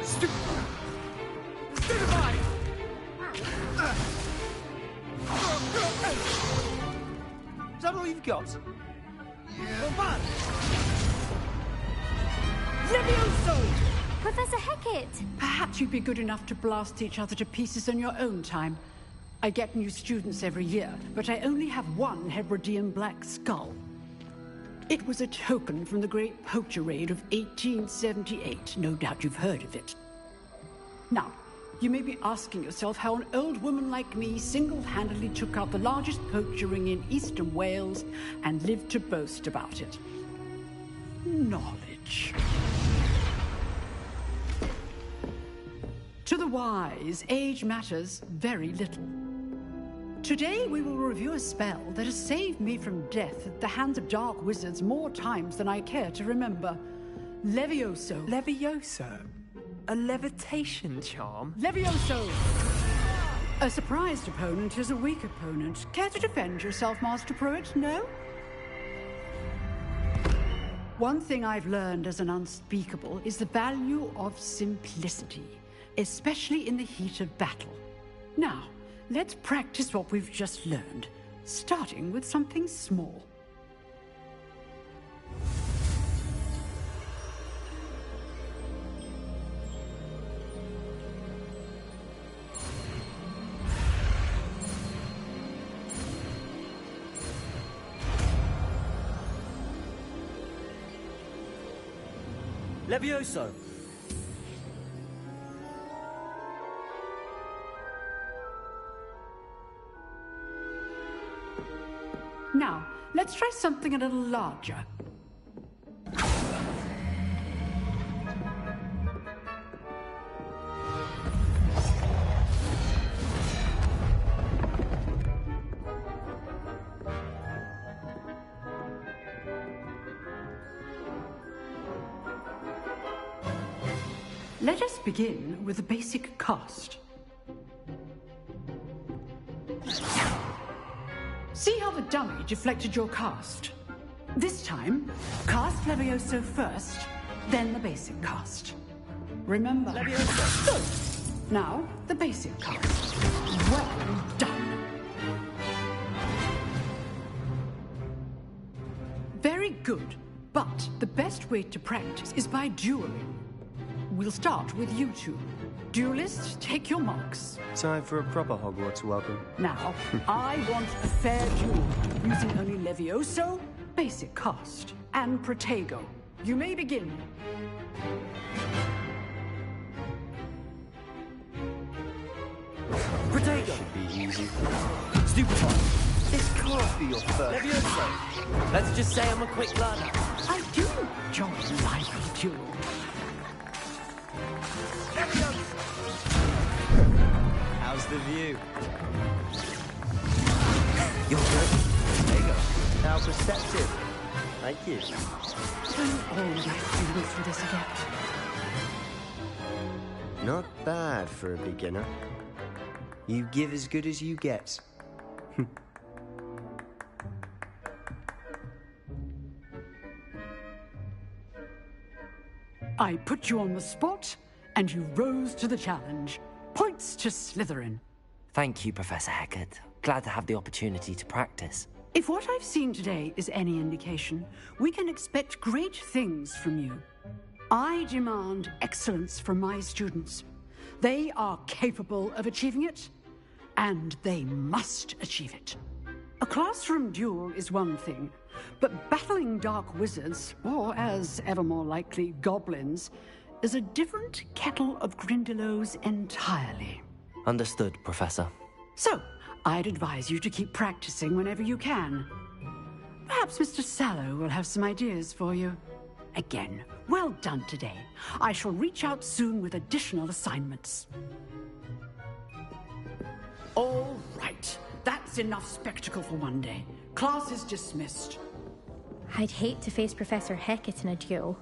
Stupefy! Is that all you've got? Bombard! Levioso! Professor Hecat! Perhaps you'd be good enough to blast each other to pieces in your own time. I get new students every year, but I only have one Hebridean black skull. It was a token from the Great Poacher Raid of 1878. No doubt you've heard of it. Now, you may be asking yourself how an old woman like me single-handedly took out the largest poacher ring in eastern Wales and lived to boast about it. Knowledge. To the wise, age matters very little. Today we will review a spell that has saved me from death at the hands of dark wizards more times than I care to remember. Levioso. Levioso? A levitation charm? Levioso! A surprised opponent is a weak opponent. Care to defend yourself, Master Pruitt? No? One thing I've learned as an unspeakable is the value of simplicity, especially in the heat of battle. Now, let's practice what we've just learned, starting with something small. Levioso! Now, let's try something a little larger. Let us begin with the basic cast. See how the dummy deflected your cast? This time, cast Levioso first, then the basic cast. Remember. Levioso! Good. Now, the basic cast. Well done. Very good, but the best way to practice is by dueling. We'll start with you two. Duelists, take your marks. Time for a proper Hogwarts welcome. Now, I want a fair duel, using only Levioso, basic cast, and Protego. You may begin. Protego! Should be easy. Stupefy! This can't be your first. Levioso! Let's just say I'm a quick learner. I do enjoy a lively duel. How's the view? You're good. There you go. How perceptive. Thank you. When all my students for this adept. Not bad for a beginner. You give as good as you get. I put you on the spot, and you rose to the challenge. Points to Slytherin. Thank you, Professor Hecat. Glad to have the opportunity to practice. If what I've seen today is any indication, we can expect great things from you. I demand excellence from my students. They are capable of achieving it, and they must achieve it. A classroom duel is one thing, but battling dark wizards, or as ever more likely, goblins, is a different kettle of Grindylows entirely. Understood, Professor. So, I'd advise you to keep practicing whenever you can. Perhaps Mr. Sallow will have some ideas for you. Again, well done today. I shall reach out soon with additional assignments. All right. That's enough spectacle for one day. Class is dismissed. I'd hate to face Professor Hecat in a duel.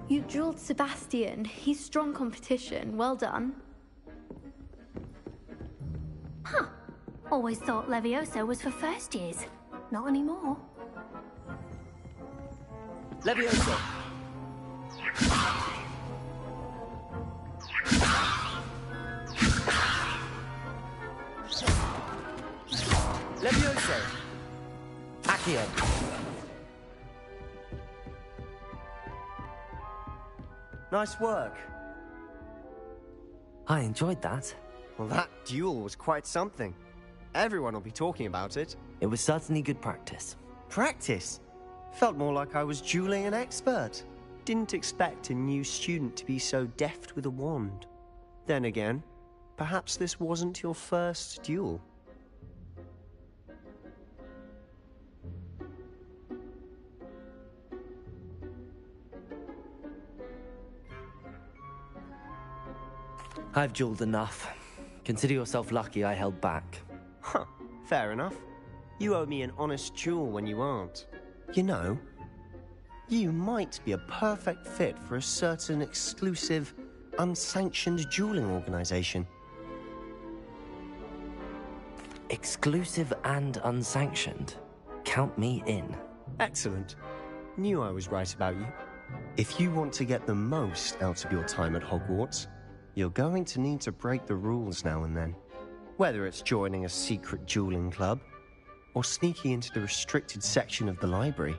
You dueled Sebastian. He's strong competition. Well done. Huh. Always thought Levioso was for first years. Not anymore. Levioso! Levioso! Accio! Nice work. I enjoyed that. Well, that duel was quite something. Everyone will be talking about it. It was certainly good practice. Practice? Felt more like I was dueling an expert. Didn't expect a new student to be so deft with a wand. Then again, perhaps this wasn't your first duel. I've dueled enough. Consider yourself lucky I held back. Huh, fair enough. You owe me an honest duel when you aren't. You know, you might be a perfect fit for a certain exclusive, unsanctioned dueling organization. Exclusive and unsanctioned. Count me in. Excellent. Knew I was right about you. If you want to get the most out of your time at Hogwarts, you're going to need to break the rules now and then. Whether it's joining a secret dueling club, or sneaking into the restricted section of the library,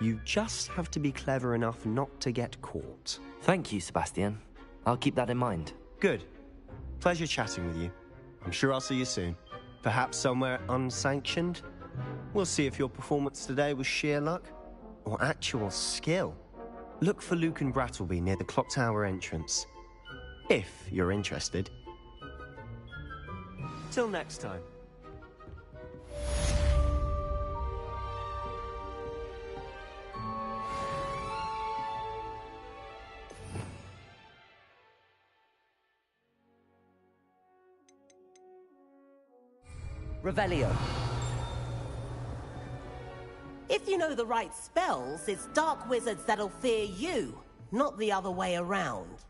you just have to be clever enough not to get caught. Thank you, Sebastian. I'll keep that in mind. Good. Pleasure chatting with you. I'm sure I'll see you soon. Perhaps somewhere unsanctioned? We'll see if your performance today was sheer luck, or actual skill. Look for Lucan Brattleby near the Clock Tower entrance. If you're interested. Till next time. Revelio. If you know the right spells, it's dark wizards that'll fear you, not the other way around.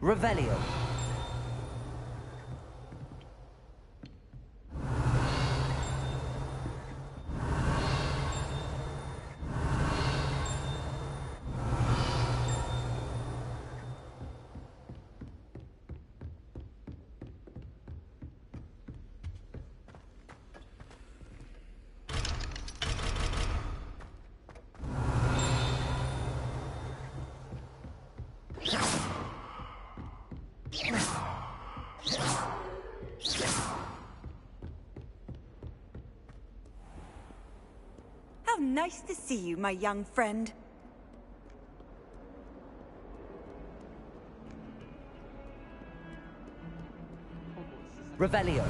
Revelio. How nice to see you, my young friend. Revelio.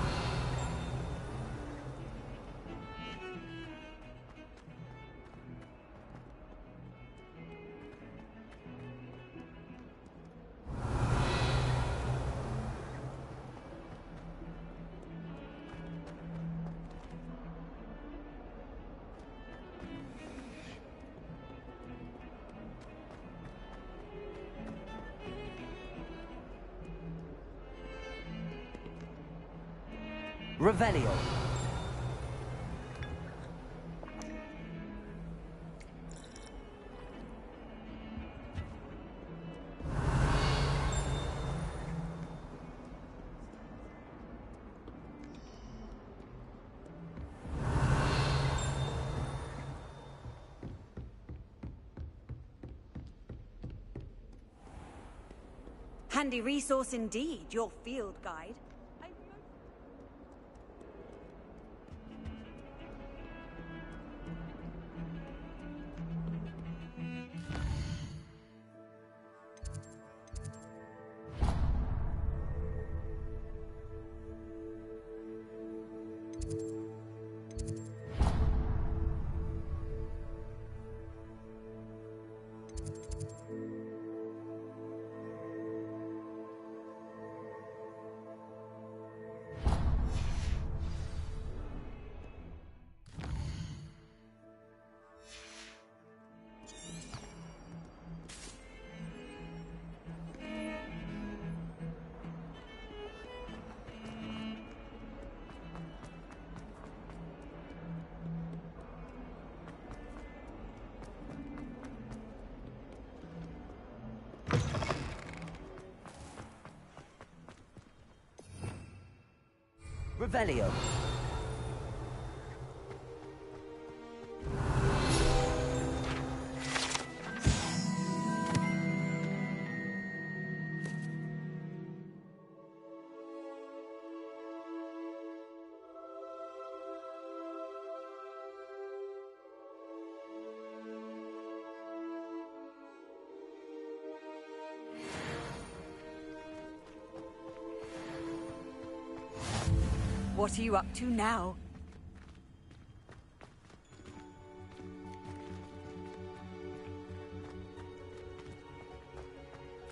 Revelio. Handy resource indeed, your field guide. Revelio. What are you up to now?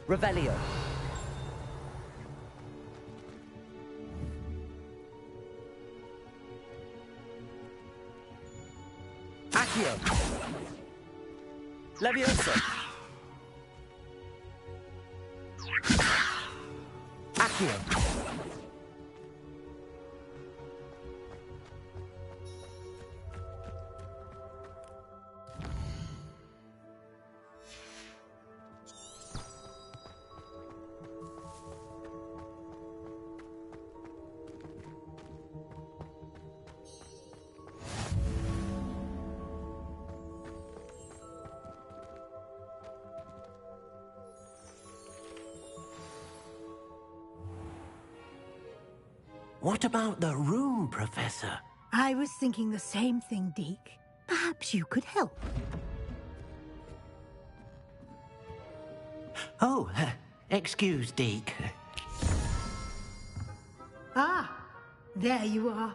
Revelio. Accio. Levioso. Accio. What about the room, Professor? I was thinking the same thing, Deke. Perhaps you could help. Oh, excuse, Deke. Ah, there you are.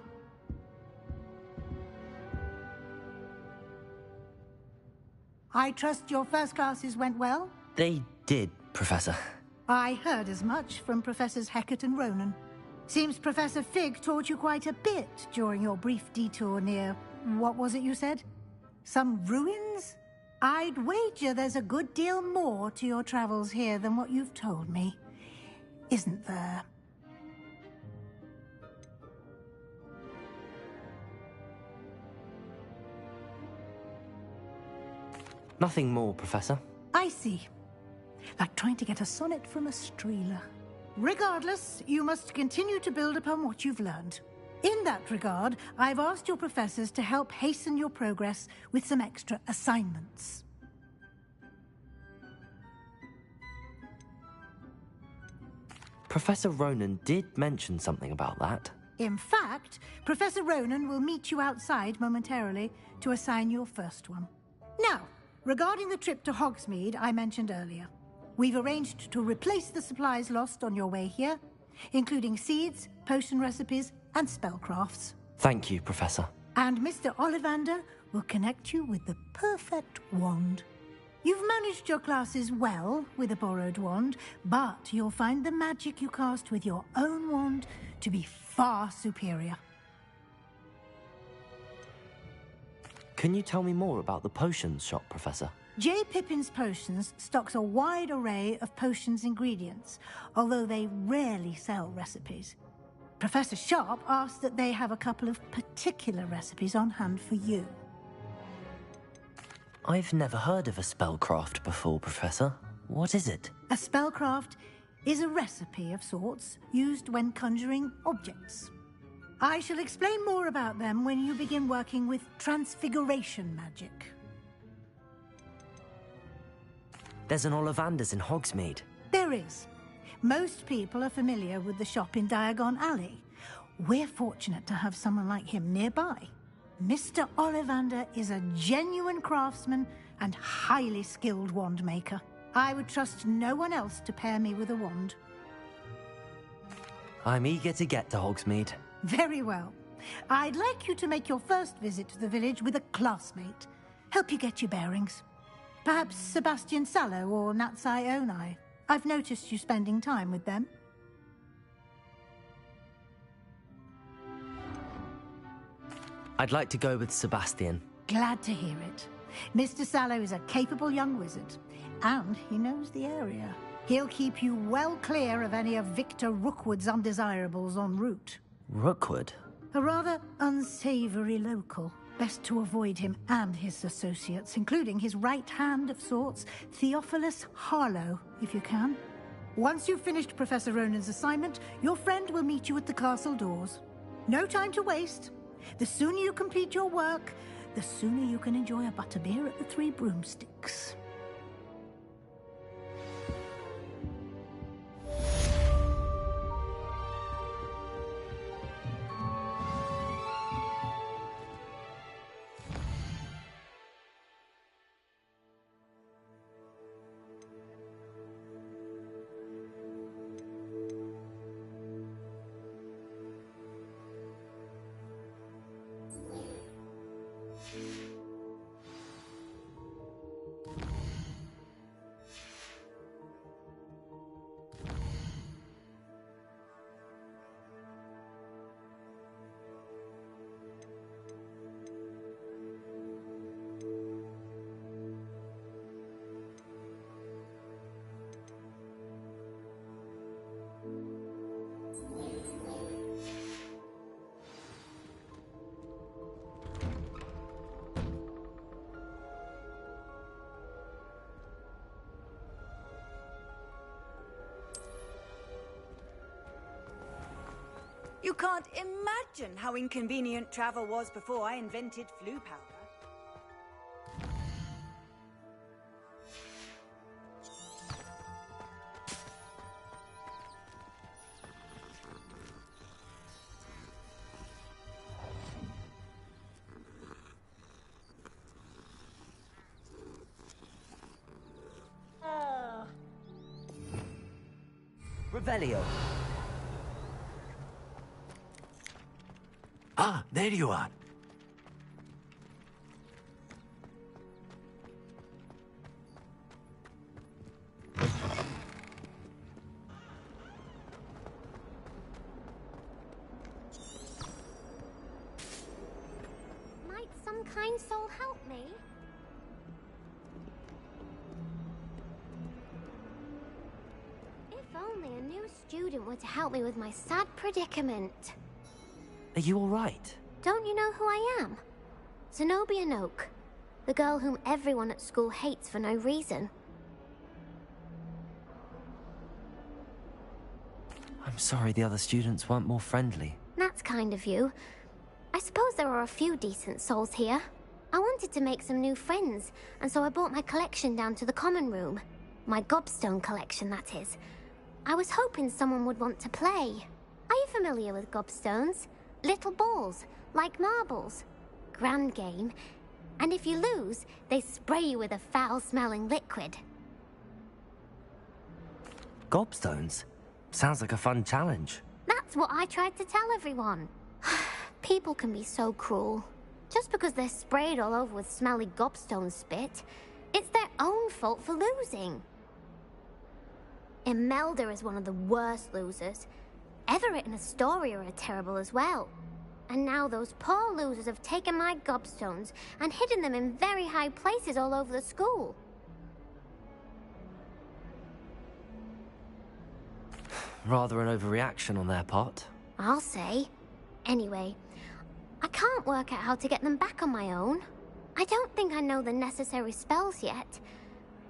I trust your first classes went well? They did, Professor. I heard as much from Professors Hecat and Ronan. Seems Professor Fig taught you quite a bit during your brief detour near... what was it you said? Some ruins? I'd wager there's a good deal more to your travels here than what you've told me. Isn't there? Nothing more, Professor. I see. Like trying to get a sonnet from a streeler. Regardless, you must continue to build upon what you've learned. In that regard, I've asked your professors to help hasten your progress with some extra assignments. Professor Ronan did mention something about that. In fact, Professor Ronan will meet you outside momentarily to assign your first one. Now, regarding the trip to Hogsmeade I mentioned earlier, we've arranged to replace the supplies lost on your way here, including seeds, potion recipes, and spellcrafts. Thank you, Professor. And Mr. Ollivander will connect you with the perfect wand. You've managed your classes well with a borrowed wand, but you'll find the magic you cast with your own wand to be far superior. Can you tell me more about the potions shop, Professor? J. Pippin's Potions stocks a wide array of potions ingredients, although they rarely sell recipes. Professor Sharp asked that they have a couple of particular recipes on hand for you. I've never heard of a spellcraft before, Professor. What is it? A spellcraft is a recipe of sorts used when conjuring objects. I shall explain more about them when you begin working with transfiguration magic. There's an Ollivander's in Hogsmeade. There is. Most people are familiar with the shop in Diagon Alley. We're fortunate to have someone like him nearby. Mr. Ollivander is a genuine craftsman and highly skilled wand maker. I would trust no one else to pair me with a wand. I'm eager to get to Hogsmeade. Very well. I'd like you to make your first visit to the village with a classmate. Help you get your bearings. Perhaps Sebastian Sallow or Natsai Onai. I've noticed you spending time with them. I'd like to go with Sebastian. Glad to hear it. Mr. Sallow is a capable young wizard, and he knows the area. He'll keep you well clear of any of Victor Rookwood's undesirables en route. Rookwood? A rather unsavory local. Best to avoid him and his associates, including his right hand of sorts, Theophilus Harlow, if you can. Once you've finished Professor Ronan's assignment, your friend will meet you at the castle doors. No time to waste. The sooner you complete your work, the sooner you can enjoy a butterbeer at the Three Broomsticks. You can't imagine how inconvenient travel was before I invented flu powder. Revelio. Ah, there you are. Might some kind soul help me? If only a new student were to help me with my sad predicament. Are you all right? Don't you know who I am? Zenobia Noak, the girl whom everyone at school hates for no reason. I'm sorry the other students weren't more friendly. That's kind of you. I suppose there are a few decent souls here. I wanted to make some new friends, and so I brought my collection down to the common room. My gobstone collection, that is. I was hoping someone would want to play. Are you familiar with gobstones? Little balls, like marbles. Grand game. And if you lose, they spray you with a foul-smelling liquid. Gobstones? Sounds like a fun challenge. That's what I tried to tell everyone. People can be so cruel. Just because they're sprayed all over with smelly gobstone spit, it's their own fault for losing. Imelda is one of the worst losers. Everett and Astoria are terrible as well. And now those poor losers have taken my gobstones and hidden them in very high places all over the school. Rather an overreaction on their part. I'll say. Anyway, I can't work out how to get them back on my own. I don't think I know the necessary spells yet.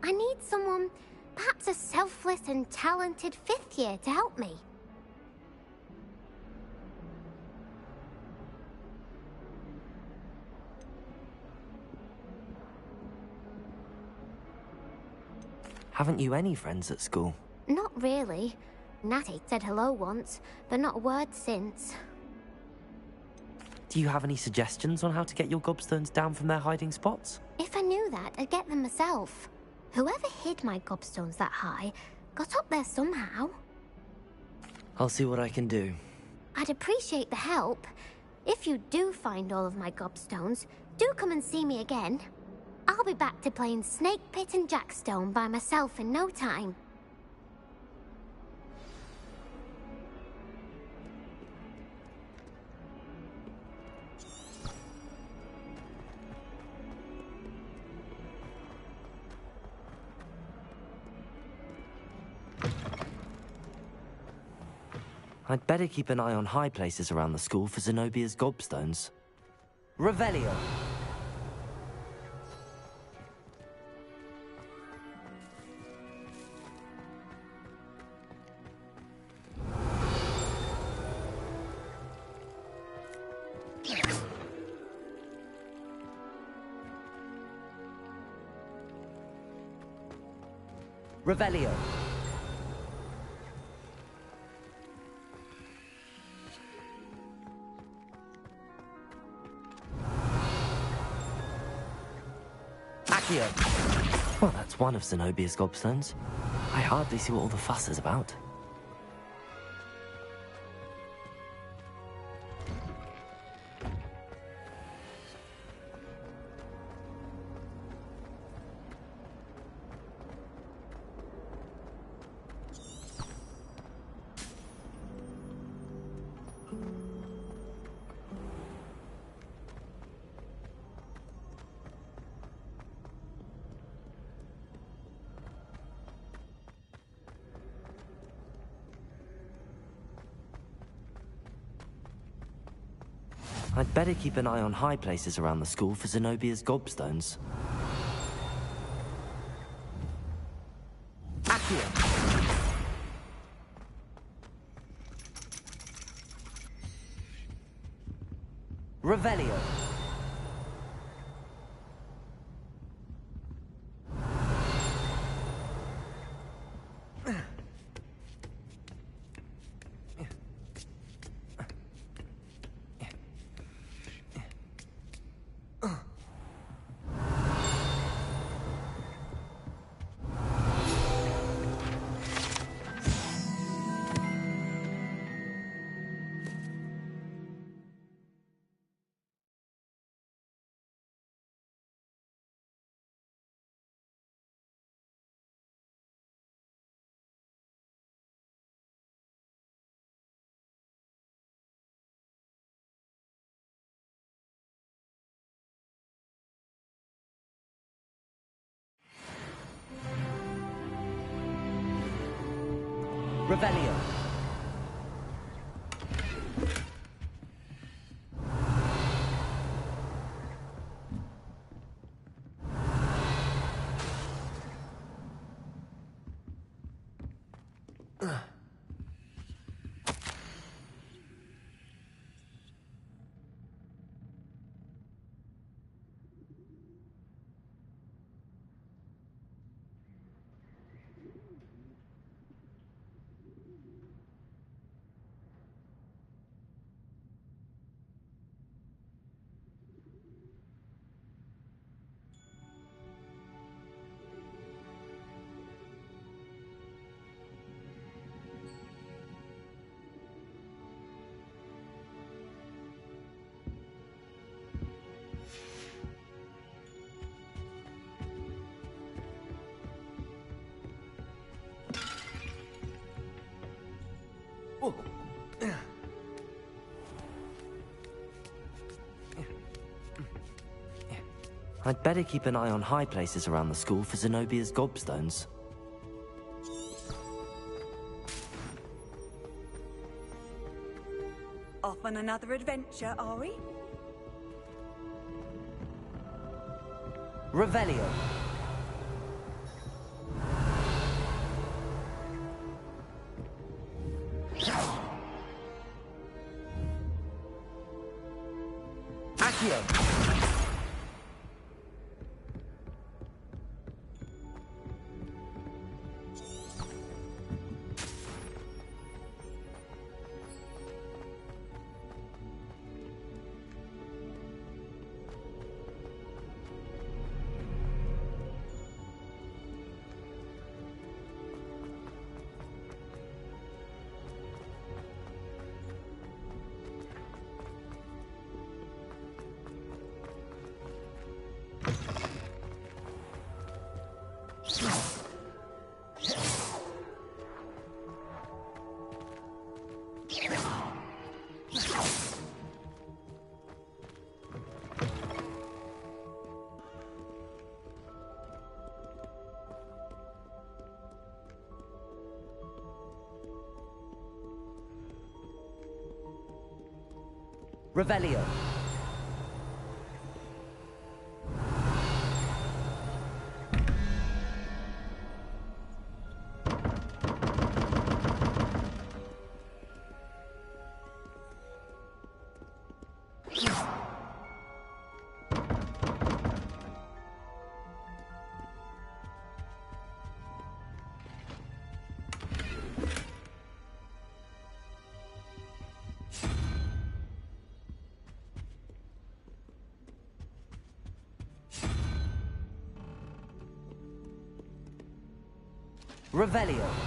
I need someone, perhaps a selfless and talented fifth year to help me. Haven't you any friends at school? Not really. Natty said hello once, but not a word since. Do you have any suggestions on how to get your gobstones down from their hiding spots? If I knew that, I'd get them myself. Whoever hid my gobstones that high got up there somehow. I'll see what I can do. I'd appreciate the help. If you do find all of my gobstones, do come and see me again. I'll be back to playing Snake Pit and Jackstone by myself in no time. I'd better keep an eye on high places around the school for Zenobia's gobstones. Revelio! Revelio. Accio. Well, that's one of Zenobia's gobstones. I hardly see what all the fuss is about. I'd better keep an eye on high places around the school for Zenobia's gobstones. Accio. Revelio. Revelio. I'd better keep an eye on high places around the school for Zenobia's gobstones. Off on another adventure, are we? Revelio. Accio. Revelio. Revelio.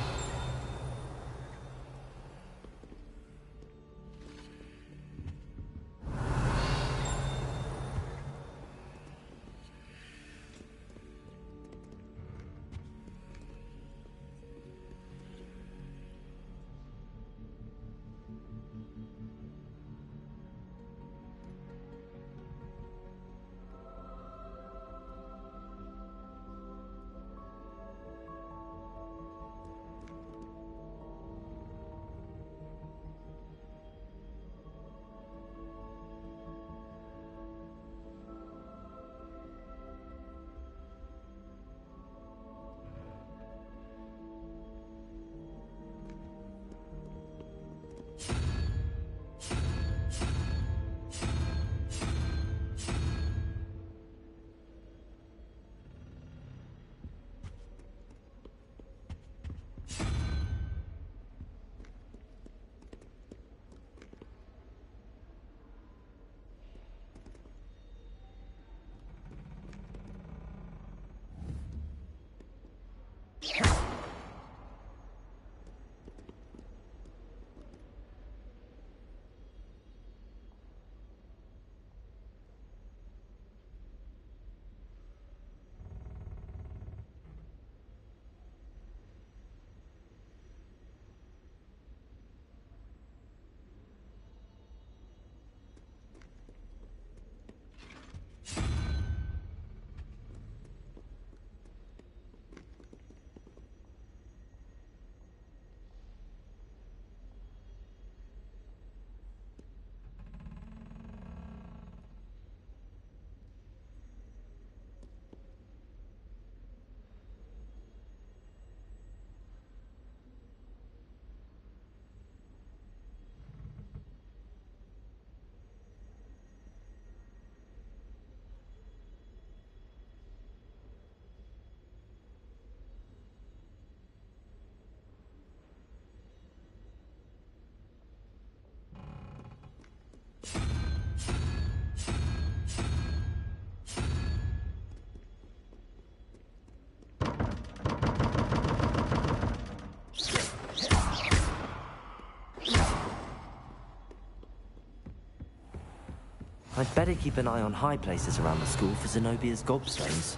I'd better keep an eye on high places around the school for Zenobia's gobstones.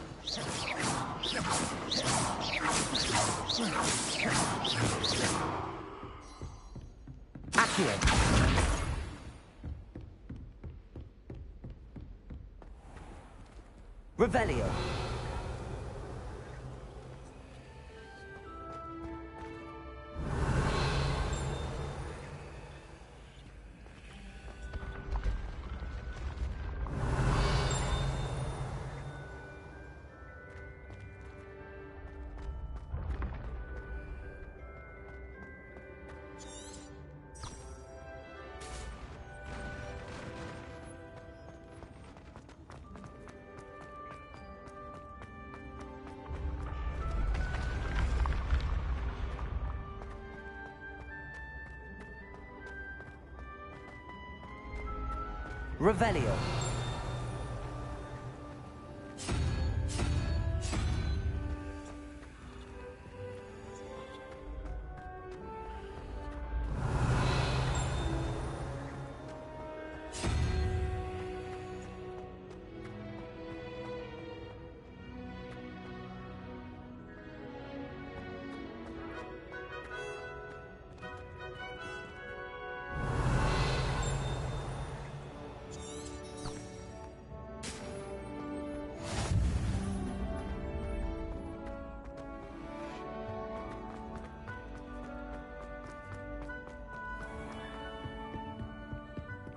Accio! Revelio! Revelio.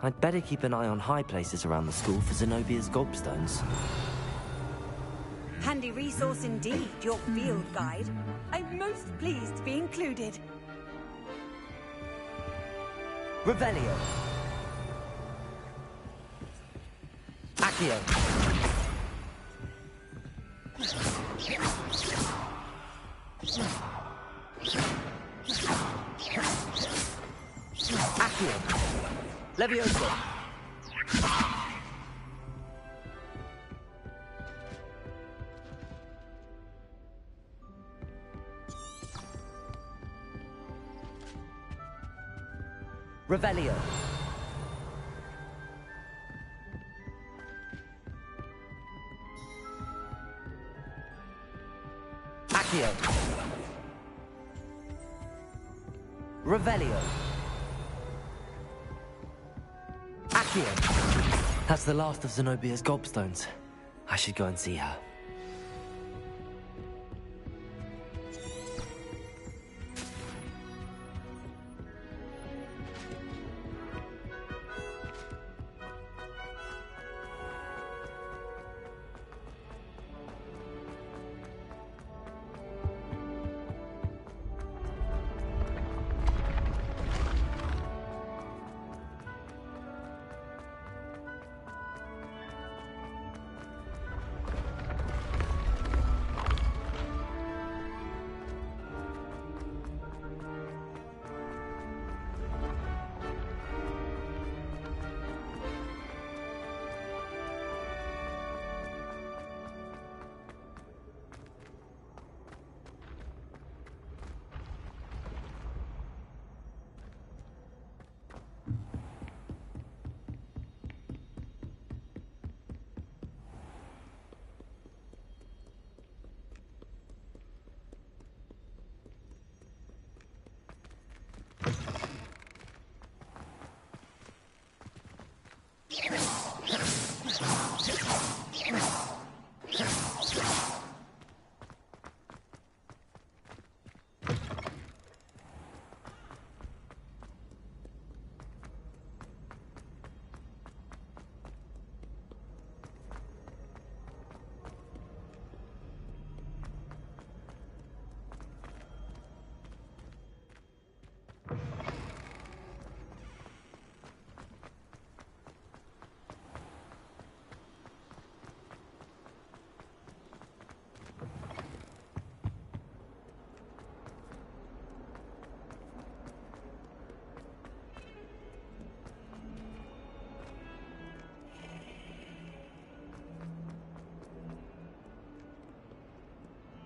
I'd better keep an eye on high places around the school for Zenobia's gobstones. Handy resource indeed, your field guide. I'm most pleased to be included. Revelio. Accio. Accio. Levioso. Revelio. Accio. Revelio. Accio. That's the last of Zenobia's gobstones. I should go and see her.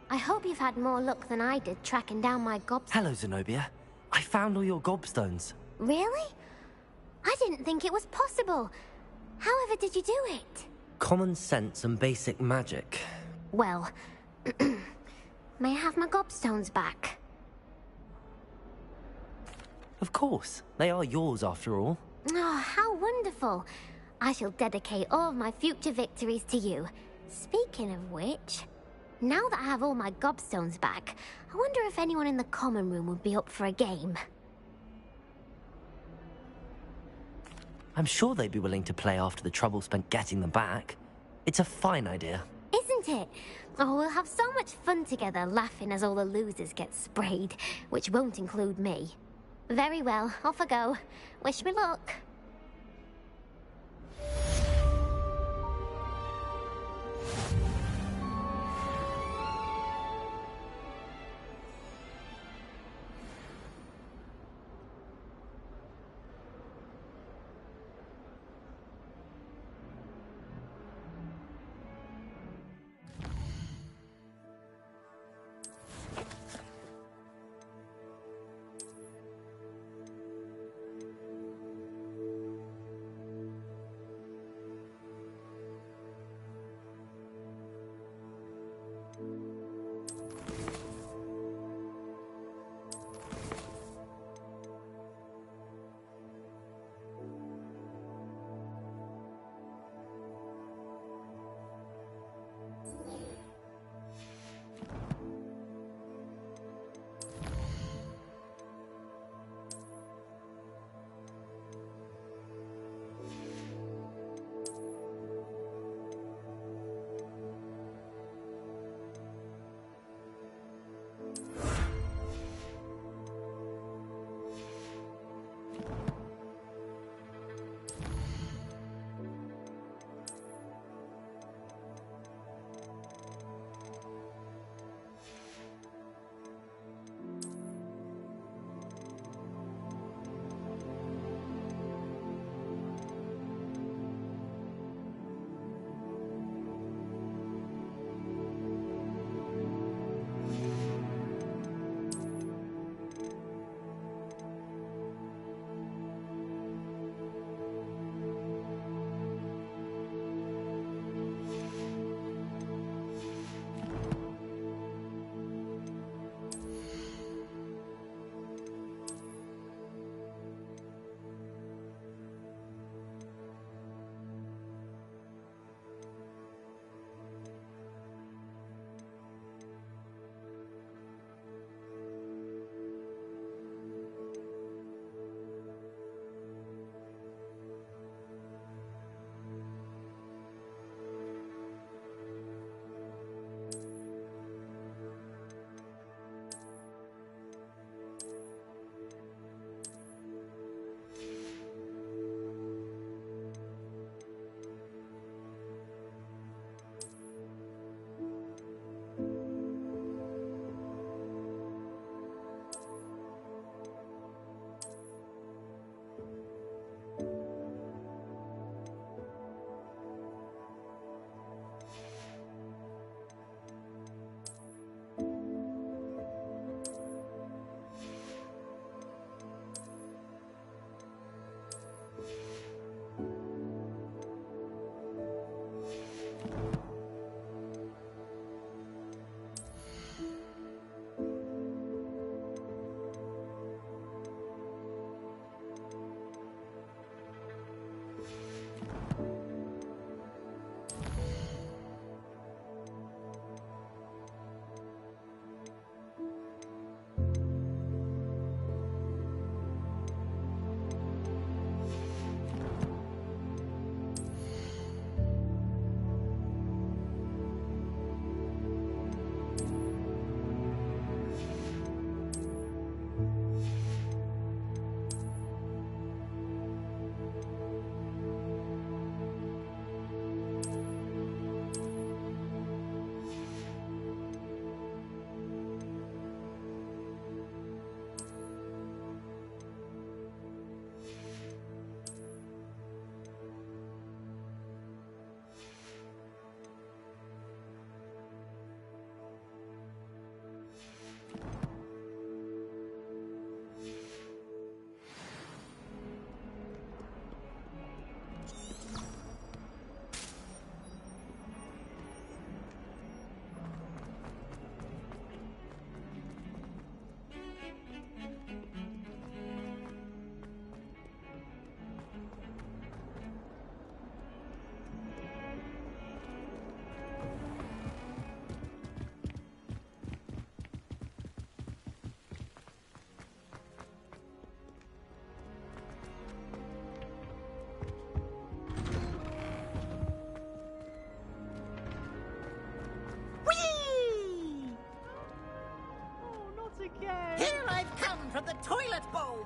I hope you've had more luck than I did tracking down my gobstones. Hello, Zenobia. I found all your gobstones. Really? I didn't think it was possible. However did you do it? Common sense and basic magic. Well, may I have my gobstones back? Of course. They are yours, after all. Oh, how wonderful. I shall dedicate all of my future victories to you. Speaking of which, now that I have all my gobstones back, I wonder if anyone in the common room would be up for a game. I'm sure they'd be willing to play after the trouble spent getting them back. It's a fine idea. Isn't it? Oh, we'll have so much fun together, laughing as all the losers get sprayed, which won't include me. Very well, off I go. Wish me luck.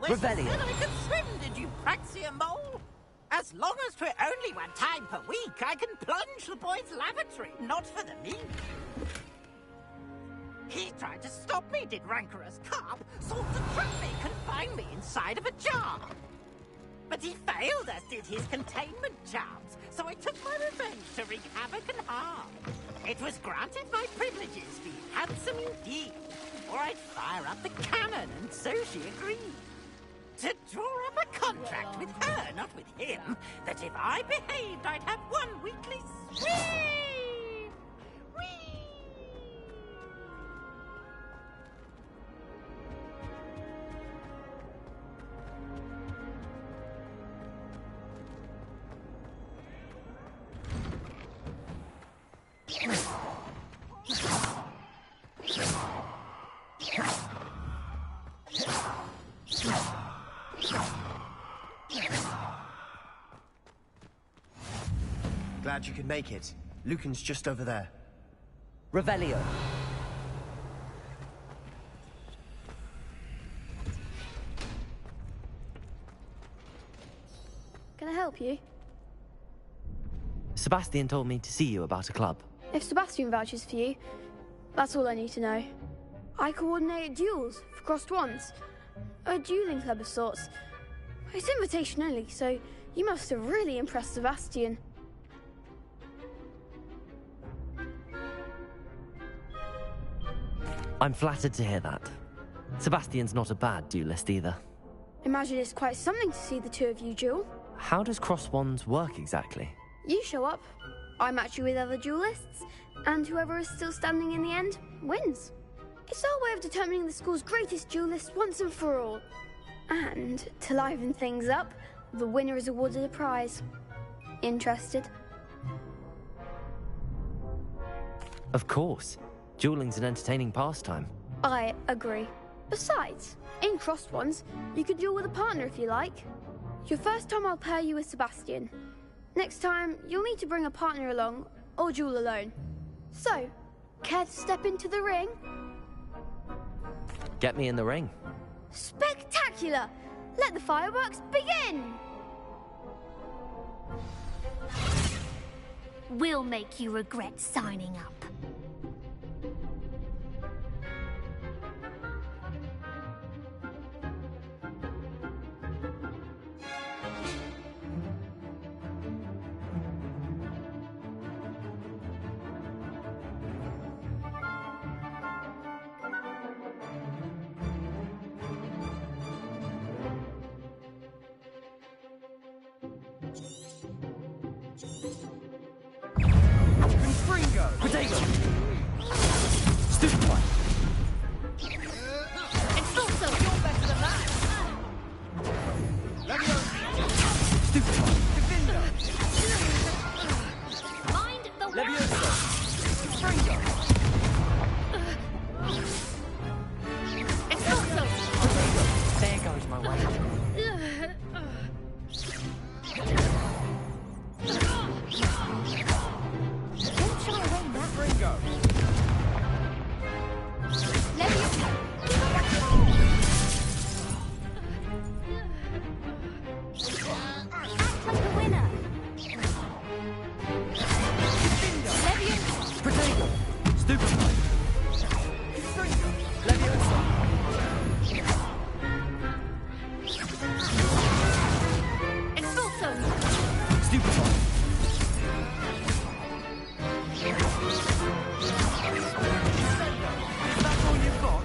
Revelio. Said I could swim, did you, Praxia Mole? As long as 'twere only one time per week, I can plunge the boy's lavatory, not for the mean. He tried to stop me, did rancorous carp, sought to trap me, confine me inside of a jar. But he failed, as did his containment charms, so I took my revenge to wreak havoc and harm. It was granted my privileges be handsome indeed, or I'd fire up the cannon, and so she agreed. To draw up a contract with her, not with him, that if I behaved, I'd have one weekly swim! Whee! Glad you could make it. Lucan's just over there. Revelio. Can I help you? Sebastian told me to see you about a club. If Sebastian vouches for you, that's all I need to know. I coordinate duels for crossed wands. A dueling club of sorts. It's invitation only, so you must have really impressed Sebastian. I'm flattered to hear that. Sebastian's not a bad duelist either. Imagine it's quite something to see the two of you duel. How does cross wands work exactly? You show up, I match you with other duelists, and whoever is still standing in the end wins. It's our way of determining the school's greatest duelist once and for all. And to liven things up, the winner is awarded a prize. Interested? Of course. Dueling's an entertaining pastime. I agree. Besides, in crossed ones, you could duel with a partner if you like. Your first time I'll pair you with Sebastian. Next time, you'll need to bring a partner along, or duel alone. So, care to step into the ring? Get me in the ring. Spectacular! Let the fireworks begin! We'll make you regret signing up. Potato! Stupid one! Expulso! You're better than that! Leviosa! Stupid one! Defender! Mind the Leviosa! Stringo! Expulso! There goes my way. Stringo! Potato! Stupid one! Stringo! Leviosa! Expulso! Stupid one! Is that all you've got?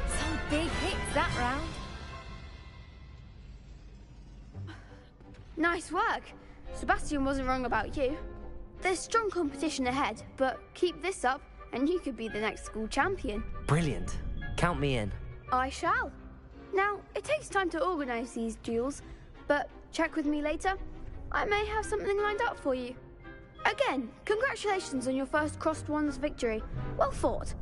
Some big hits that round. Nice work. Sebastian wasn't wrong about you. There's strong competition ahead, but keep this up and you could be the next school champion. Brilliant. Count me in. I shall. Now, it takes time to organise these duels, but check with me later. I may have something lined up for you. Again, congratulations on your first Crossed Wands victory. Well fought.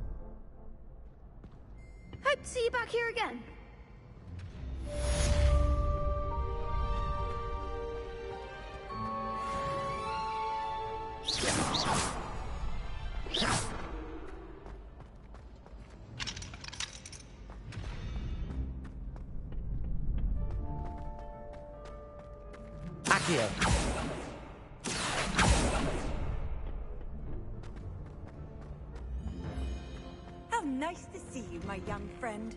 Hope to see you back here again. Accio. How nice to see you, my young friend.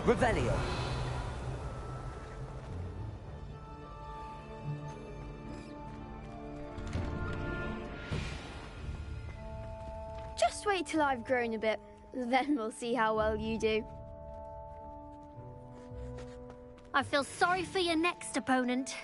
Revelio. Just wait till I've grown a bit, then we'll see how well you do. I feel sorry for your next opponent.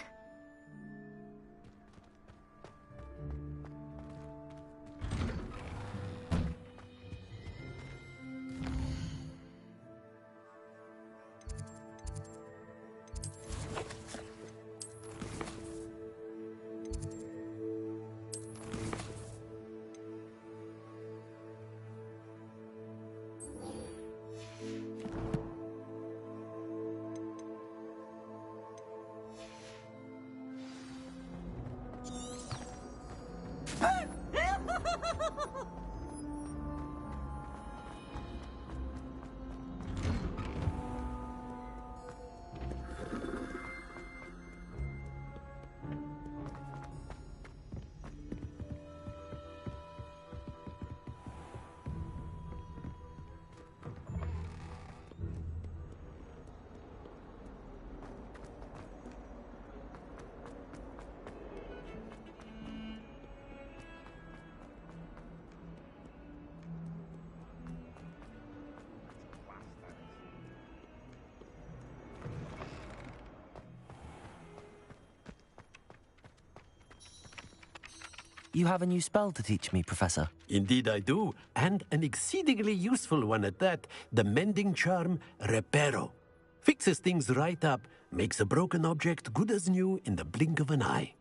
You have a new spell to teach me, Professor. Indeed I do, and an exceedingly useful one at that, the mending charm Reparo. Fixes things right up, makes a broken object good as new in the blink of an eye.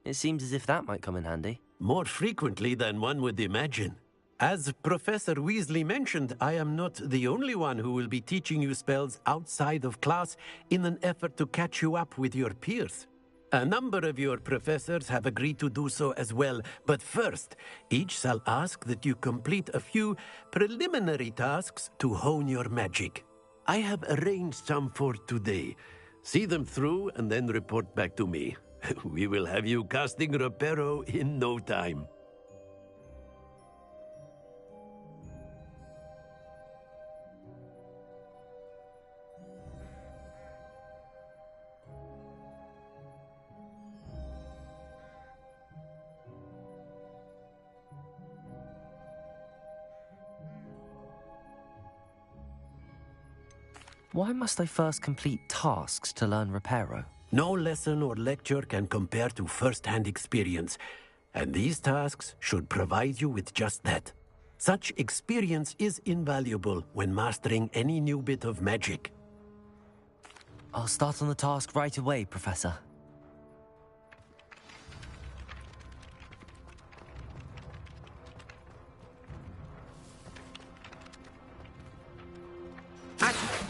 It seems as if that might come in handy. More frequently than one would imagine. As Professor Weasley mentioned, I am not the only one who will be teaching you spells outside of class in an effort to catch you up with your peers. A number of your professors have agreed to do so as well, but first, each shall ask that you complete a few preliminary tasks to hone your magic. I have arranged some for today. See them through and then report back to me. We will have you casting Reparo in no time. Why must I first complete tasks to learn Reparo? No lesson or lecture can compare to first-hand experience, and these tasks should provide you with just that. Such experience is invaluable when mastering any new bit of magic. I'll start on the task right away, Professor.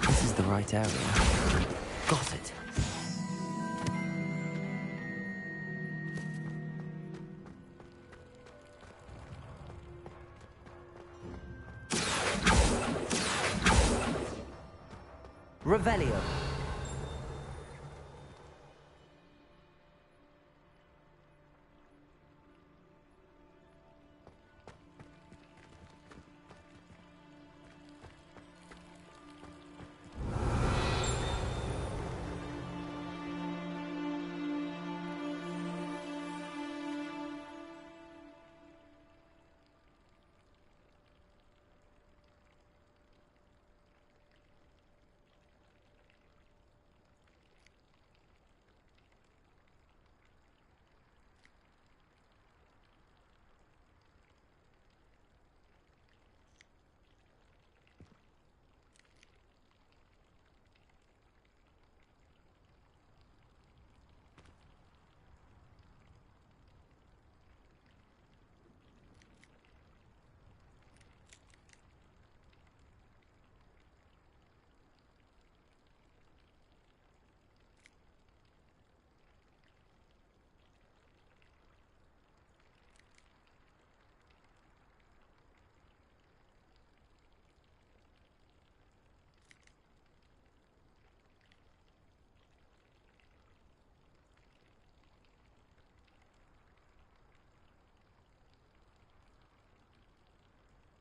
This is the right area. Got it. Revelio.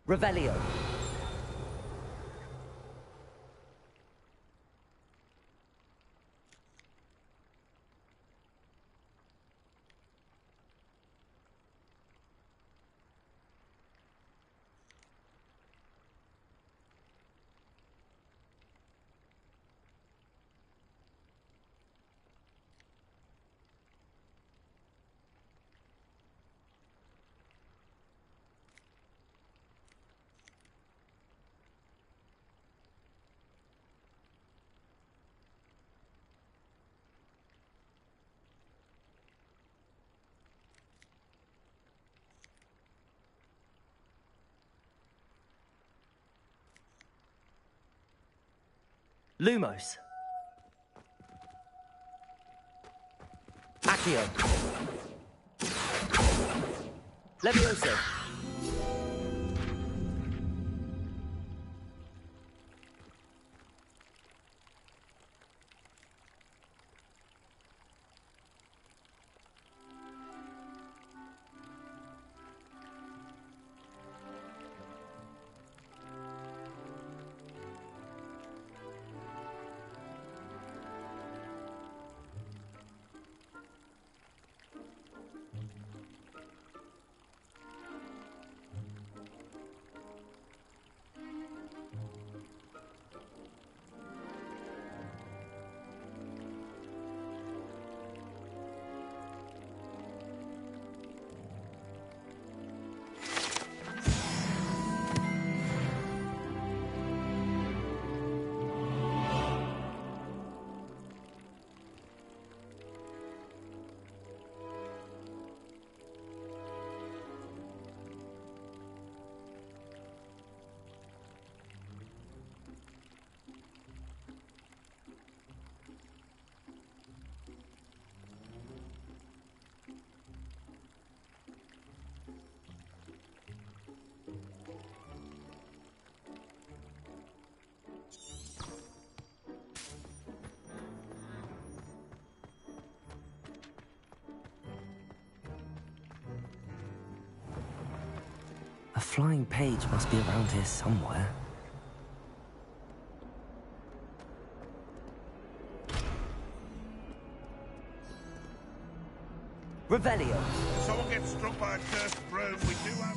Revelio. Lumos. Accio. Levioso. A flying page must be around here somewhere. Revelio. If someone gets struck by a cursed broom, we do have...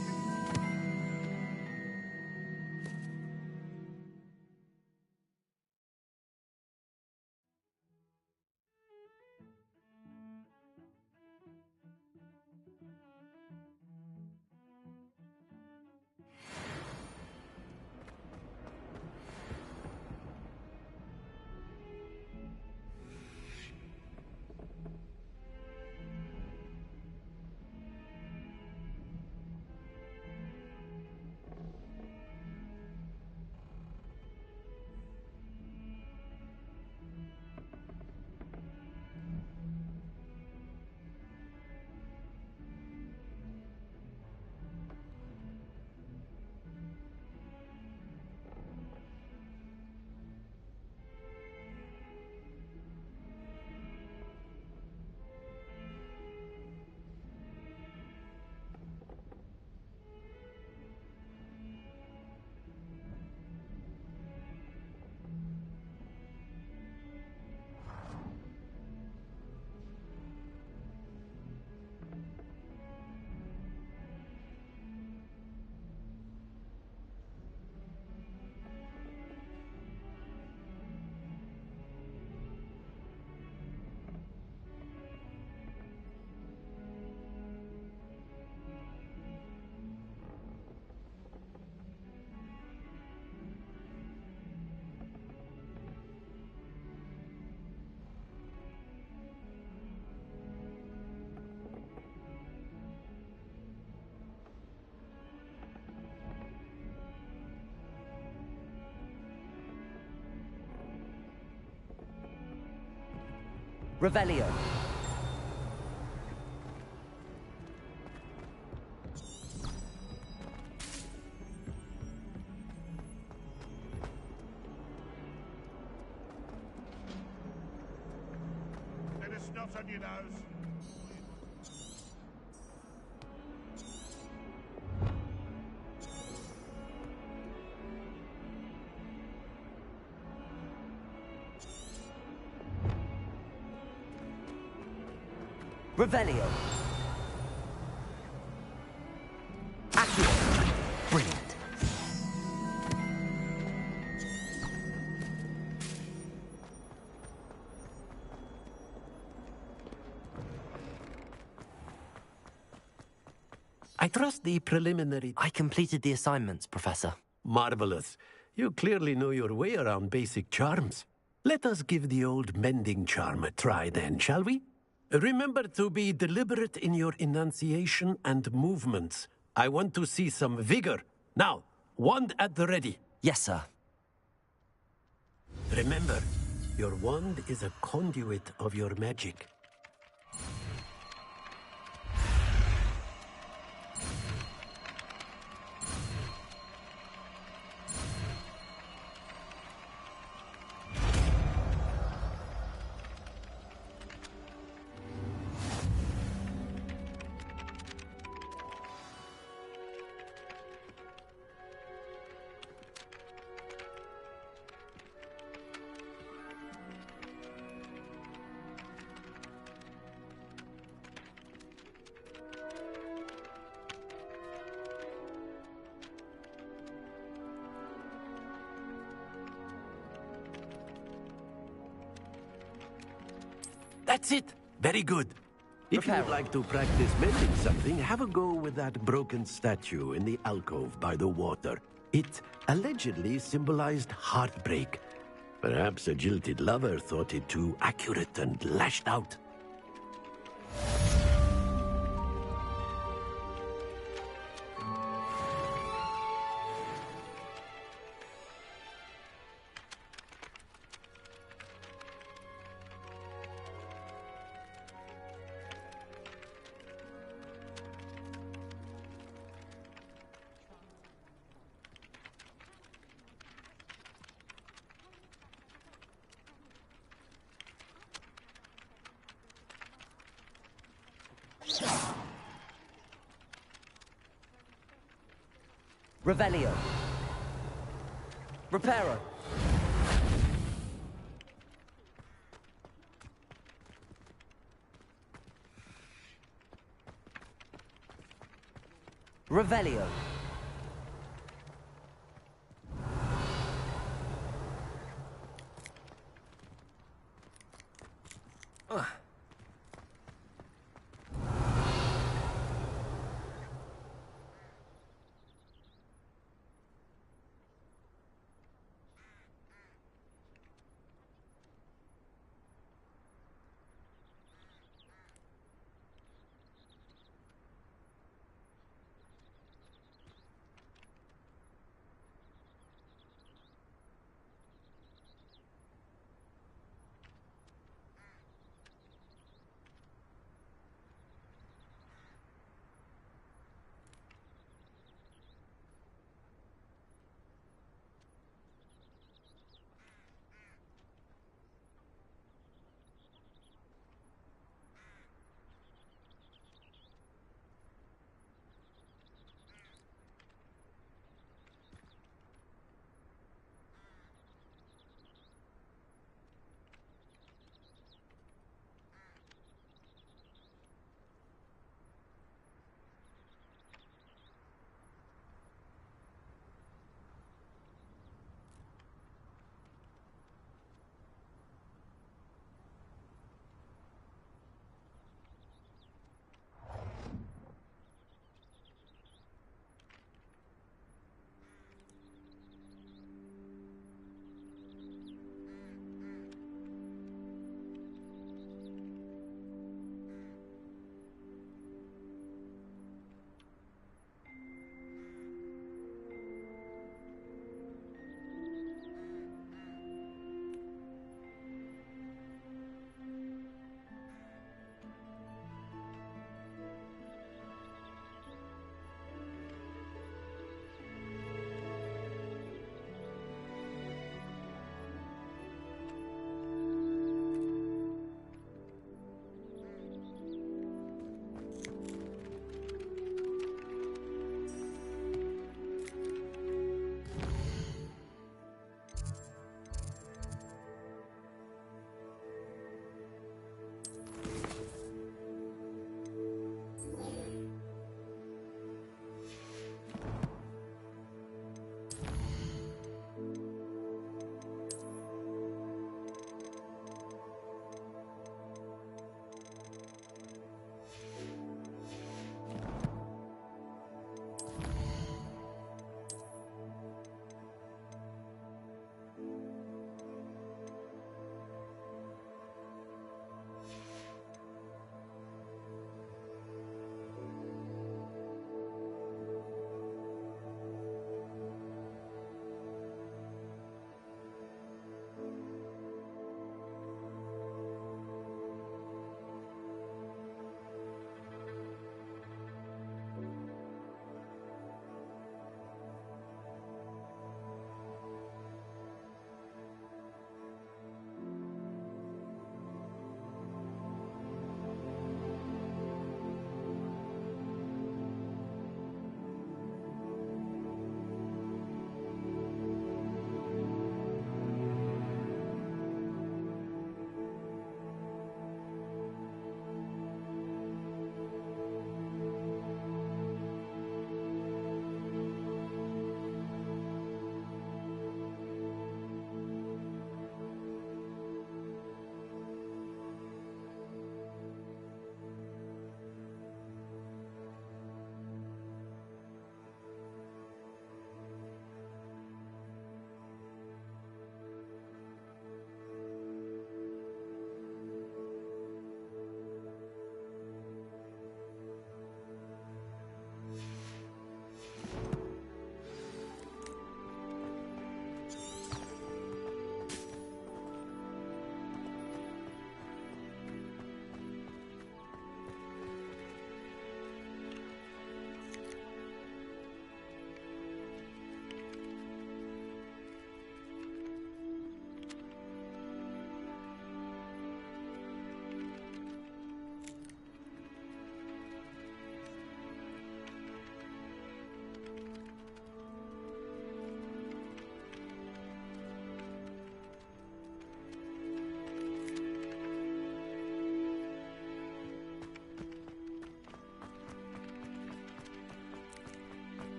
Revelio. Get a snot on your nose. Revelio. Accio. Brilliant. I trust the preliminary... I completed the assignments, Professor. Marvelous. You clearly know your way around basic charms. Let us give the old mending charm a try then, shall we? Remember to be deliberate in your enunciation and movements. I want to see some vigor. Now, wand at the ready. Yes, sir. Remember, your wand is a conduit of your magic. That's it. Very good. If you would like to practice mending something, have a go with that broken statue in the alcove by the water. It allegedly symbolized heartbreak. Perhaps a jilted lover thought it too accurate and lashed out. Revelio. Reparo. Revelio.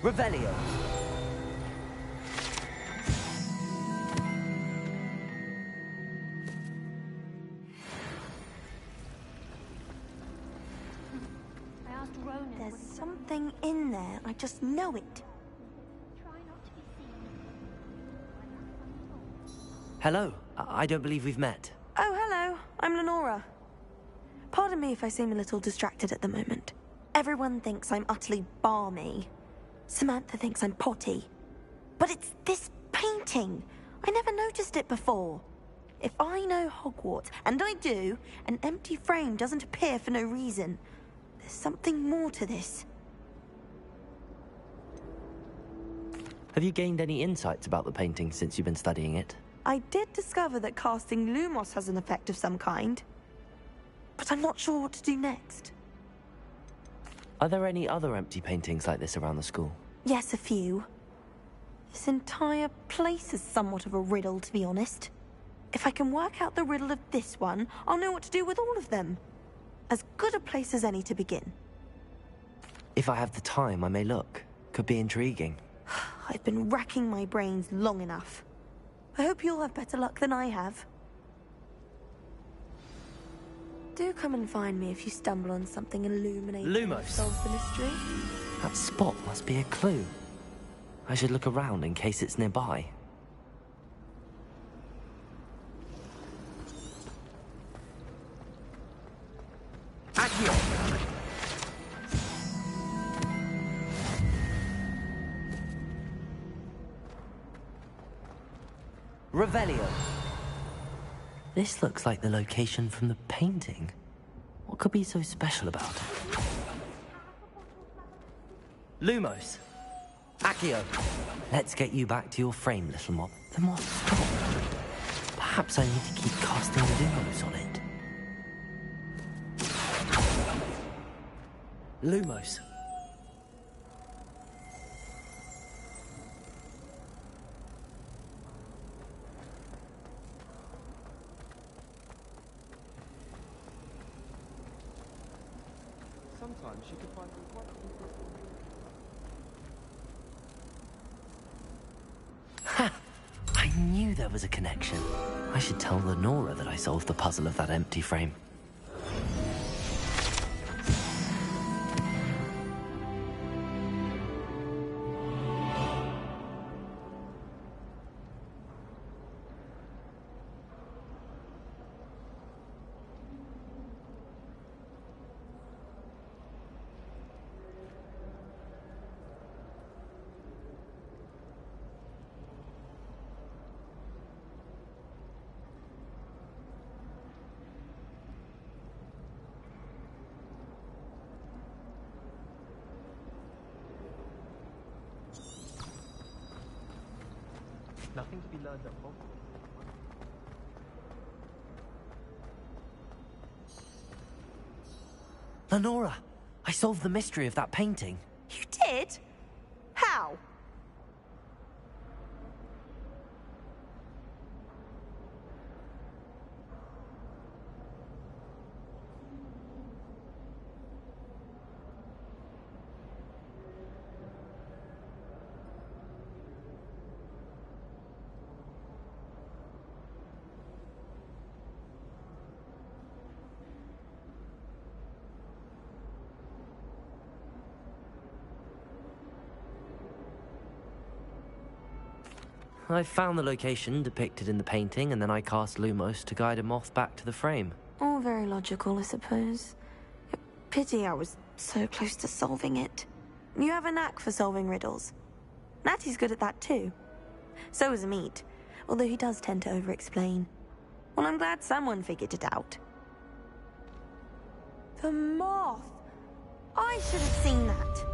Revelio. There's something in there. I just know it. Hello. I don't believe we've met. Oh, hello. I'm Lenora. Pardon me if I seem a little distracted at the moment. Everyone thinks I'm utterly balmy. Samantha thinks I'm potty. But it's this painting. I never noticed it before. If I know Hogwarts, and I do, an empty frame doesn't appear for no reason. There's something more to this. Have you gained any insights about the painting since you've been studying it? I did discover that casting Lumos has an effect of some kind. But I'm not sure what to do next. Are there any other empty paintings like this around the school? Yes, a few. This entire place is somewhat of a riddle, to be honest. If I can work out the riddle of this one, I'll know what to do with all of them. As good a place as any to begin. If I have the time, I may look. Could be intriguing. I've been racking my brains long enough. I hope you'll have better luck than I have. Do come and find me if you stumble on something illuminating that Lumos. solves the mystery. That spot must be a clue. I should look around in case it's nearby. Accio! Revelio. This looks like the location from the painting. What could be so special about it? Lumos. Accio. Let's get you back to your frame, little mob. The mob stopped. Perhaps I need to keep casting Lumos on it. Lumos. Sometimes she can find them quite Ha! I knew there was a connection. I should tell Lenora that I solved the puzzle of that empty frame. nothing to be learned at Hogwarts. Lenora, I solved the mystery of that painting. You did? How? I found the location depicted in the painting, and then I cast Lumos to guide a moth back to the frame. All very logical, I suppose. Pity I was so close to solving it. You have a knack for solving riddles. Natty's good at that too. So is Amit, although he does tend to over-explain. Well, I'm glad someone figured it out. The moth! I should have seen that.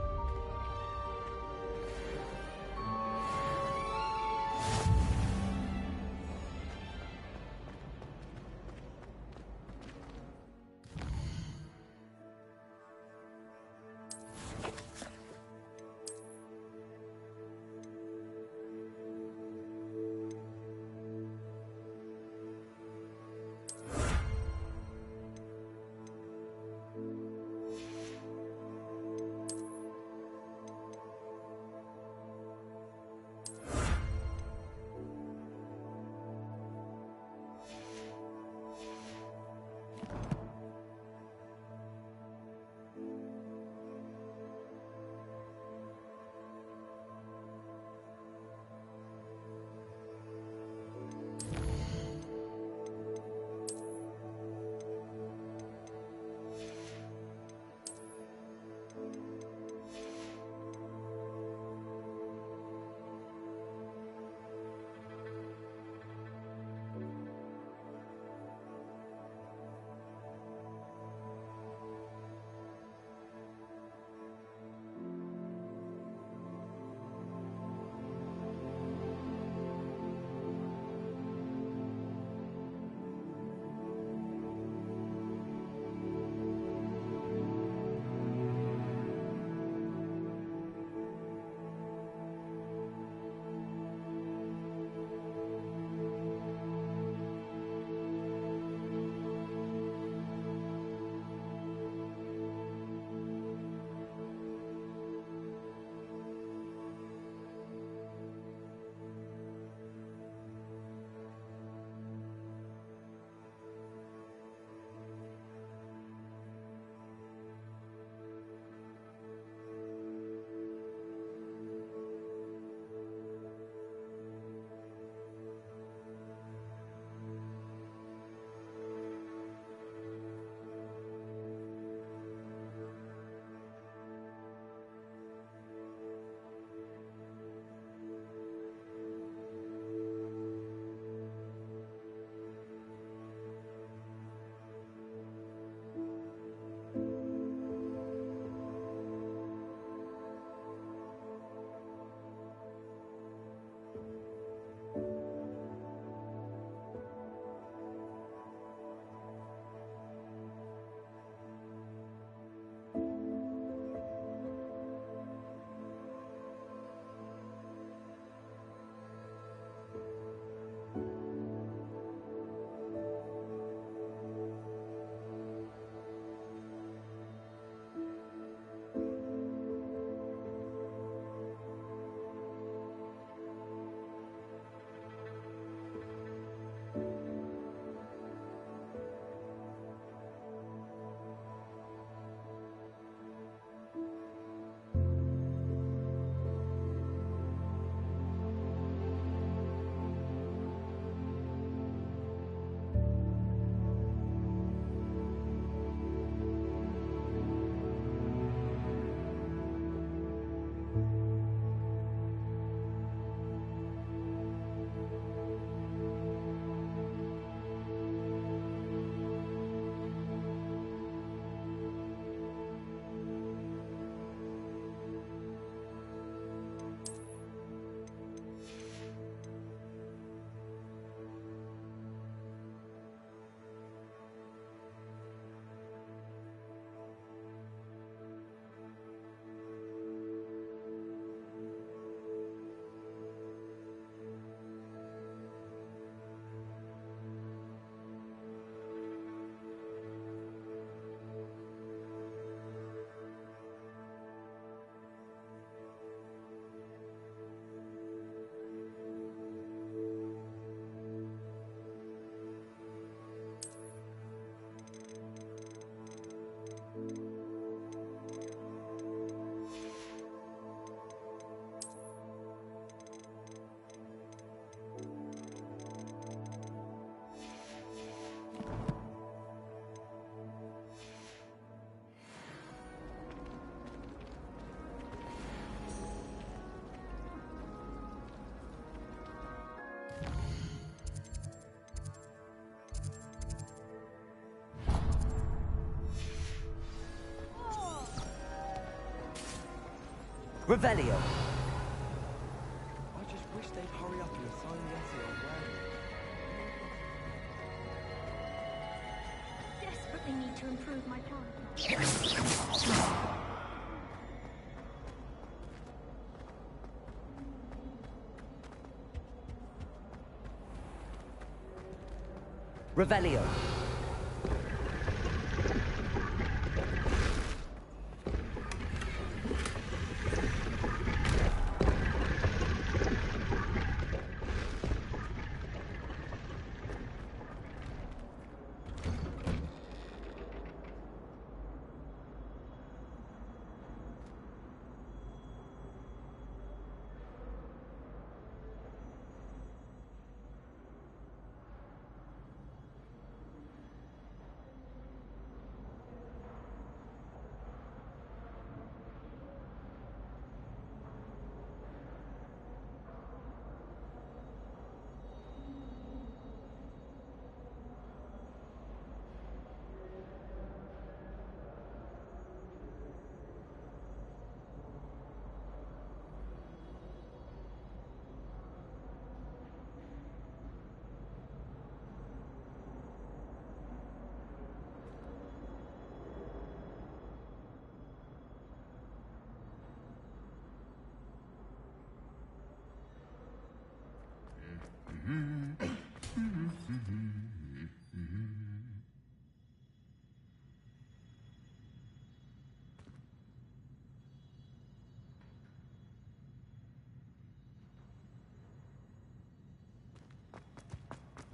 Revelio. I just wish they'd hurry up and assign the essay on Randall. Desperately need to improve my plan. Revelio.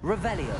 Revelio.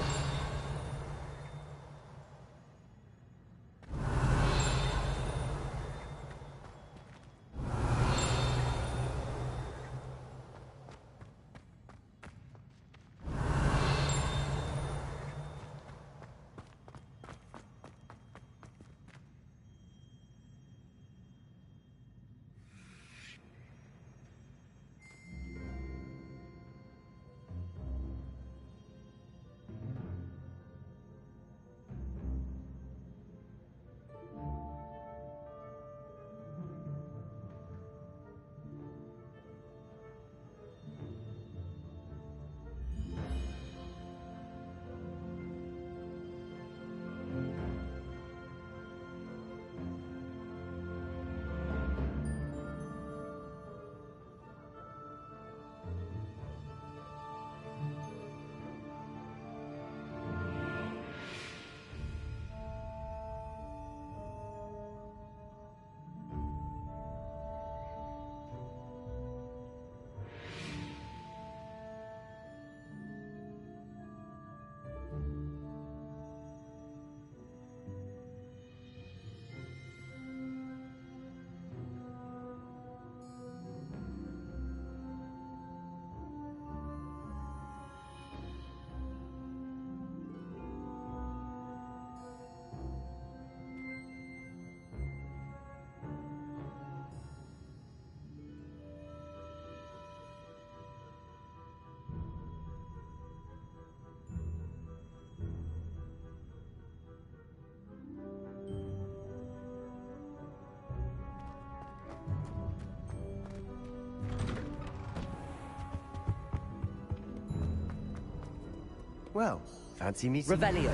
Well, fancy meeting Revelio.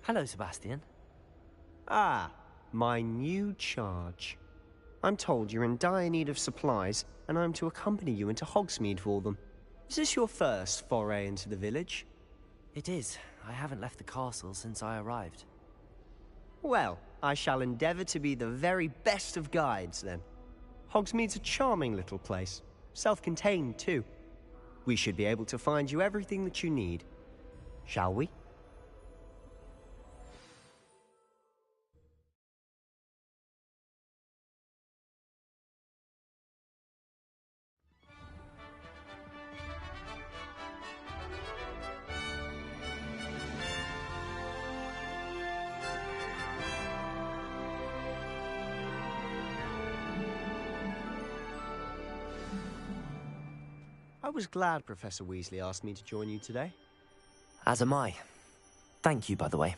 Hello, Sebastian. Ah, my new charge. I'm told you're in dire need of supplies, and I'm to accompany you into Hogsmeade for them. Is this your first foray into the village? It is. I haven't left the castle since I arrived. Well, I shall endeavor to be the very best of guides, then. Hogsmeade's a charming little place. Self-contained, too. We should be able to find you everything that you need. Shall we? I was glad Professor Weasley asked me to join you today. As am I. Thank you, by the way.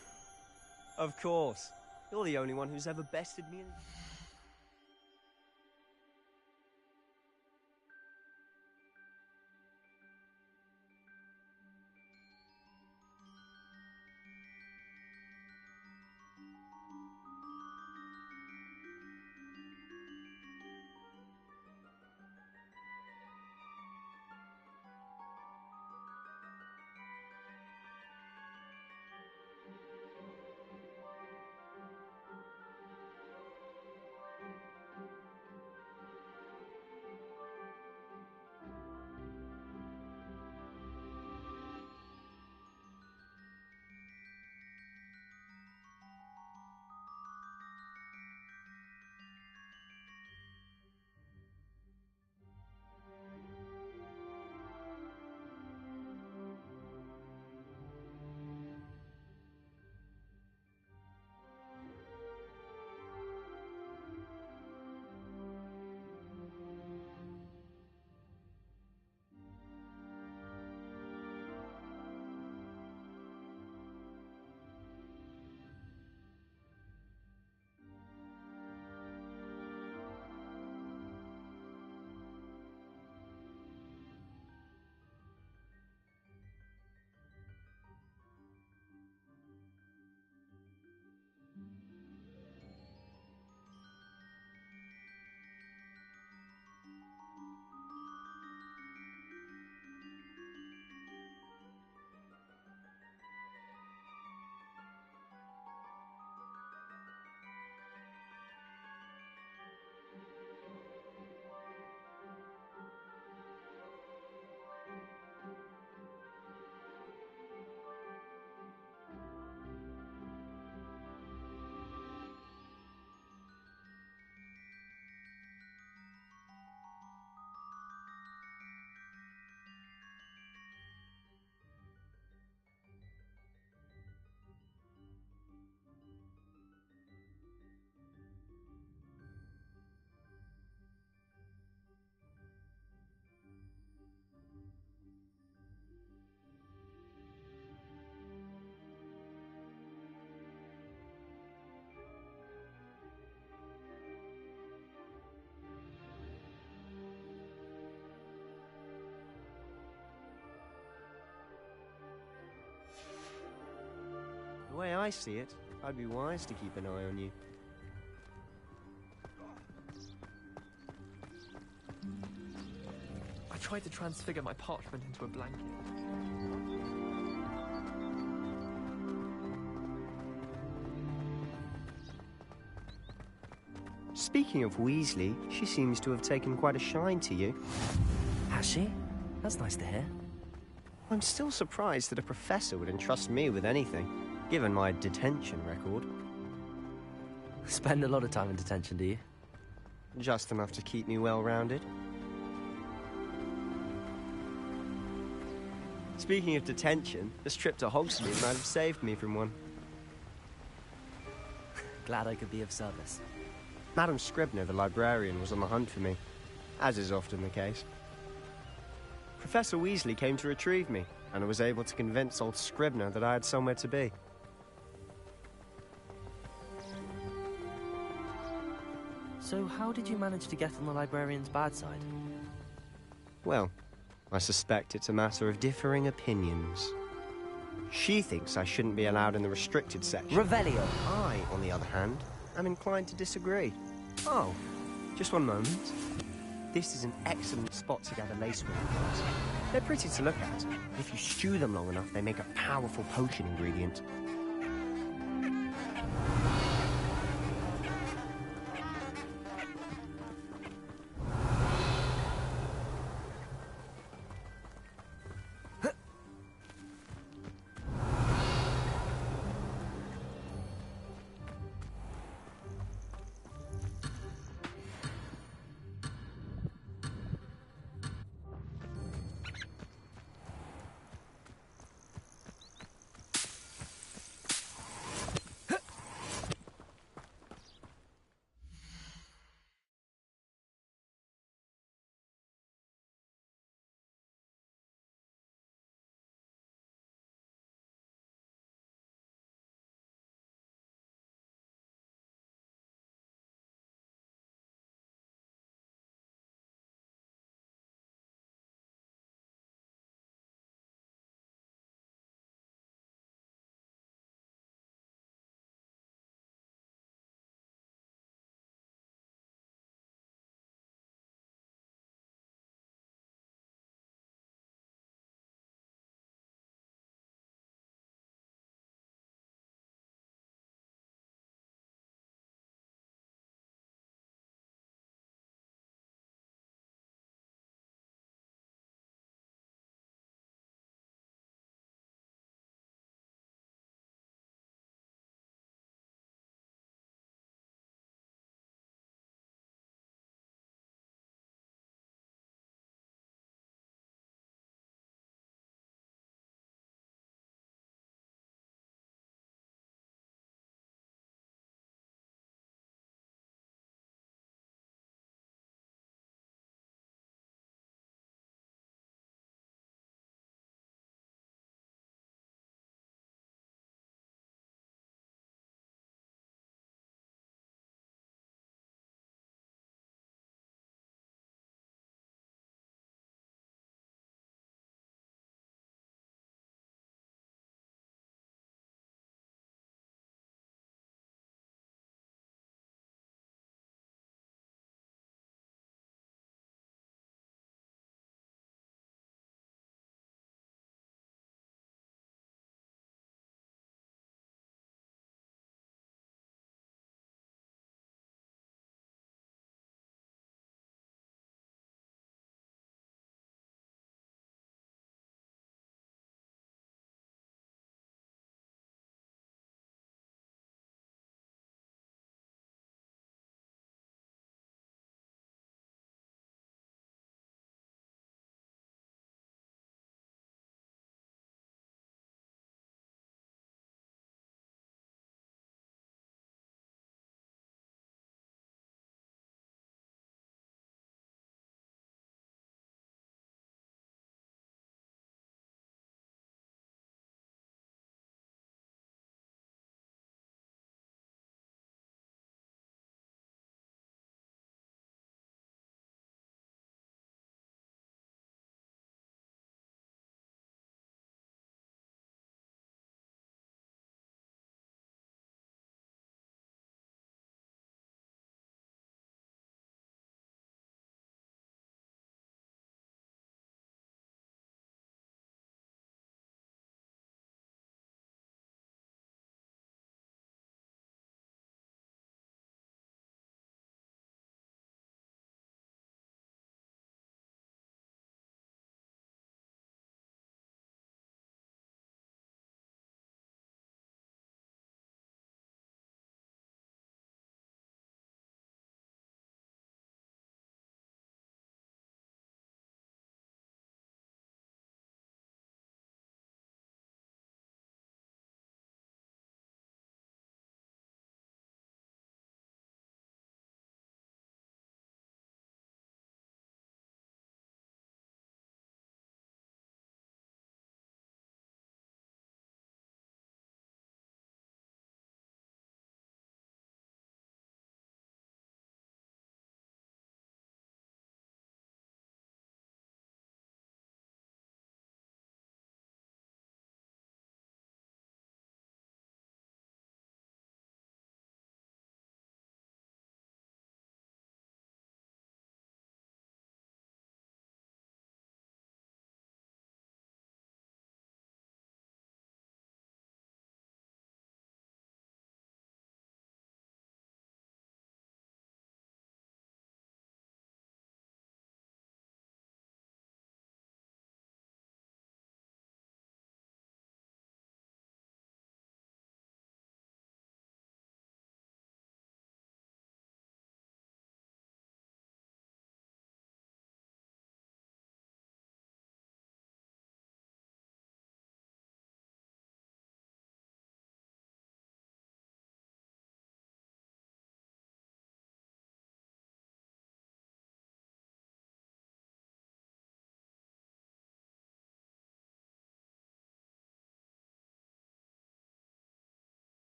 Of course. You're the only one who's ever bested me in... The way I see it, I'd be wise to keep an eye on you. I tried to transfigure my parchment into a blanket. Speaking of Weasley, she seems to have taken quite a shine to you. Has she? That's nice to hear. I'm still surprised that a professor would entrust me with anything, given my detention record. Spend a lot of time in detention, do you? Just enough to keep me well-rounded. Speaking of detention, this trip to Hogsmeade might have saved me from one. Glad I could be of service. Madam Scribner, the librarian, was on the hunt for me, as is often the case. Professor Weasley came to retrieve me, and I was able to convince old Scribner that I had somewhere to be. So how did you manage to get on the librarian's bad side? Well, I suspect it's a matter of differing opinions. She thinks I shouldn't be allowed in the restricted section. Revelio! I, on the other hand, am inclined to disagree. Oh, just one moment. This is an excellent spot to gather lace wings. They're pretty to look at. If you stew them long enough, they make a powerful potion ingredient.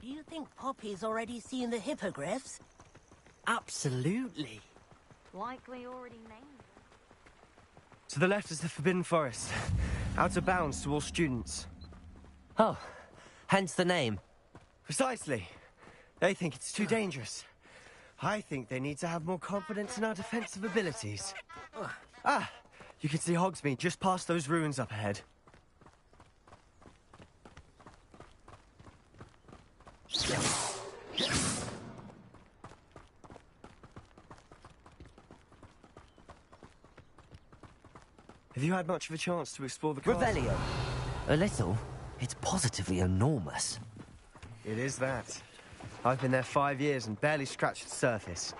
Do you think Poppy's already seen the hippogriffs? Absolutely. Like we already named. To the left is the Forbidden Forest. Out of bounds to all students. Oh, hence the name. Precisely. They think it's too dangerous. I think they need to have more confidence in our defensive abilities. Ah, you can see Hogsmeade just past those ruins up ahead. Have you had much of a chance to explore the castle? Revelio. A little. It's positively enormous. It is that. I've been there 5 years and barely scratched the surface.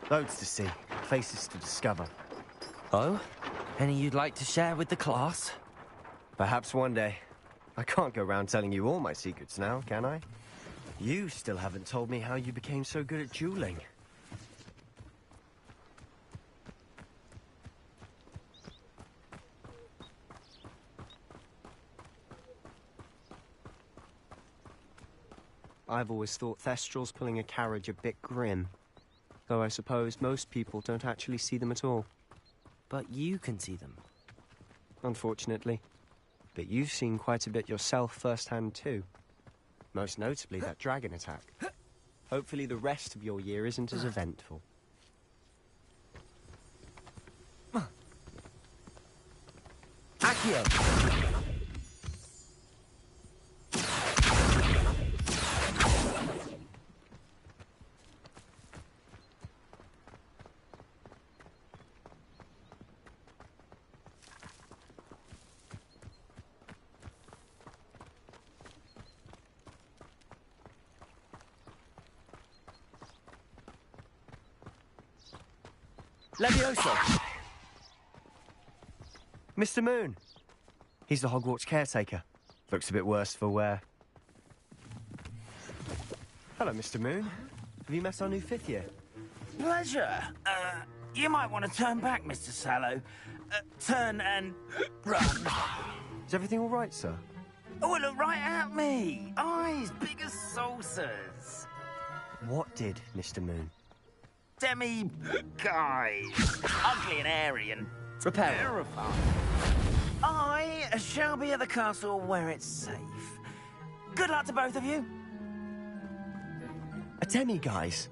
Loads to see, places to discover. Oh? Any you'd like to share with the class? Perhaps one day. I can't go around telling you all my secrets now, can I? You still haven't told me how you became so good at dueling. I've always thought Thestrals pulling a carriage a bit grim. Though I suppose most people don't actually see them at all. But you can see them. Unfortunately. But you've seen quite a bit yourself firsthand too. Most notably that dragon attack. Hopefully the rest of your year isn't as eventful. Accio! Levioso! Mr. Moon! He's the Hogwarts caretaker. Looks a bit worse for wear. Hello, Mr. Moon. Have you met our new 5th year? Pleasure. You might want to turn back, Mr. Sallow. Turn and run. Is everything all right, sir? Oh, look right at me. Eyes big as saucers. What did, Mr. Moon? Demi-guise. Ugly and airy and Reparo. terrifying. I shall be at the castle where it's safe. Good luck to both of you. A demi-guise?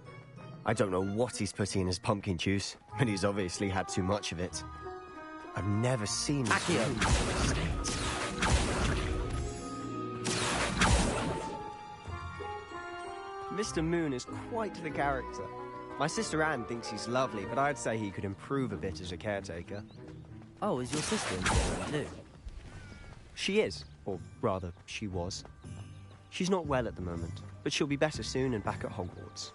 I don't know what he's putting in his pumpkin juice, but he's obviously had too much of it. I've never seen Accio. Mr. Moon is quite the character. My sister Anne thinks he's lovely, but I'd say he could improve a bit as a caretaker. Oh, is your sister important too? She is, or rather, she was. She's not well at the moment, but she'll be better soon and back at Hogwarts.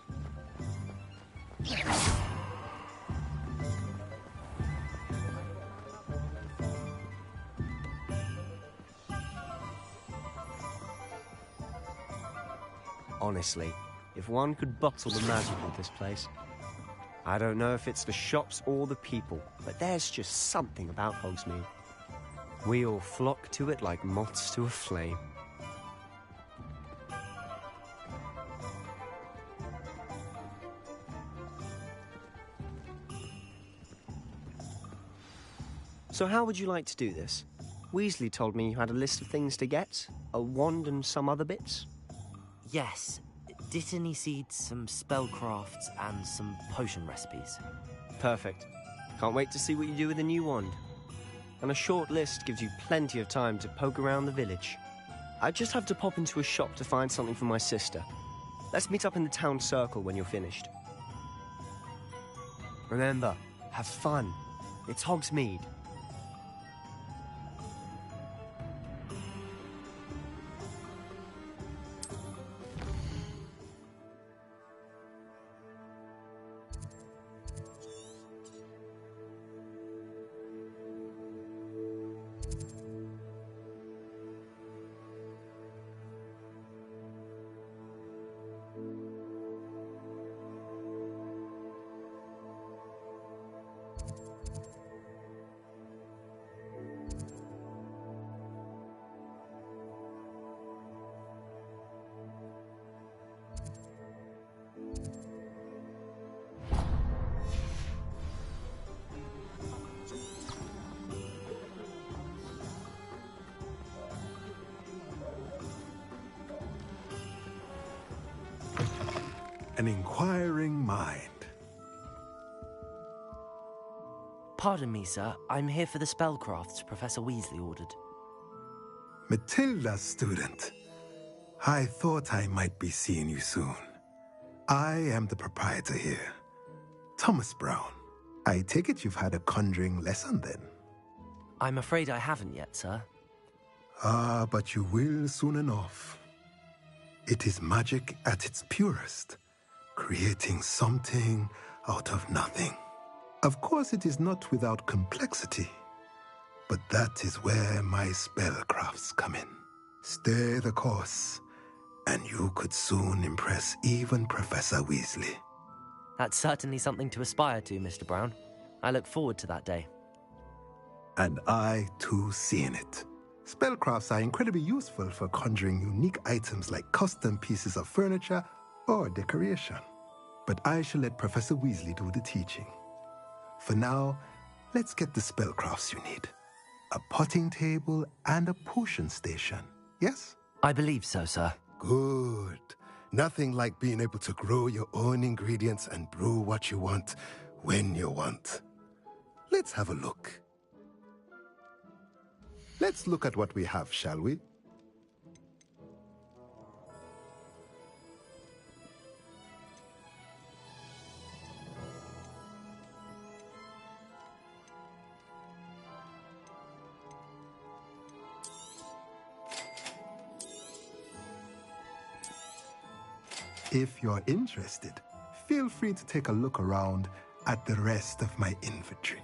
Honestly, if one could bottle the magic of this place. I don't know if it's the shops or the people, but there's just something about Hogsmeade. We all flock to it like moths to a flame. So how would you like to do this? Weasley told me you had a list of things to get, a wand and some other bits. Yes. Dittany seeds, some spellcrafts, and some potion recipes. Perfect. Can't wait to see what you do with the new wand. And a short list gives you plenty of time to poke around the village. I just have to pop into a shop to find something for my sister. Let's meet up in the town circle when you're finished. Remember, have fun. It's Hogsmeade. an inquiring mind. Pardon me, sir. I'm here for the spellcrafts Professor Weasley ordered. Matilda, student. I thought I might be seeing you soon. I am the proprietor here, Thomas Brown. I take it you've had a conjuring lesson then? I'm afraid I haven't yet, sir. Ah, but you will soon enough. It is magic at its purest, creating something out of nothing. Of course, it is not without complexity, but that is where my spellcrafts come in. Stay the course, and you could soon impress even Professor Weasley. That's certainly something to aspire to, Mr. Brown. I look forward to that day. And I, too, seeing it. Spellcrafts are incredibly useful for conjuring unique items like custom pieces of furniture or decoration. But I shall let Professor Weasley do the teaching. For now, let's get the spellcrafts you need. A potting table and a potion station, yes? I believe so, sir. Good. Nothing like being able to grow your own ingredients and brew what you want when you want. Let's have a look. Let's look at what we have, shall we? If you're interested, feel free to take a look around at the rest of my inventory.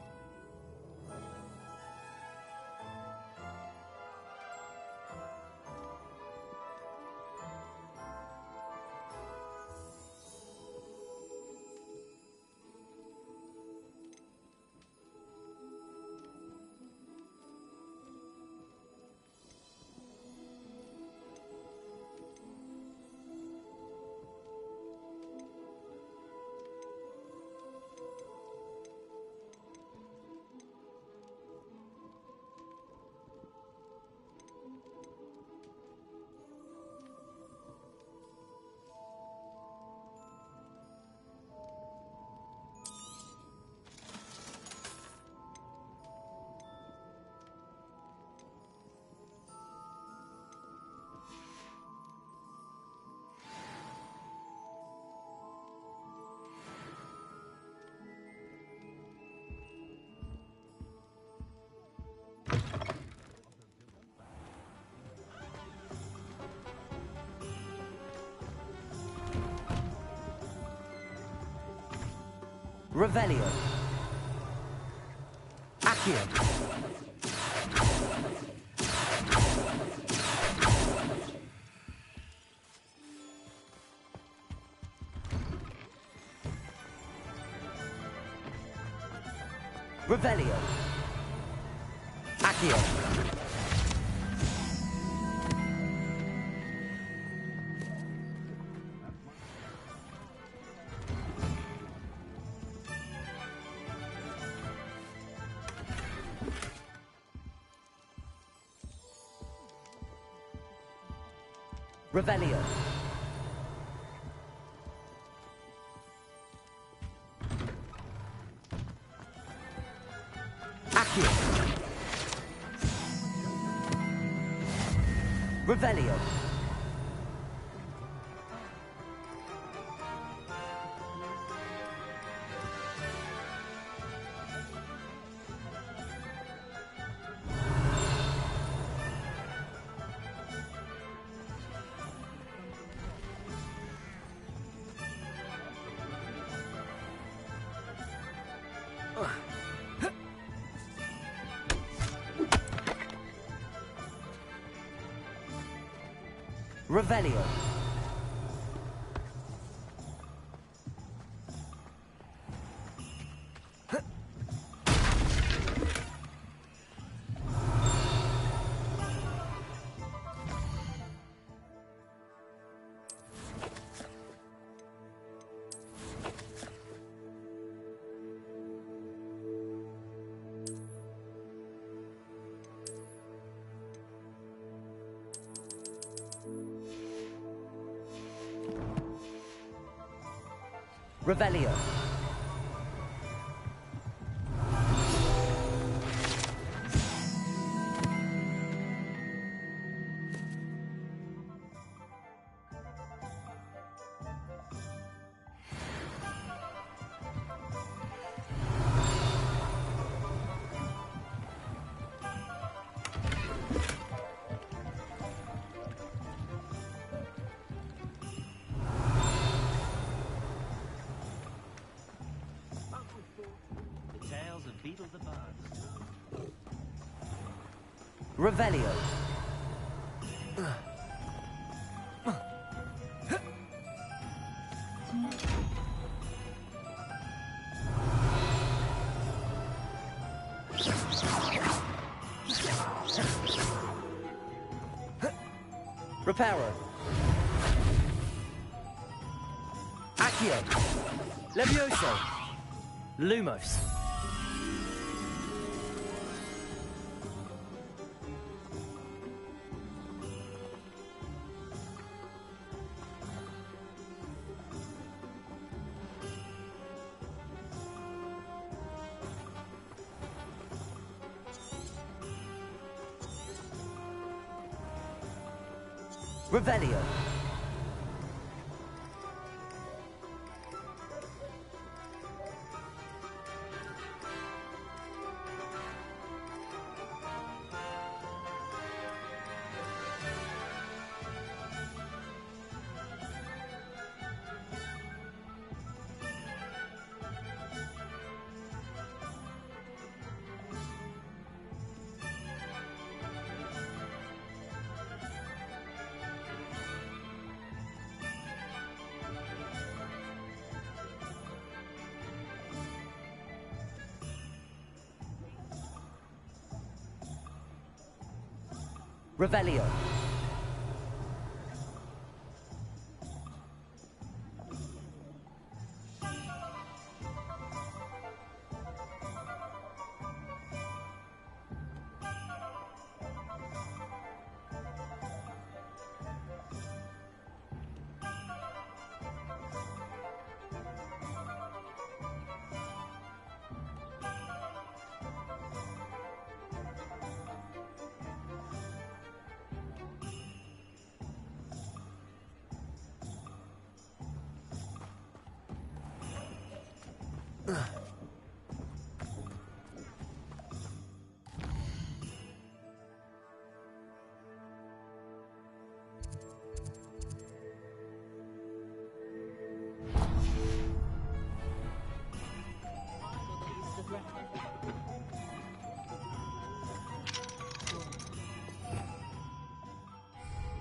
Revelio. Accio. Revelio. Accio. Revelio. Accio. Revelio. Revelio. Revelio. Revelio. Reparo. Accio. Levioso. Lumos. Revelio. Revelio.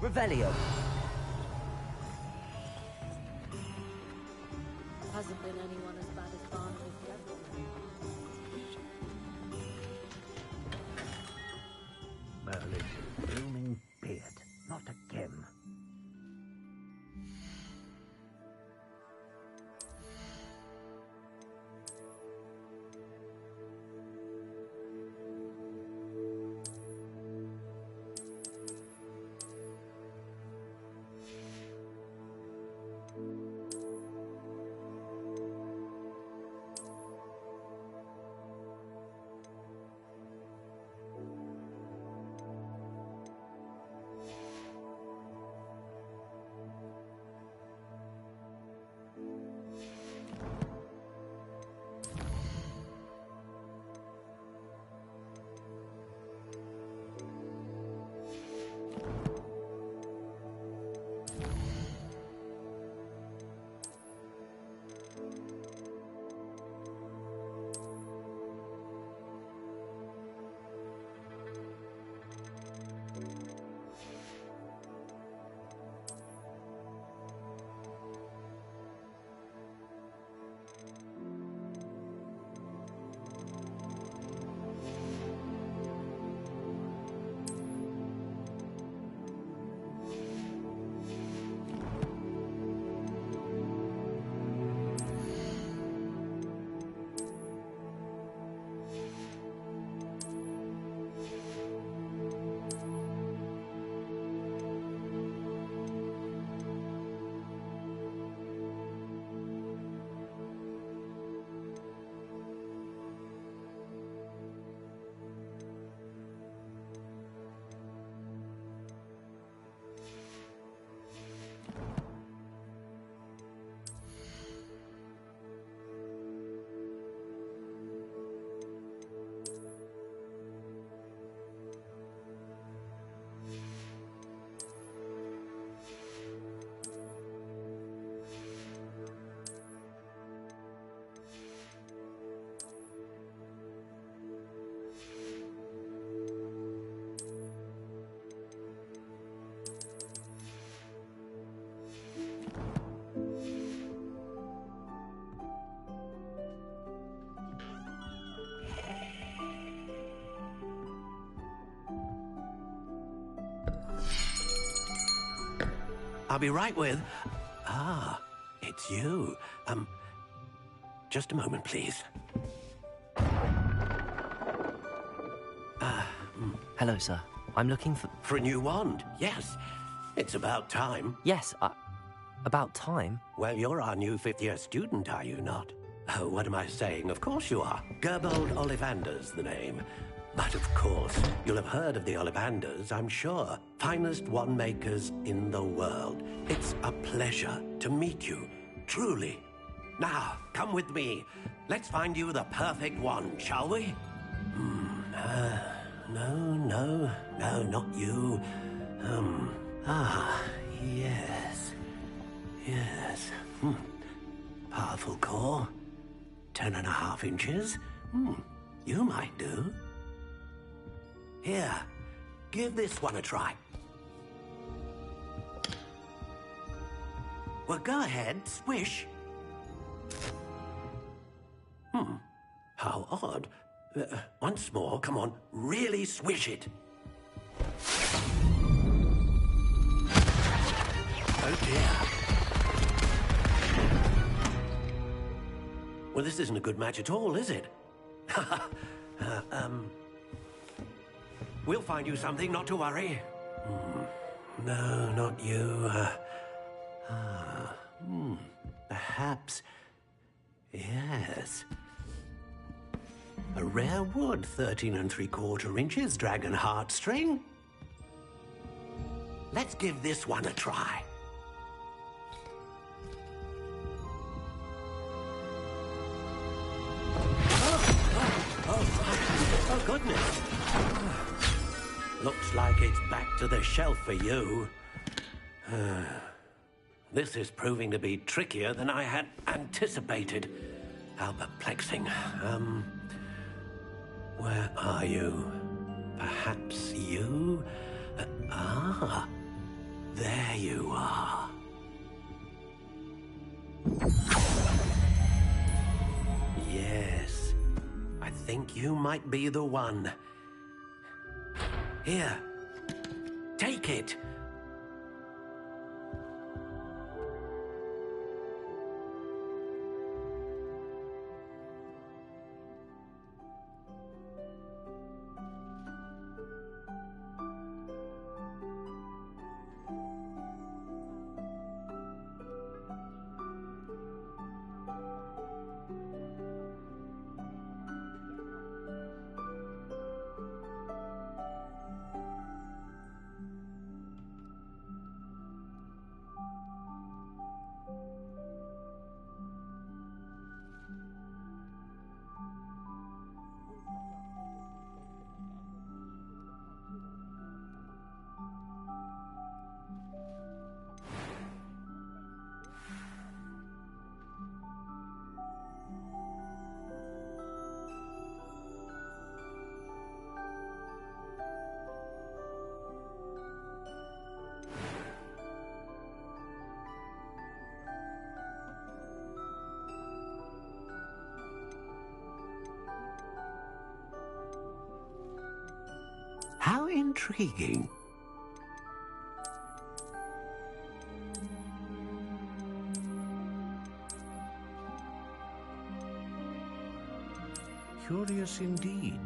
Revelio. Hasn't been anyone as bad as Barnaby Devil. Merlin's blooming beard, not again. I'll be right with... Ah, it's you. Just a moment, please. Hello, sir. I'm looking for... For a new wand, yes. It's about time. Yes, about time? Well, you're our new fifth-year student, are you not? Oh, what am I saying? Of course you are. Gerbold Ollivander's the name. But of course, you'll have heard of the Ollivanders, I'm sure. Finest wand makers in the world. It's a pleasure to meet you, truly. Now, come with me. Let's find you the perfect wand, shall we? No, not you. Yes. Yes. Powerful core. 10.5 inches. You might do. Here, give this one a try. Well, go ahead, swish. How odd. Once more, come on, really swish it. Oh dear. Well, this isn't a good match at all, is it? We'll find you something, not to worry. No, not you. Perhaps... Yes. A rare wood, 13 3/4 inches, dragon heartstring. Let's give this one a try. Oh, goodness. Looks like it's back to the shelf for you. This is proving to be trickier than I had anticipated. How perplexing. Where are you? Perhaps you? There you are. Yes, I think you might be the one. Here, take it. How intriguing. Curious indeed.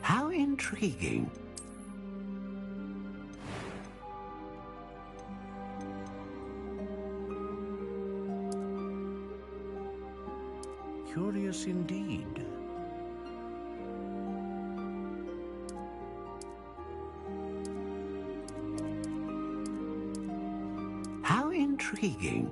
How intriguing. Curious indeed. How intriguing.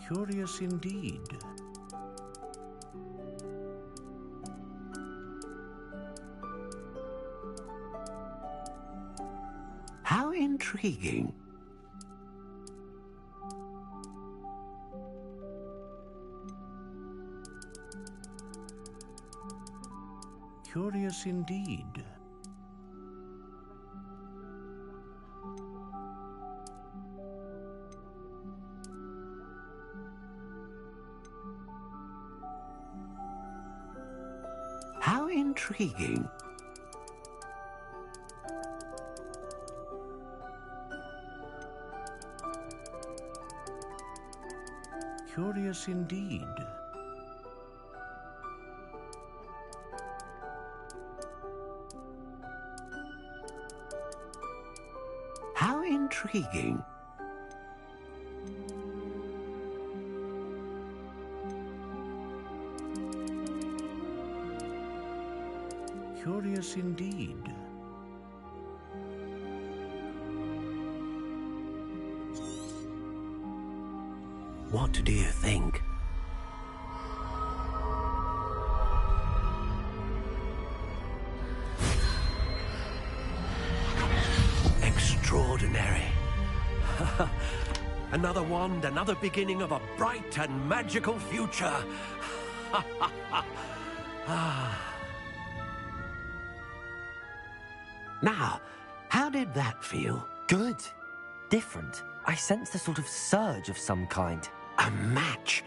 Curious indeed. How intriguing. Curious indeed. How intriguing. Curious indeed. How intriguing. Curious indeed. What do you think? Extraordinary. Another wand, another beginning of a bright and magical future. Now, how did that feel? Good. Different. I sensed a sort of surge of some kind. A match.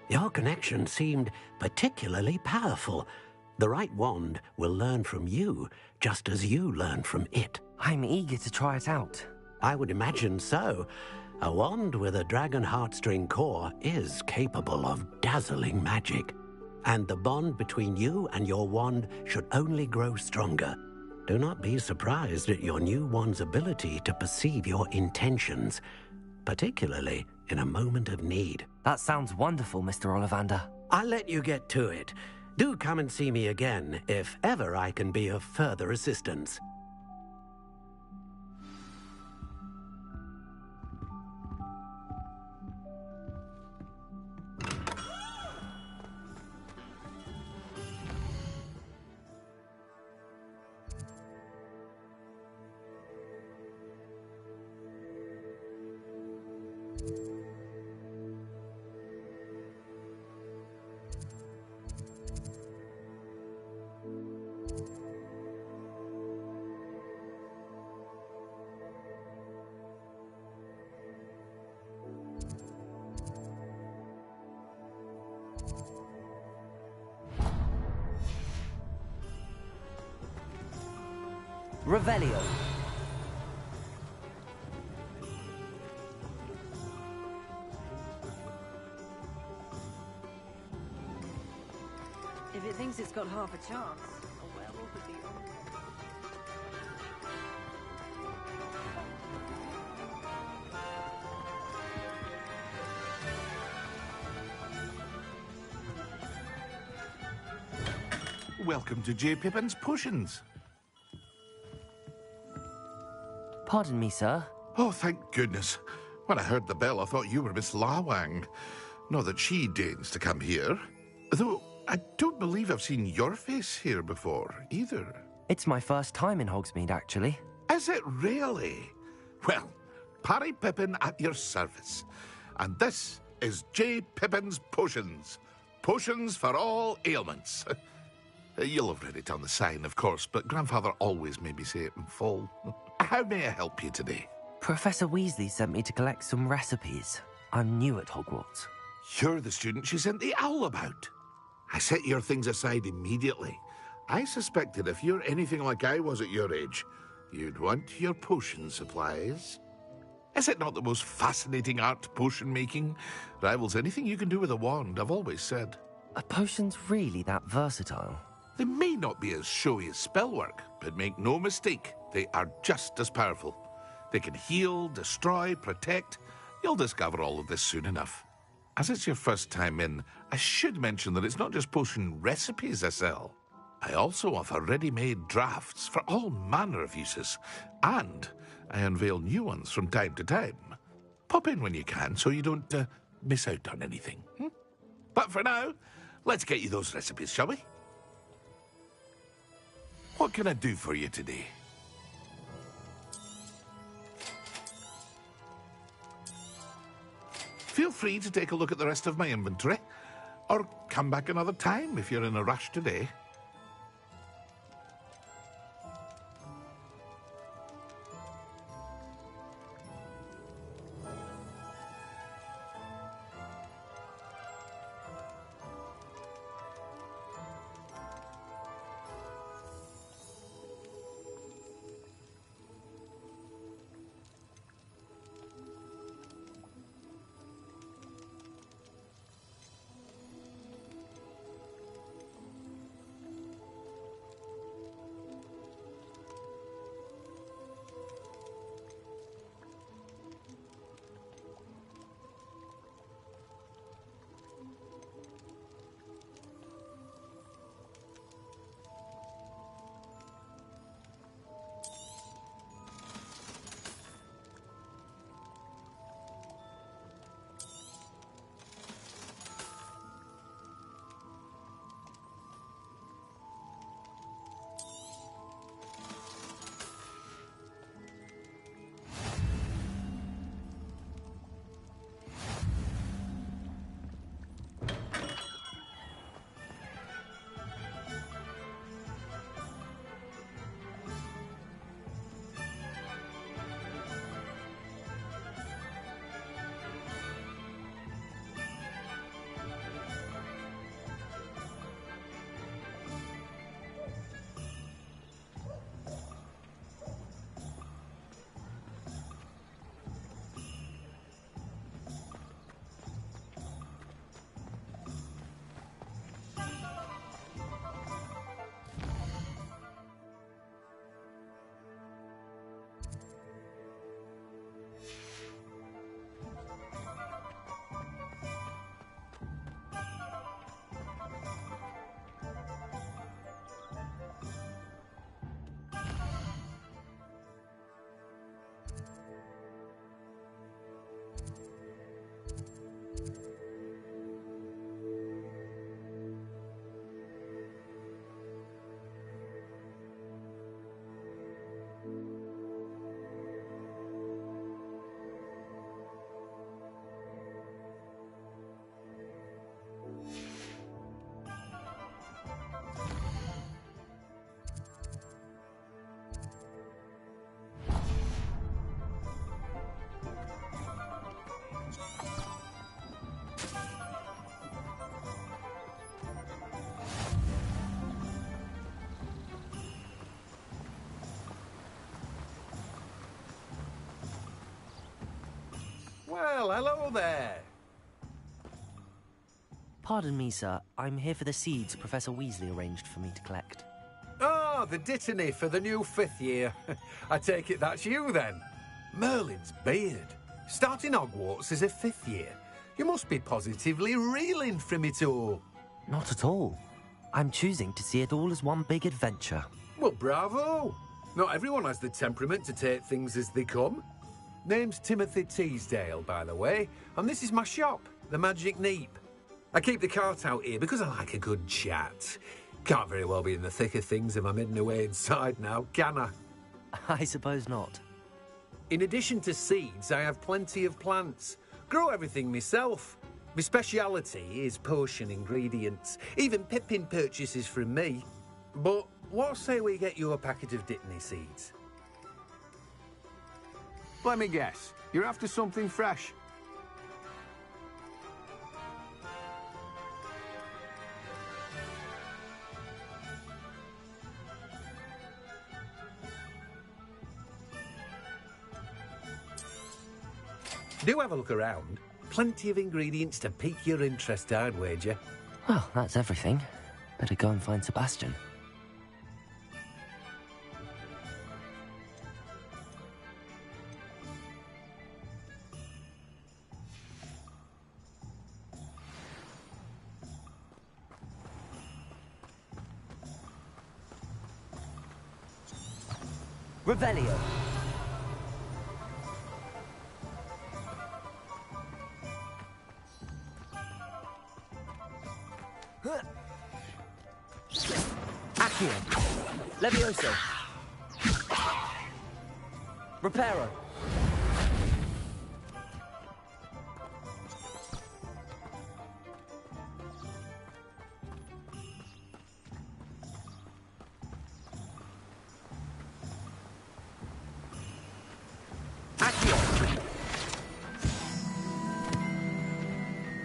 Your connection seemed particularly powerful. The right wand will learn from you, just as you learn from it. I'm eager to try it out. I would imagine so. A wand with a dragon heartstring core is capable of dazzling magic. And the bond between you and your wand should only grow stronger. Do not be surprised at your new wand's ability to perceive your intentions, particularly in a moment of need. That sounds wonderful, Mr. Ollivander. I'll let you get to it. Do come and see me again if ever I can be of further assistance. Revelio. If it thinks it's got half a chance, a werewolf would be wrong. Welcome to J. Pippin's Potions. Pardon me, sir. Oh, thank goodness. When I heard the bell, I thought you were Miss Lawang. Not that she deigns to come here. Though, I don't believe I've seen your face here before, either. It's my first time in Hogsmeade, actually. Is it really? Well, Parry Pippin at your service. And this is J. Pippin's Potions. Potions for all ailments. You'll have read it on the sign, of course, but Grandfather always made me say it in full. How may I help you today? Professor Weasley sent me to collect some recipes. I'm new at Hogwarts. You're the student she sent the owl about. I set your things aside immediately. I suspected if you're anything like I was at your age, you'd want your potion supplies. Is it not the most fascinating art, potion making? Rivals anything you can do with a wand, I've always said. Are potions really that versatile? They may not be as showy as spellwork, but make no mistake, they are just as powerful. They can heal, destroy, protect. You'll discover all of this soon enough. As it's your first time in, I should mention that it's not just potion recipes I sell. I also offer ready-made drafts for all manner of uses, and I unveil new ones from time to time. Pop in when you can so you don't miss out on anything. But for now, let's get you those recipes, shall we? What can I do for you today? Feel free to take a look at the rest of my inventory, or come back another time if you're in a rush today. Well, hello there. Pardon me, sir. I'm here for the seeds Professor Weasley arranged for me to collect. Ah, the Dittany for the new 5th year. I take it that's you, then. Merlin's beard. Starting Hogwarts as a 5th year. You must be positively reeling from it all. Not at all. I'm choosing to see it all as one big adventure. Well, bravo. Not everyone has the temperament to take things as they come. Name's Timothy Teasdale, by the way, and this is my shop, the Magic Neep. I keep the cart out here because I like a good chat. Can't very well be in the thick of things if I'm hidden away inside now, can I? I suppose not. In addition to seeds, I have plenty of plants. Grow everything myself. My speciality is potion ingredients. Even Pippin purchases from me. But what say we get you a packet of Dittany seeds? Let me guess. You're after something fresh. Do have a look around. Plenty of ingredients to pique your interest, I'd wager. Well, that's everything. Better go and find Sebastian. Revelio. Accio. Levioso. Reparo. Accio.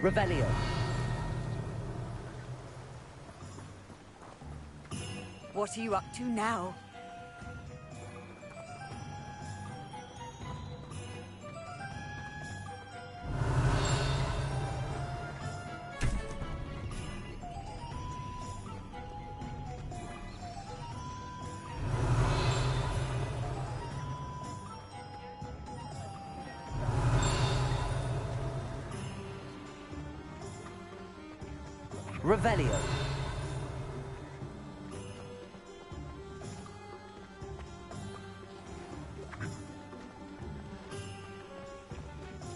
Revelio. What are you up to now? Revelio.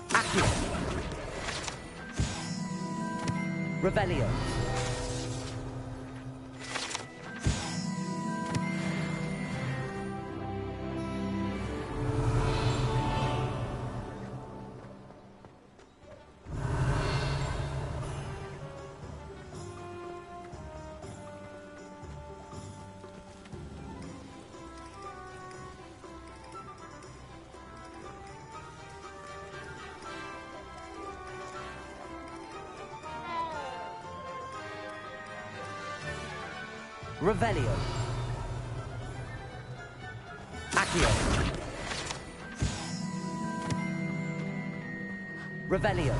Accio. Revelio. Revelio. Accio. Revelio.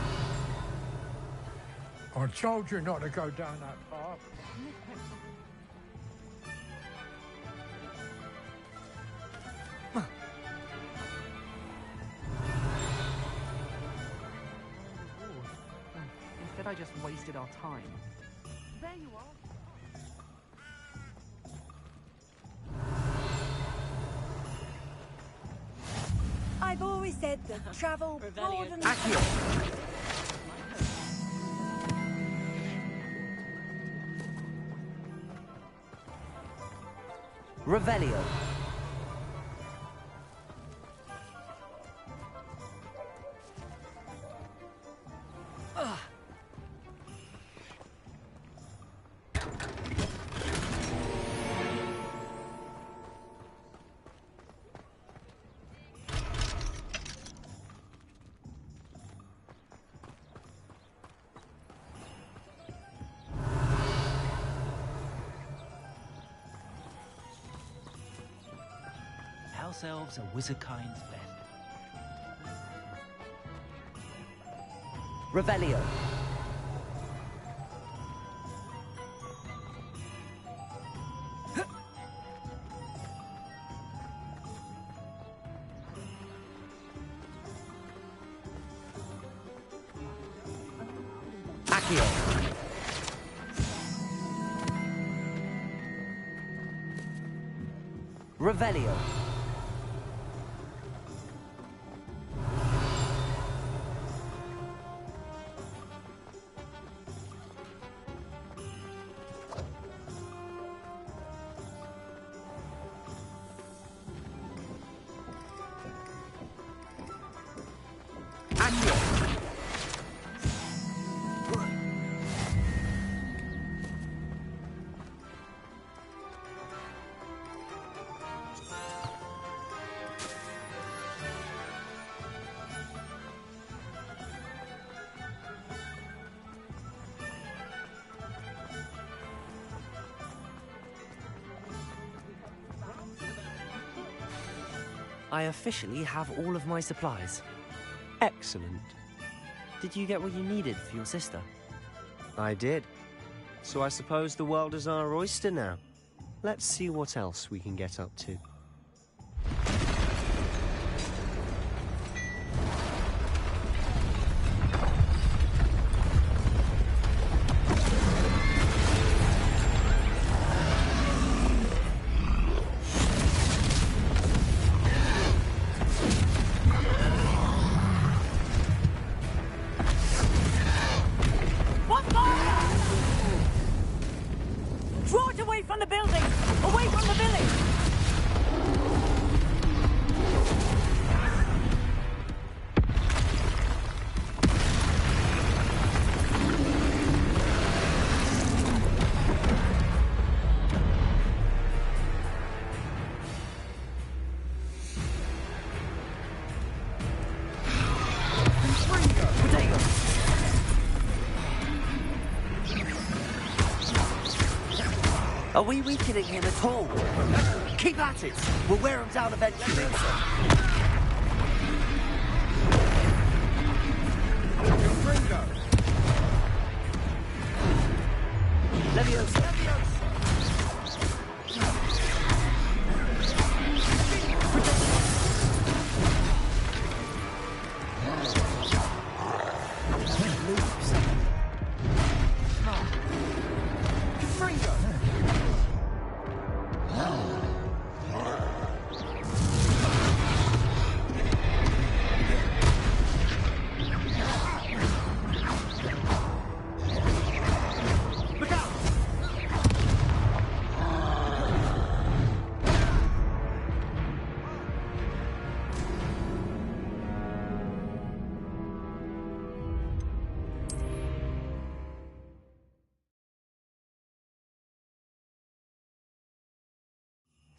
I told you not to go down that path. Instead, I just wasted our time. There you are. I've always said that travel broadens... Accio. Revelio. House elves are wizardkind's best. Revelio. Accio. Revelio. I officially have all of my supplies. Excellent. Did you get what you needed for your sister? I did. So I suppose the world is our oyster now. Let's see what else we can get up to. Draw it away from the building! Away from the village! Are we weakening him at all? Keep at it! We'll wear him down eventually. Leviosa!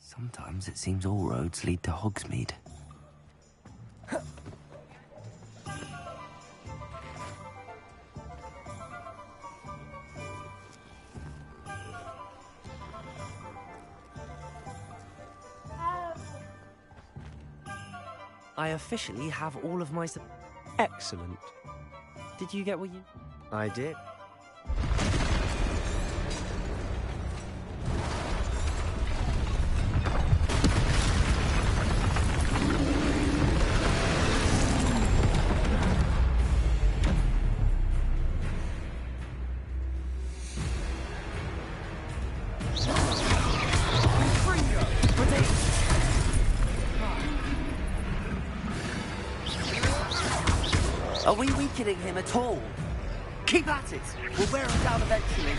Sometimes it seems all roads lead to Hogsmeade. I officially have all of my... Excellent. Did you get what you... I did. Are we weakening him at all? Keep at it! We'll wear him down eventually.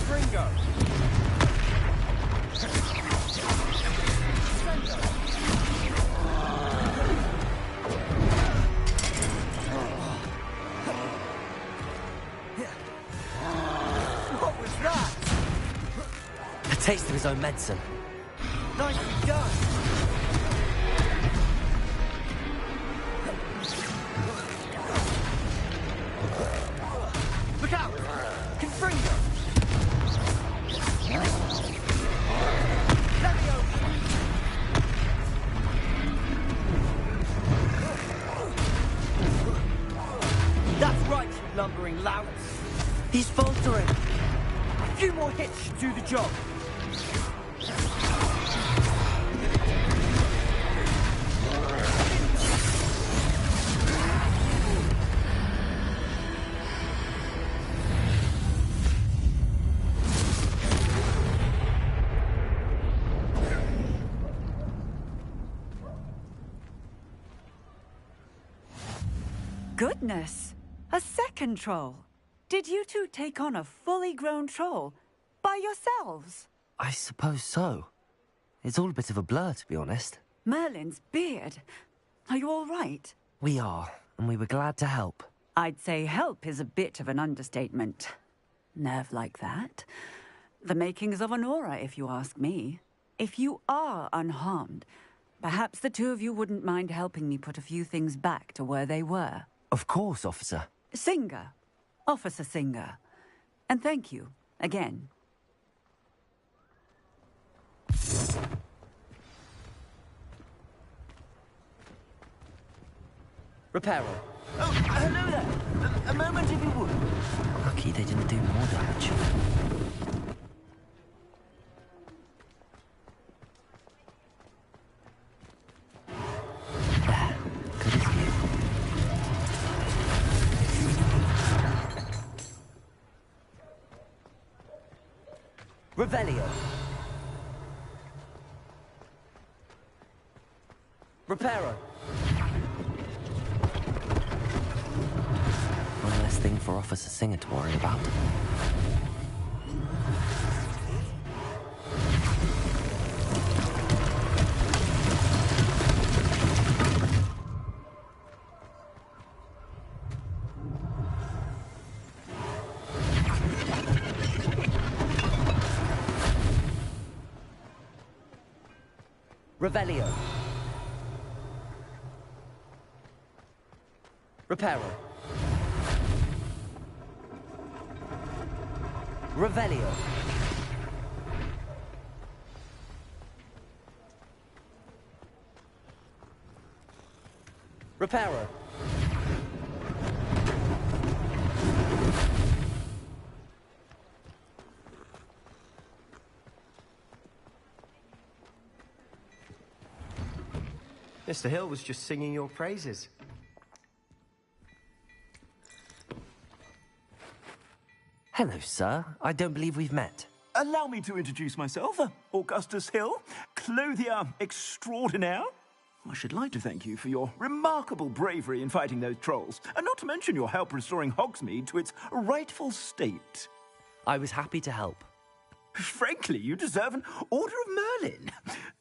Ringo! What was that? A taste of his own medicine. Nicely done! Look out! Confringo! That's right, you lumbering louts! He's faltering! A few more hits should do the job! Goodness! A second troll! Did you two take on a fully grown troll? By yourselves? I suppose so. It's all a bit of a blur, to be honest. Merlin's beard. Are you all right? We are, and we were glad to help. I'd say help is a bit of an understatement. Nerve like that. The makings of an aura, if you ask me. If you are unharmed, perhaps the two of you wouldn't mind helping me put a few things back to where they were. Of course, officer. Singer. Officer Singer. And thank you, again. Reparo. Oh, hello there. A moment if you would. Lucky they didn't do more damage. There. Good as new. Revelio. Reparo. One less last thing for Officer Singer to worry about. Revelio. Reparo. Revelio. Reparo. Mr. Hill was just singing your praises. Hello, sir. I don't believe we've met. Allow me to introduce myself, Augustus Hill, clothier extraordinaire. I should like to thank you for your remarkable bravery in fighting those trolls, and not to mention your help restoring Hogsmeade to its rightful state. I was happy to help. Frankly, you deserve an Order of Merlin.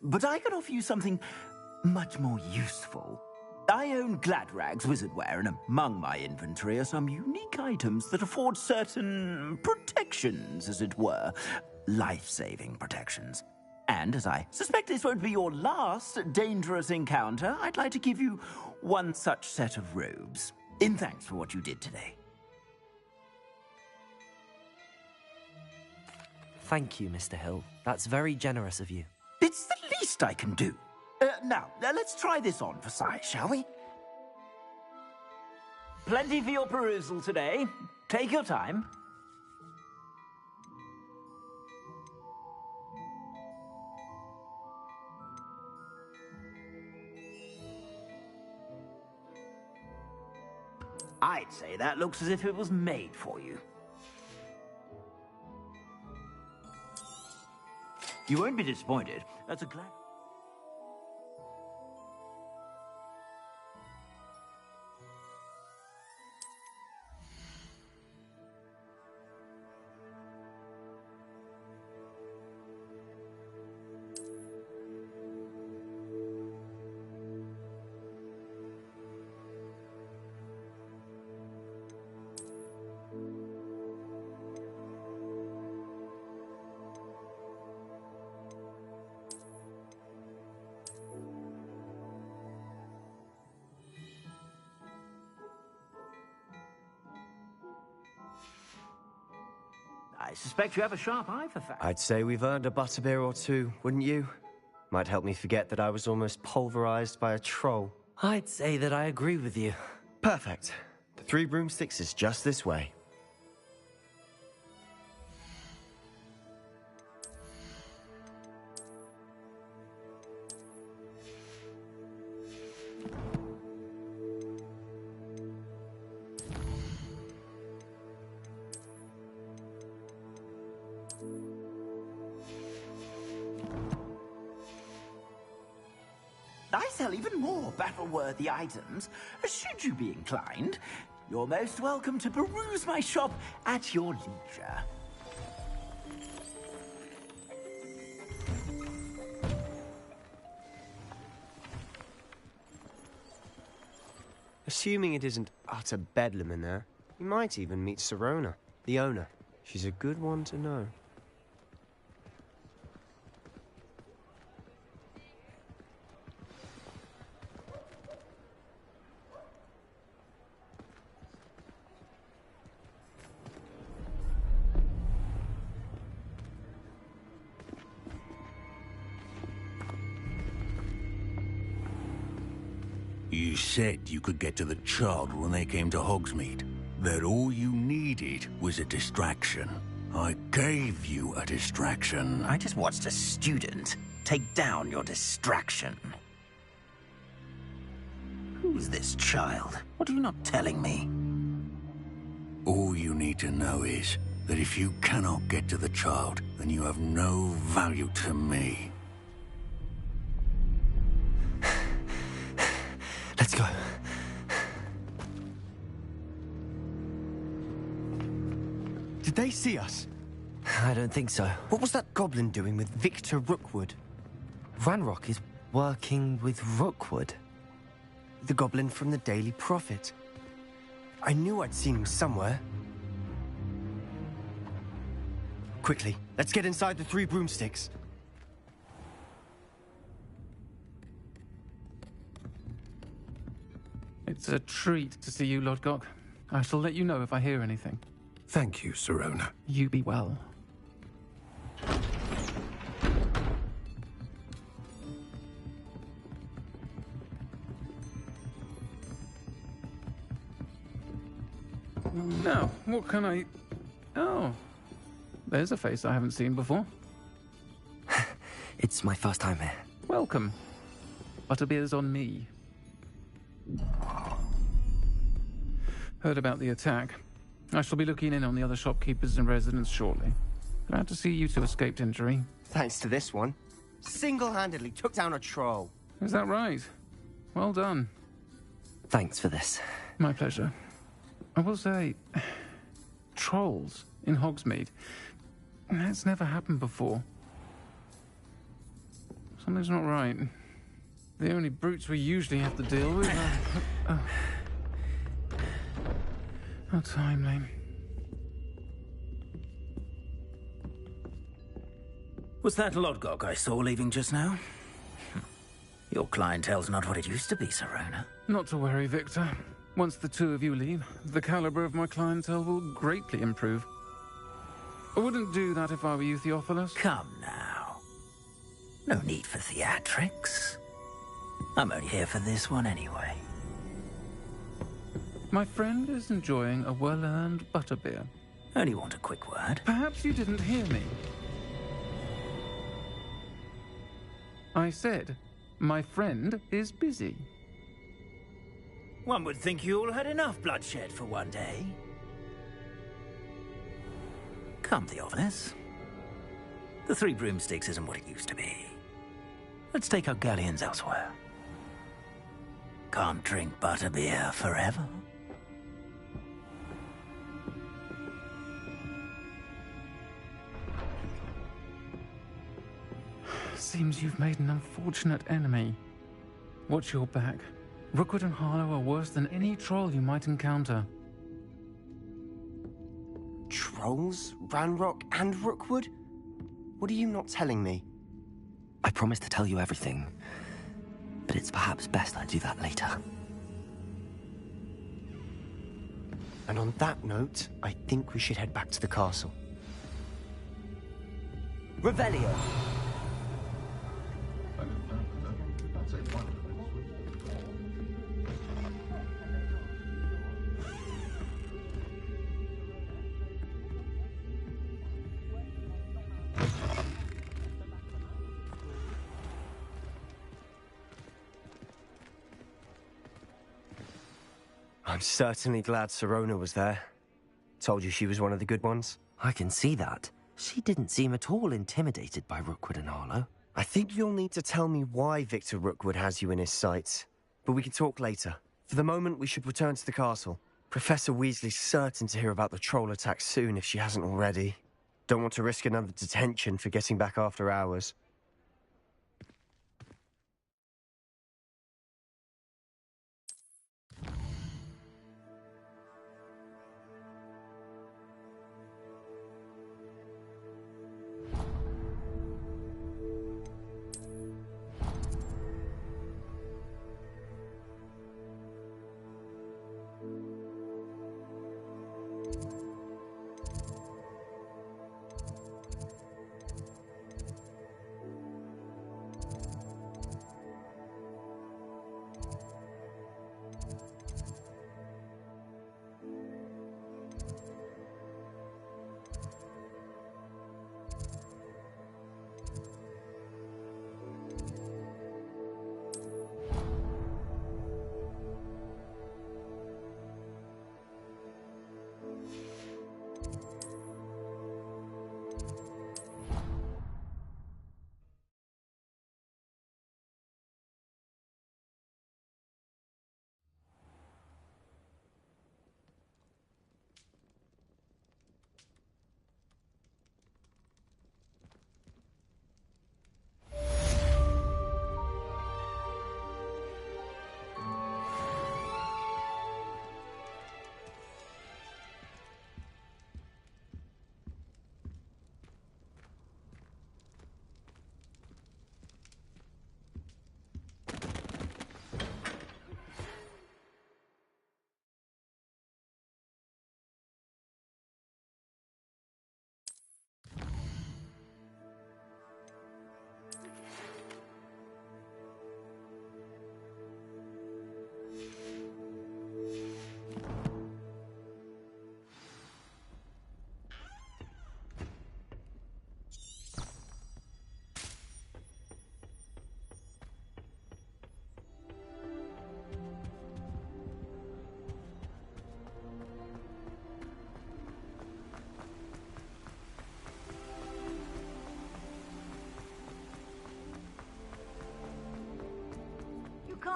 But I can offer you something much more useful. I own Gladrag's wizardware, and among my inventory are some unique items that afford certain protections, as it were. Life-saving protections. And as I suspect this won't be your last dangerous encounter, I'd like to give you one such set of robes, in thanks for what you did today. Thank you, Mr. Hill. That's very generous of you. It's the least I can do. Now, let's try this on for size, shall we? Plenty for your perusal today. Take your time. I'd say that looks as if it was made for you. You won't be disappointed. That's a glad... I suspect you have a sharp eye for facts. I'd say we've earned a butterbeer or two, wouldn't you? Might help me forget that I was almost pulverized by a troll. I'd say that I agree with you. Perfect. The 3 broomsticks is just this way. I sell even more battle-worthy items, should you be inclined. You're most welcome to peruse my shop at your leisure. Assuming it isn't utter bedlam in there, you might even meet Sirona, the owner. She's a good one to know. You said you could get to the child when they came to Hogsmeade. That all you needed was a distraction. I gave you a distraction. I just watched a student take down your distraction. Who's this child? What are you not telling me? All you need to know is that if you cannot get to the child, then you have no value to me. Let's go. Did they see us? I don't think so. What was that goblin doing with Victor Rookwood? Ranrock is working with Rookwood. The goblin from the Daily Prophet. I knew I'd seen him somewhere. Quickly, let's get inside the Three Broomsticks. It's a treat to see you, Lodgok. I shall let you know if I hear anything. Thank you, Sirona. You be well. Now, what can I... Oh, there's a face I haven't seen before. It's my first time here. Welcome. Butterbeer's on me. Heard about the attack. I shall be looking in on the other shopkeepers and residents shortly. Glad to see you two escaped injury. Thanks to this one. Single-handedly took down a troll. Is that right? Well done. Thanks for this. My pleasure. I will say, trolls in Hogsmeade. That's never happened before. Something's not right. The only brutes we usually have to deal with are... How timely. Was that Lodgok I saw leaving just now? Your clientele's not what it used to be, Sirona. Not to worry, Victor. Once the two of you leave, the caliber of my clientele will greatly improve. I wouldn't do that if I were you, Theophilus. Come now. No need for theatrics. I'm only here for this one anyway. My friend is enjoying a well-earned butterbeer. Only want a quick word. Perhaps you didn't hear me. I said, my friend is busy. One would think you all had enough bloodshed for one day. Come, Theophilus. The Three Broomsticks isn't what it used to be. Let's take our galleons elsewhere. Can't drink butterbeer forever. Seems you've made an unfortunate enemy. Watch your back. Rookwood and Harlow are worse than any troll you might encounter. Trolls? Ranrock and Rookwood? What are you not telling me? I promised to tell you everything, but it's perhaps best I do that later. And on that note, I think we should head back to the castle. Revelio! I'm certainly glad Sirona was there. Told you she was one of the good ones. I can see that. She didn't seem at all intimidated by Rookwood and Harlow. I think you'll need to tell me why Victor Rookwood has you in his sights. But we can talk later. For the moment, we should return to the castle. Professor Weasley's certain to hear about the troll attack soon if she hasn't already. Don't want to risk another detention for getting back after hours.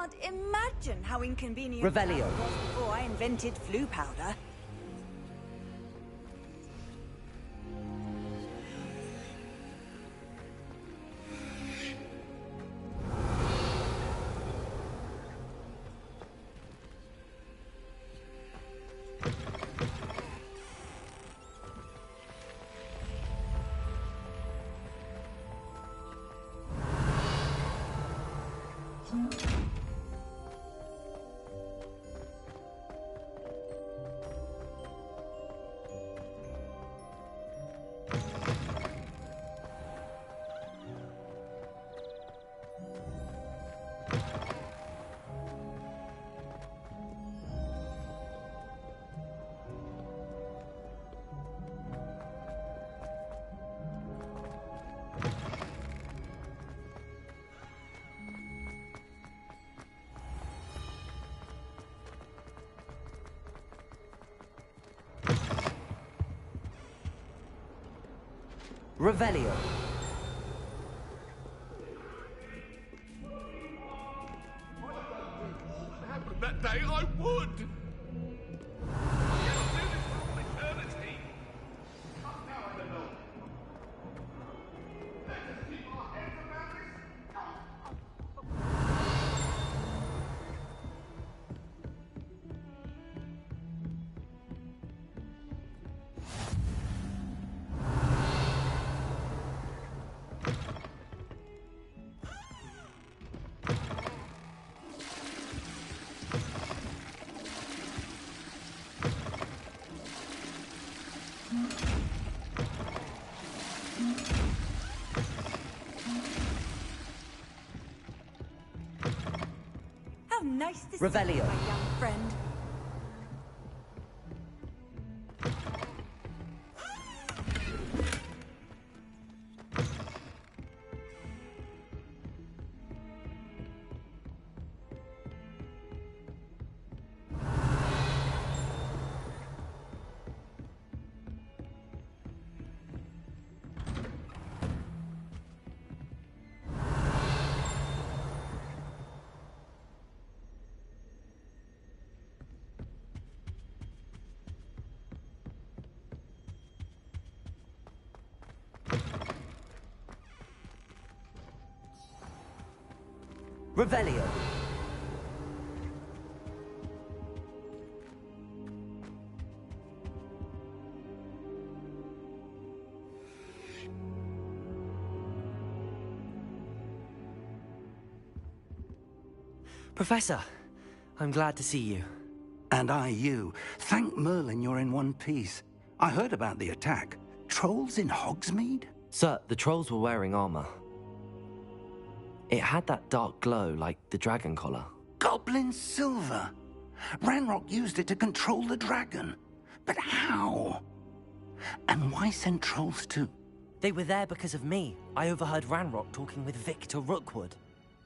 can't imagine how inconvenient Revelio. that was before I invented flu powder. Revelio. Happened that day, I would. How nice to Revelio. see you, my young friend. Revelio. Professor, I'm glad to see you. And I you. Thank Merlin you're in one piece. I heard about the attack. Trolls in Hogsmeade? Sir, the trolls were wearing armor. It had that dark glow like the dragon collar. Goblin silver. Ranrock used it to control the dragon. But how? And why send trolls too? They were there because of me. I overheard Ranrock talking with Victor Rookwood.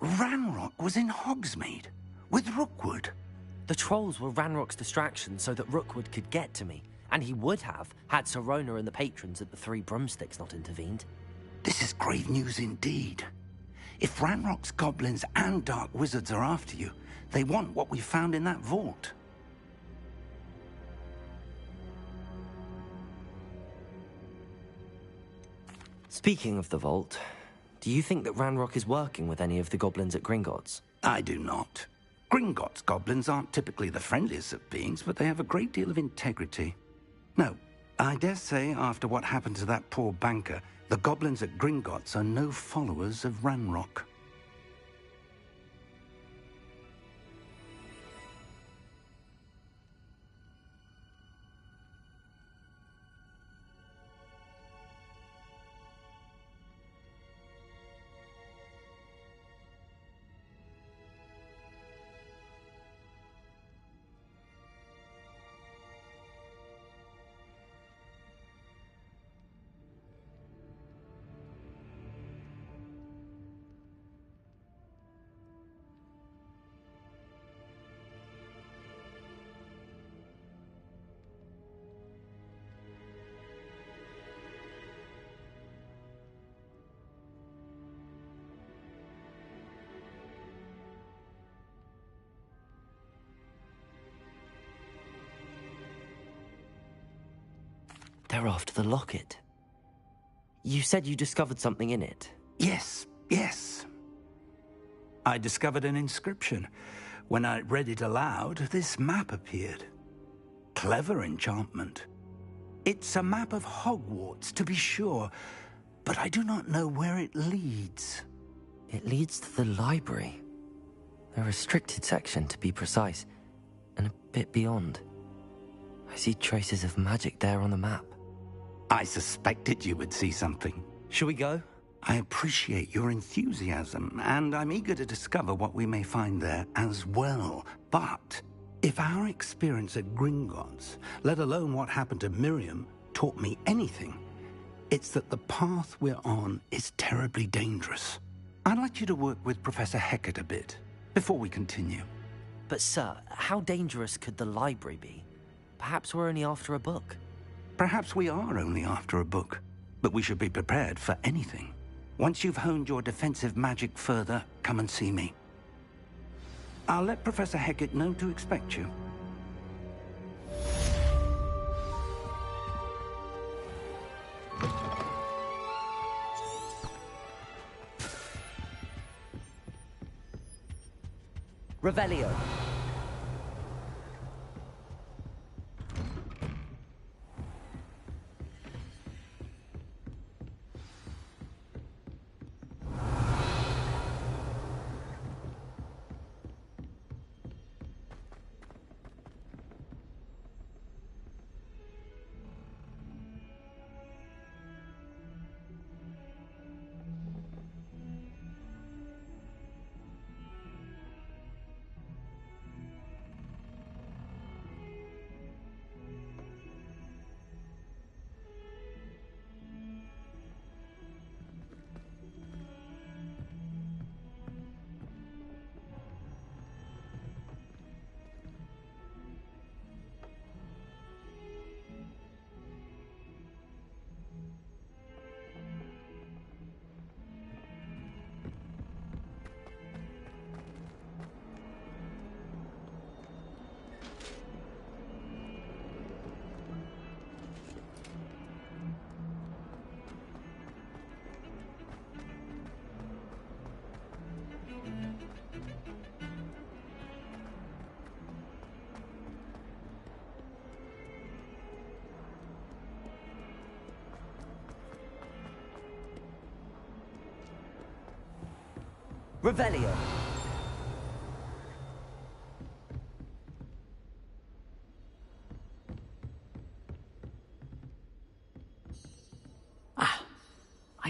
Ranrock was in Hogsmeade? With Rookwood? The trolls were Ranrock's distraction so that Rookwood could get to me. And he would have, had Sirona and the patrons at the Three Broomsticks not intervened. This is grave news indeed. If Ranrock's goblins and dark wizards are after you, they want what we found in that vault. Speaking of the vault, do you think that Ranrock is working with any of the goblins at Gringotts? I do not. Gringotts goblins aren't typically the friendliest of beings, but they have a great deal of integrity. No, I dare say after what happened to that poor banker, the goblins at Gringotts are no followers of Ranrock. They're after the locket. You said you discovered something in it. Yes, yes. I discovered an inscription. When I read it aloud, this map appeared. Clever enchantment. It's a map of Hogwarts, to be sure, but I do not know where it leads. It leads to the library. A restricted section, to be precise, and a bit beyond. I see traces of magic there on the map. I suspected you would see something. Shall we go? I appreciate your enthusiasm, and I'm eager to discover what we may find there as well. But if our experience at Gringotts, let alone what happened to Miriam, taught me anything, it's that the path we're on is terribly dangerous. I'd like you to work with Professor Hecat a bit before we continue. But sir, how dangerous could the library be? Perhaps we're only after a book. Perhaps we are only after a book, but we should be prepared for anything. Once you've honed your defensive magic further, come and see me. I'll let Professor Hecat know to expect you. Revelio. Revelio.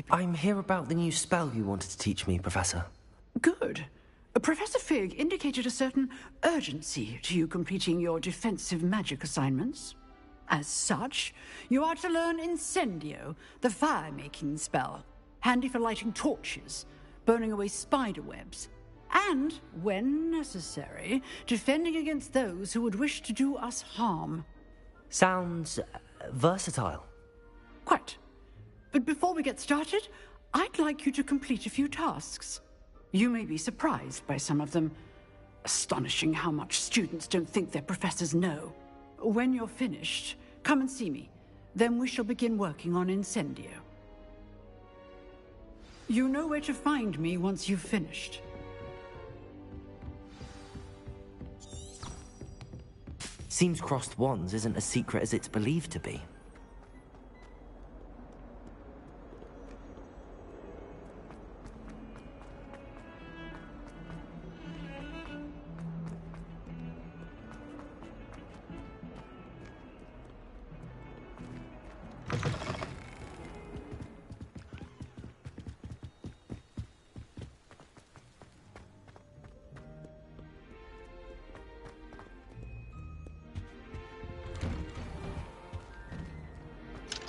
I'm here about the new spell you wanted to teach me, Professor. Good. Professor Fig indicated a certain urgency to you completing your defensive magic assignments. As such, you are to learn Incendio, the fire-making spell, handy for lighting torches, burning away spider webs, and, when necessary, defending against those who would wish to do us harm. Sounds versatile. Quite. But before we get started, I'd like you to complete a few tasks. You may be surprised by some of them. Astonishing how much students don't think their professors know. When you're finished, come and see me. Then we shall begin working on Incendio. You know where to find me once you've finished. Seems crossed wands isn't as secret as it's believed to be.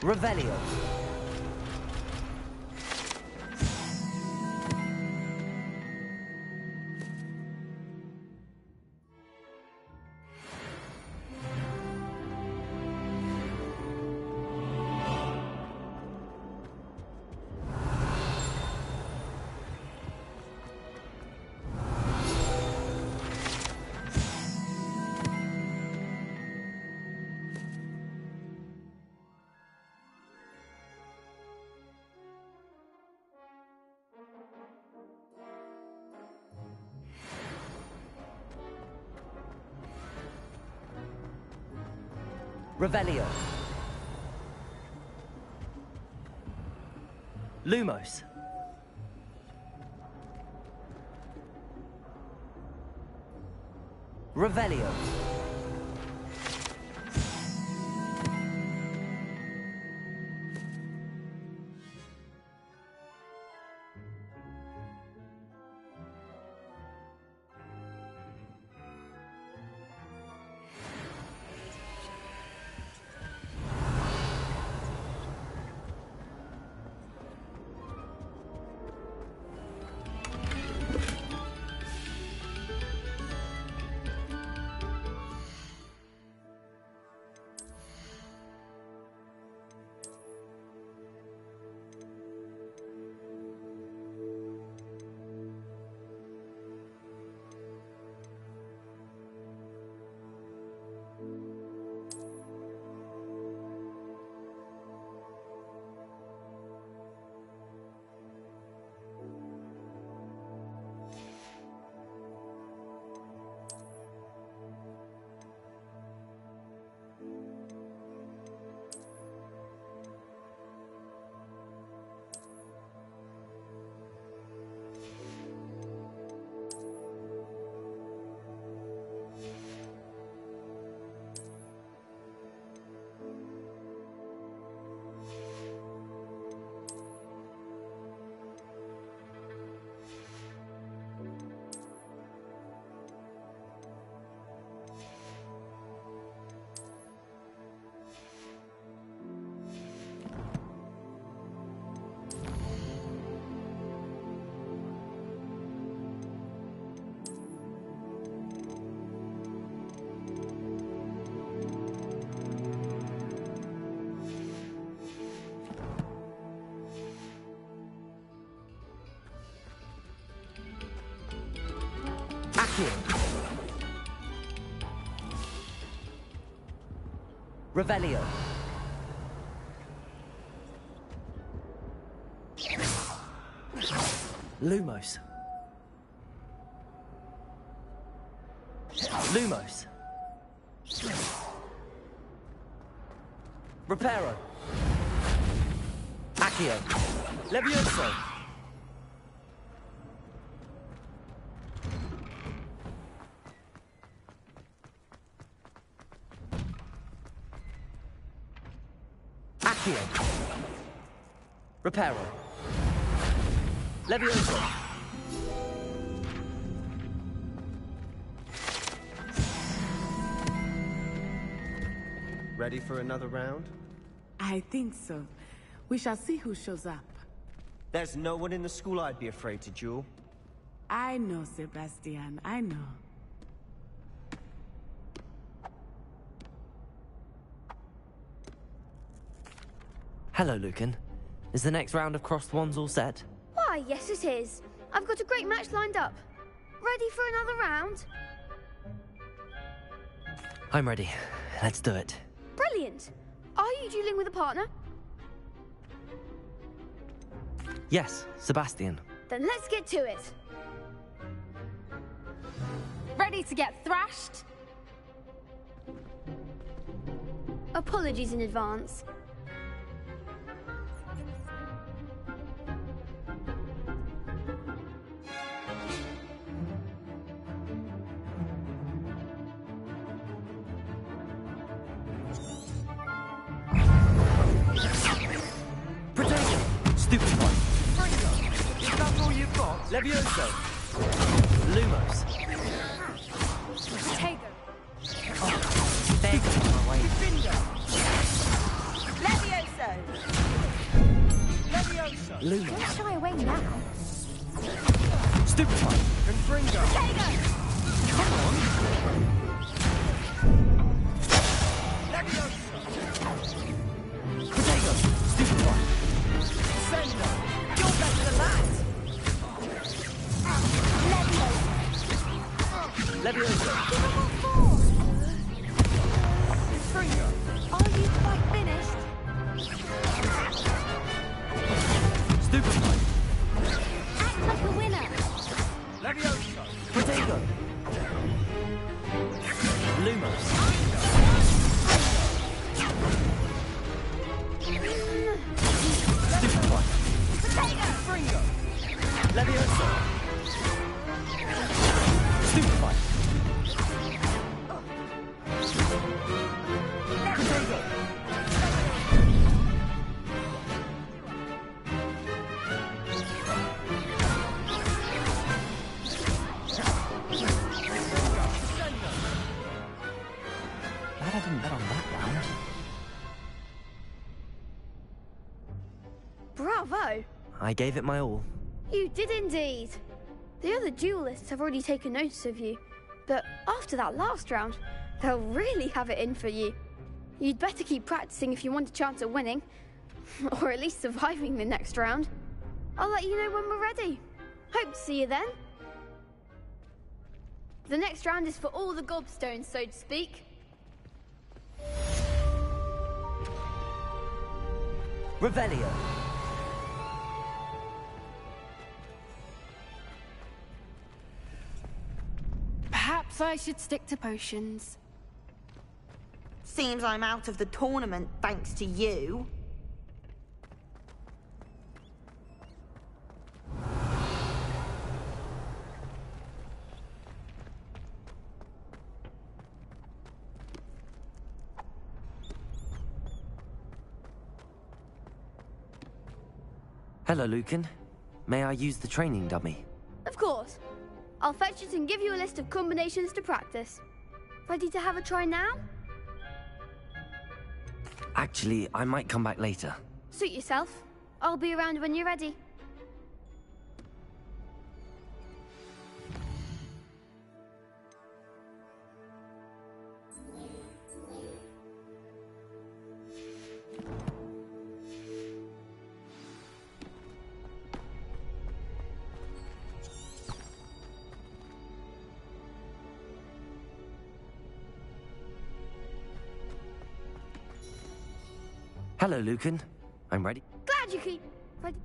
Revelio. Revelio. Lumos. Revelio. Revelio. Lumos. Lumos. Reparo. Accio. Levioso. Accio. Reparo. Levioso. Ready for another round? I think so. We shall see who shows up. There's no one in the school I'd be afraid to duel. I know, Sebastian. I know. Hello, Lucan. Is the next round of crossed wands all set? Why, yes it is. I've got a great match lined up. Ready for another round? I'm ready. Let's do it. Brilliant. Are you dueling with a partner? Yes, Sebastian. Then let's get to it. Ready to get thrashed? Apologies in advance. Stupid one. Is that all you've got? Levioso. Lumos. Tego. Tego. Levioso. Levioso. Lumos. Don't shy away now. Stupid one. Confringo. Tego. Come on. Levioso. Potato. Stupid one. Sendo. You're better than that. Levioso. Give him what for? Confringo. Are you quite finished? Stupid one. Act like a winner. Levioso. Potato. Lumos. Bravo! I gave it my all. You did indeed. The other duelists have already taken notice of you, but after that last round, they'll really have it in for you. You'd better keep practicing if you want a chance at winning, or at least surviving the next round. I'll let you know when we're ready. Hope to see you then. The next round is for all the gobstones, so to speak. Revelio. Perhaps I should stick to potions. Seems I'm out of the tournament thanks to you. Hello, Lucan. May I use the training dummy? Of course. I'll fetch it and give you a list of combinations to practice. Ready to have a try now? Actually, I might come back later. Suit yourself. I'll be around when you're ready. Hello, Lucan. I'm ready. Glad you keep ready.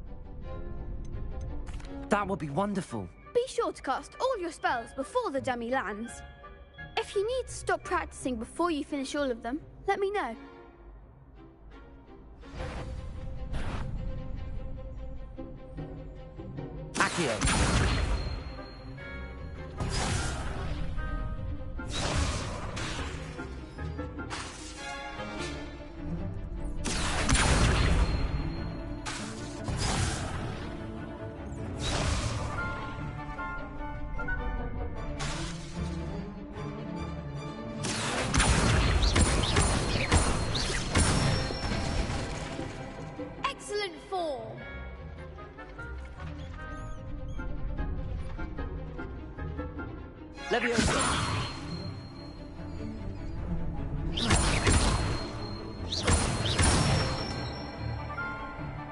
That would be wonderful. Be sure to cast all your spells before the dummy lands. If you need to stop practicing before you finish all of them, let me know. Accio. Excellent form. Leviosa.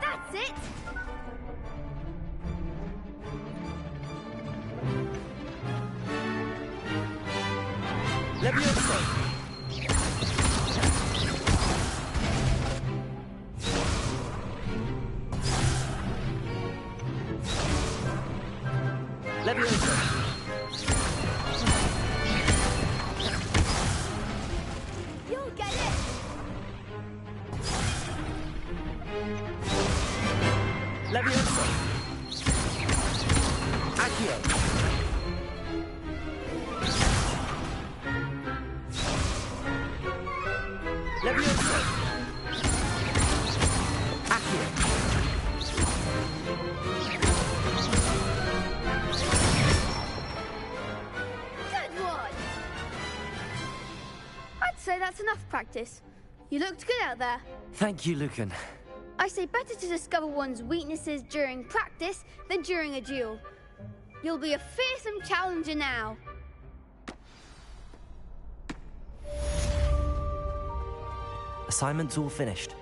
That's it. Leviosa. Leviosa. You'll get it. Leviosa. Accio. Leviosa. Accio. Good one. I'd say that's enough practice. You looked good out there. Thank you, Lucan. I say better to discover one's weaknesses during practice than during a duel. You'll be a fearsome challenger now. Assignment's all finished.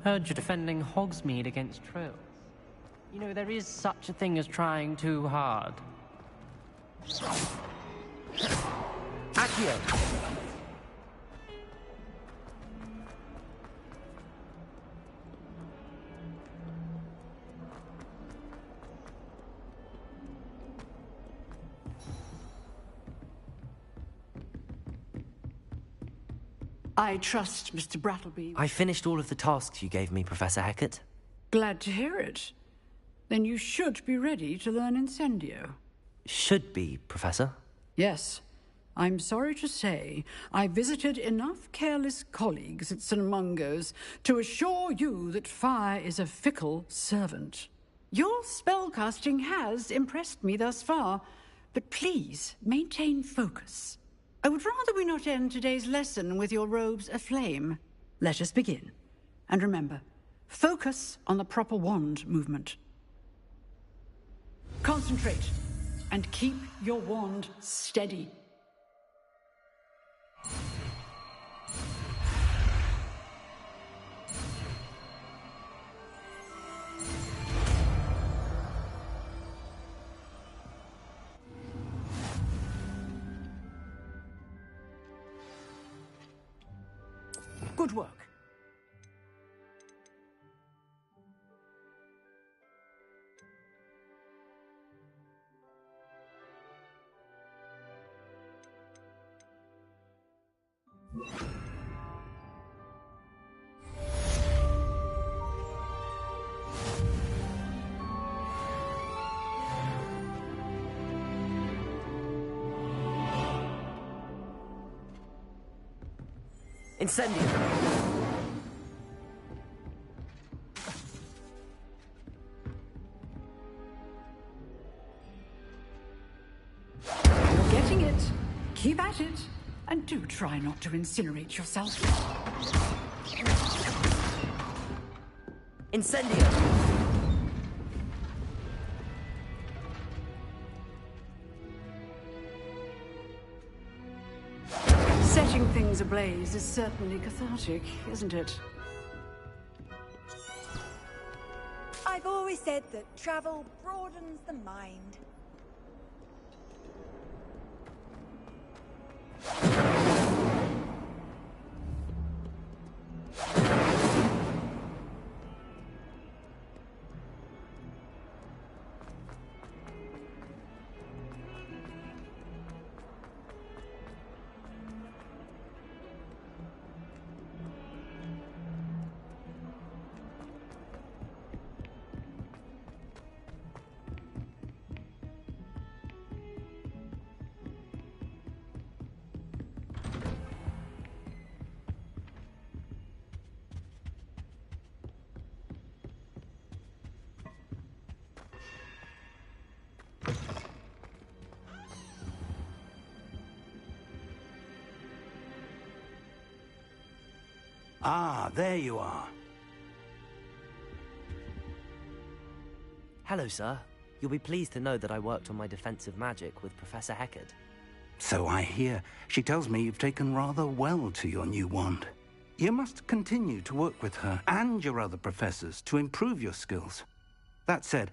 Heard you're defending Hogsmeade against trolls. You know, there is such a thing as trying too hard. Accio. I trust Mr. Brattleby. I finished all of the tasks you gave me, Professor Hecat. Glad to hear it. Then you should be ready to learn Incendio. Should be, Professor. Yes. I'm sorry to say, I visited enough careless colleagues at St. Mungo's to assure you that fire is a fickle servant. Your spellcasting has impressed me thus far, but please maintain focus. I would rather we not end today's lesson with your robes aflame. Let us begin. And remember, focus on the proper wand movement. Concentrate, and keep your wand steady. Good work. Incendio! You're getting it. Keep at it. And do try not to incinerate yourself. Incendio! Setting things ablaze is certainly cathartic, isn't it? I've always said that travel broadens the mind. Ah, there you are. Hello, sir. You'll be pleased to know that I worked on my defensive magic with Professor Hecat. So I hear. She tells me you've taken rather well to your new wand. You must continue to work with her and your other professors to improve your skills. That said,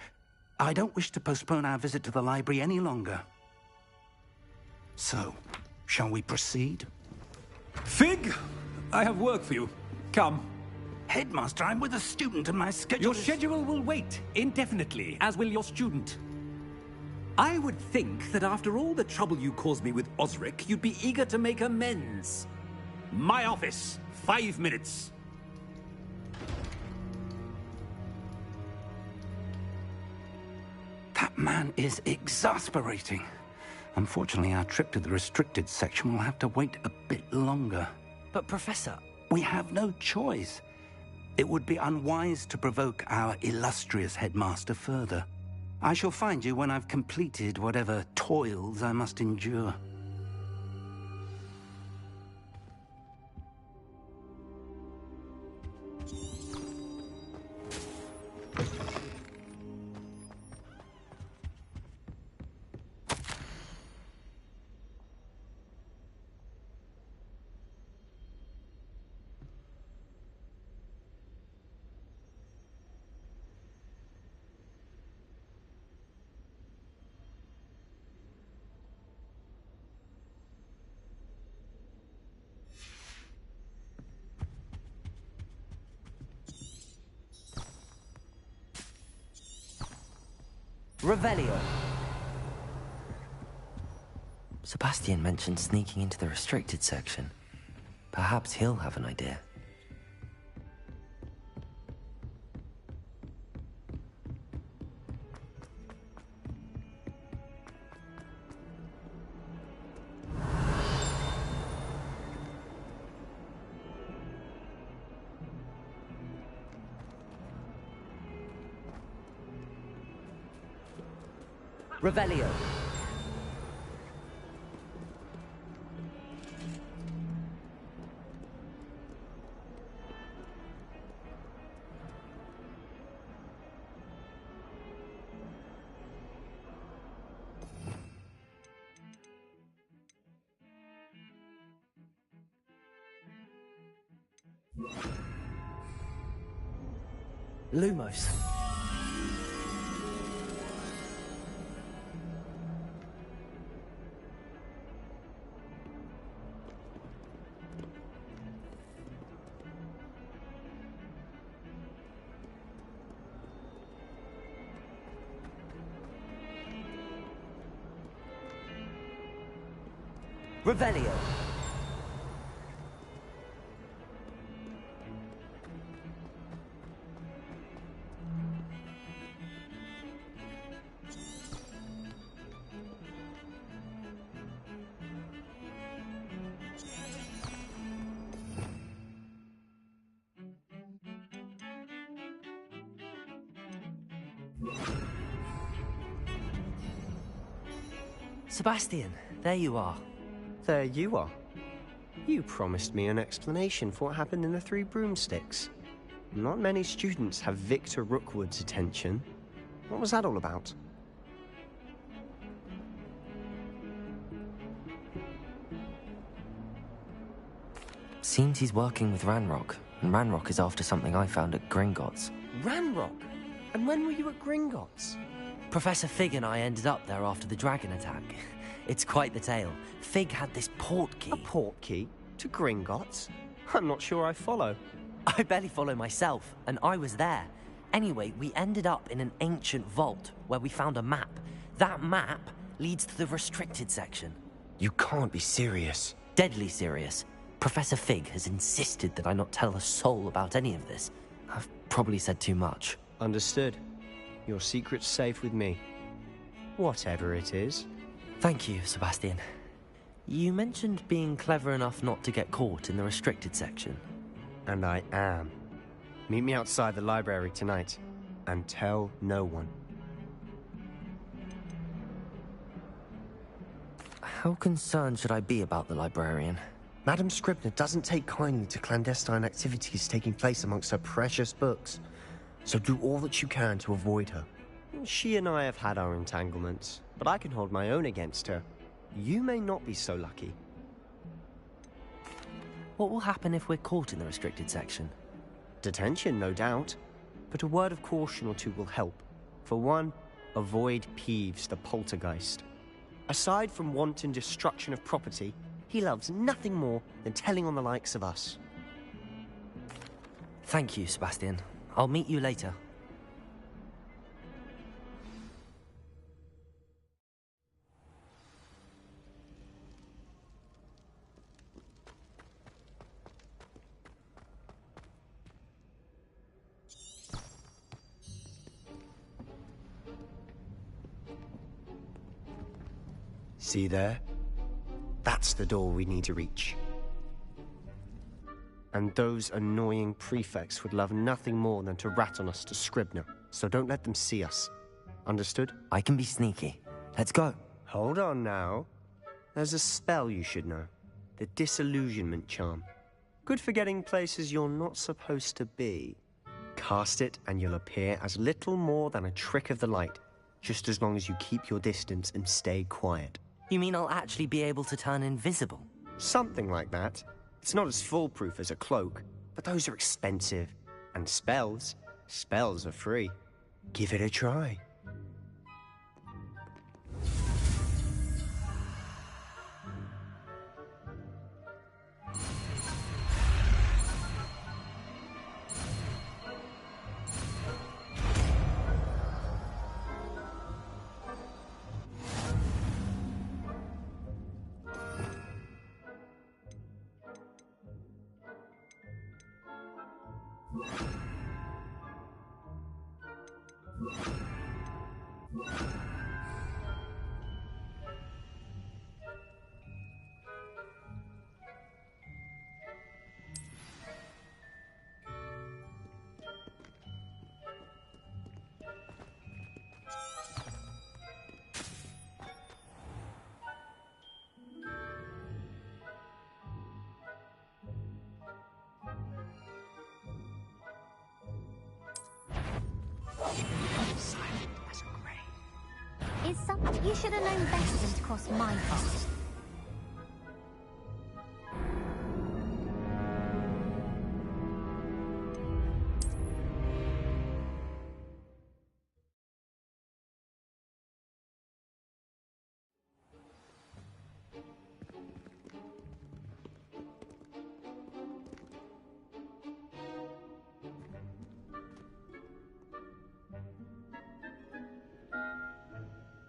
I don't wish to postpone our visit to the library any longer. So, shall we proceed? Fig! I have work for you. Come. Headmaster, I'm with a student and my schedule Your schedule will wait indefinitely, as will your student. I would think that after all the trouble you caused me with Osric, you'd be eager to make amends. My office, 5 minutes. That man is exasperating. Unfortunately, our trip to the restricted section will have to wait a bit longer. But, Professor... We have no choice. It would be unwise to provoke our illustrious headmaster further. I shall find you when I've completed whatever toils I must endure. Revelio. Sebastian mentioned sneaking into the restricted section. Perhaps he'll have an idea. Revelio. Lumos. Revelio. Sebastian, there you are. There you are. You promised me an explanation for what happened in the Three Broomsticks. Not many students have Victor Rookwood's attention. What was that all about? Seems he's working with Ranrock, and Ranrock is after something I found at Gringotts. Ranrock? And when were you at Gringotts? Professor Fig and I ended up there after the dragon attack. It's quite the tale. Fig had this portkey. A portkey? To Gringotts? I'm not sure I follow. I barely follow myself, and I was there. Anyway, we ended up in an ancient vault where we found a map. That map leads to the restricted section. You can't be serious. Deadly serious. Professor Fig has insisted that I not tell a soul about any of this. I've probably said too much. Understood. Your secret's safe with me. Whatever it is. Thank you, Sebastian. You mentioned being clever enough not to get caught in the restricted section. And I am. Meet me outside the library tonight, and tell no one. How concerned should I be about the librarian? Madam Scribner doesn't take kindly to clandestine activities taking place amongst her precious books. So do all that you can to avoid her. She and I have had our entanglements, but I can hold my own against her. You may not be so lucky. What will happen if we're caught in the restricted section? Detention, no doubt. But a word of caution or two will help. For one, avoid Peeves, the poltergeist. Aside from wanton destruction of property, he loves nothing more than telling on the likes of us. Thank you, Sebastian. I'll meet you later. See there? That's the door we need to reach. And those annoying prefects would love nothing more than to rat on us to Scribner, so don't let them see us. Understood? I can be sneaky. Let's go. Hold on now. There's a spell you should know. The Disillusionment Charm. Good for getting places you're not supposed to be. Cast it and you'll appear as little more than a trick of the light, just as long as you keep your distance and stay quiet. You mean I'll actually be able to turn invisible? Something like that. It's not as foolproof as a cloak, but those are expensive. And spells are free. Give it a try. You should have known better than to cross my path.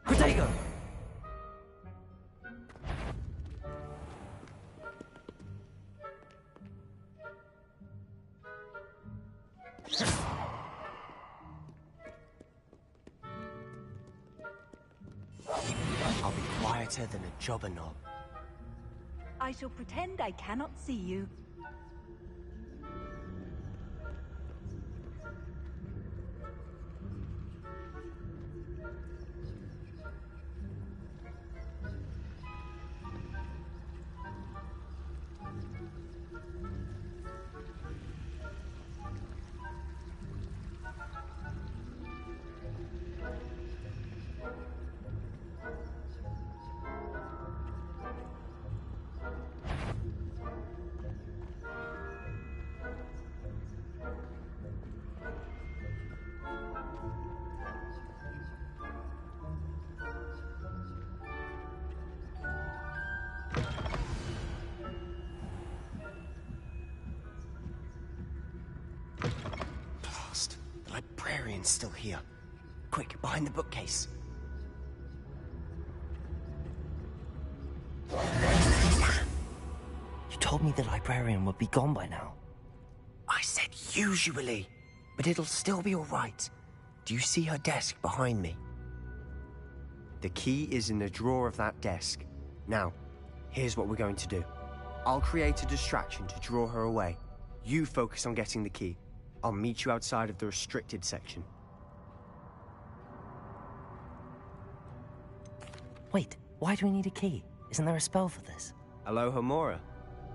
Protego! I'll be quieter than a jobber knob. I shall pretend I cannot see you. The librarian's still here. Quick, behind the bookcase. You told me the librarian would be gone by now. I said usually, but it'll still be all right. Do you see her desk behind me? The key is in the drawer of that desk. Now, here's what we're going to do. I'll create a distraction to draw her away. You focus on getting the key. I'll meet you outside of the restricted section. Wait, why do we need a key? Isn't there a spell for this? Alohomora.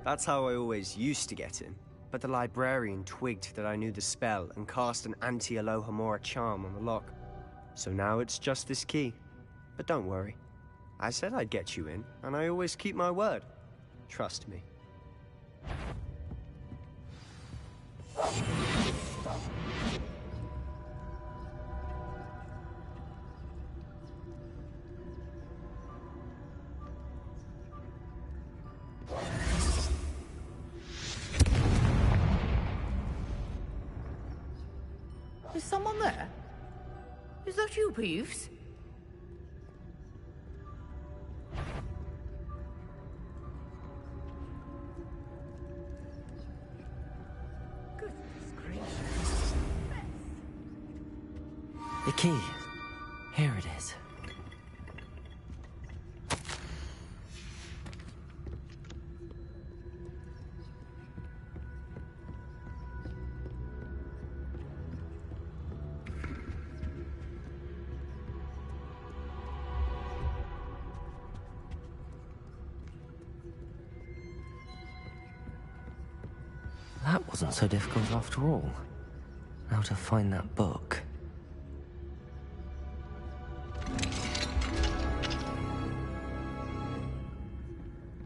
That's how I always used to get in. But the librarian twigged that I knew the spell and cast an anti-Alohomora charm on the lock. So now it's just this key. But don't worry. I said I'd get you in, and I always keep my word. Trust me. Is someone there? Is that you, Peeves? The key. Here it is. That wasn't so difficult after all. Now to find that book.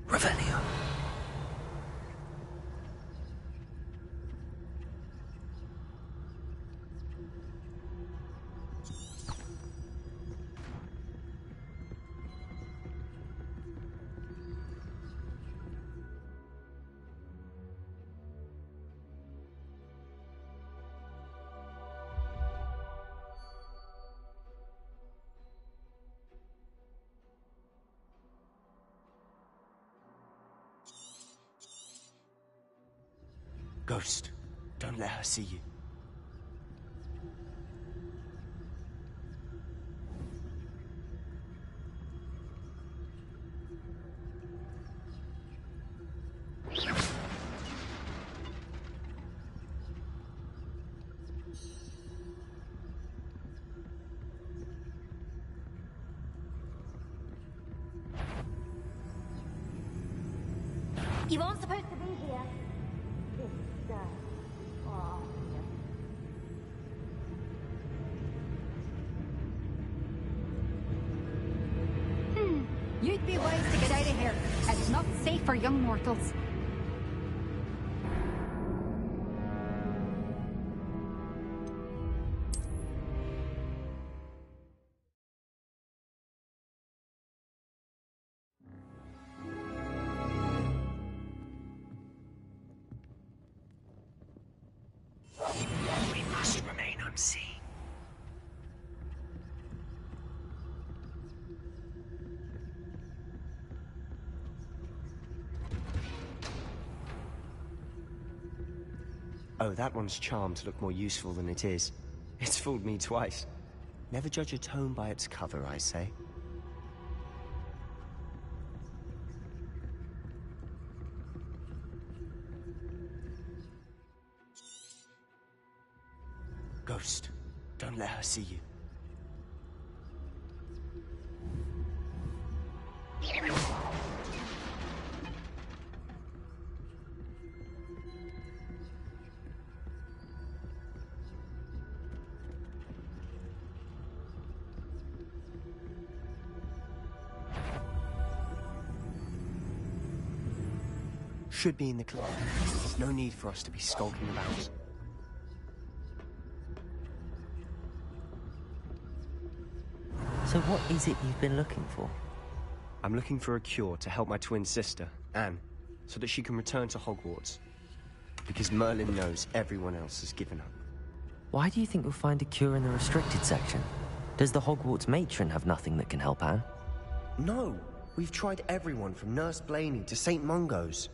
Revelio. Ghost, Don't let her see you. You aren't supposed to be here. Oh. You'd be wise to get out of here. It's not safe for young mortals. We must remain unseen. Oh, that one's charmed to look more useful than it is. It's fooled me twice. Never judge a tome by its cover, I say. Ghost, don't let her see you. Should be in the club. There's no need for us to be skulking about. So what is it you've been looking for? I'm looking for a cure to help my twin sister, Anne, so that she can return to Hogwarts. Because Merlin knows everyone else has given up. Why do you think you'll find a cure in the restricted section? Does the Hogwarts matron have nothing that can help Anne? No! We've tried everyone from Nurse Blaney to St. Mungo's.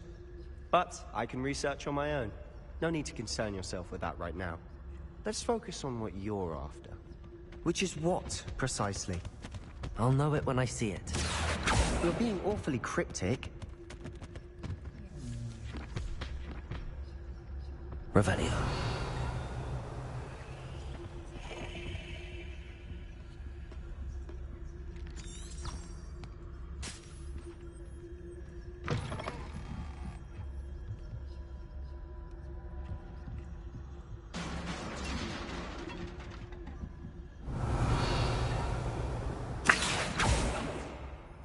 But I can research on my own. No need to concern yourself with that right now. Let's focus on what you're after. Which is what, precisely? I'll know it when I see it. You're being awfully cryptic. Revelio.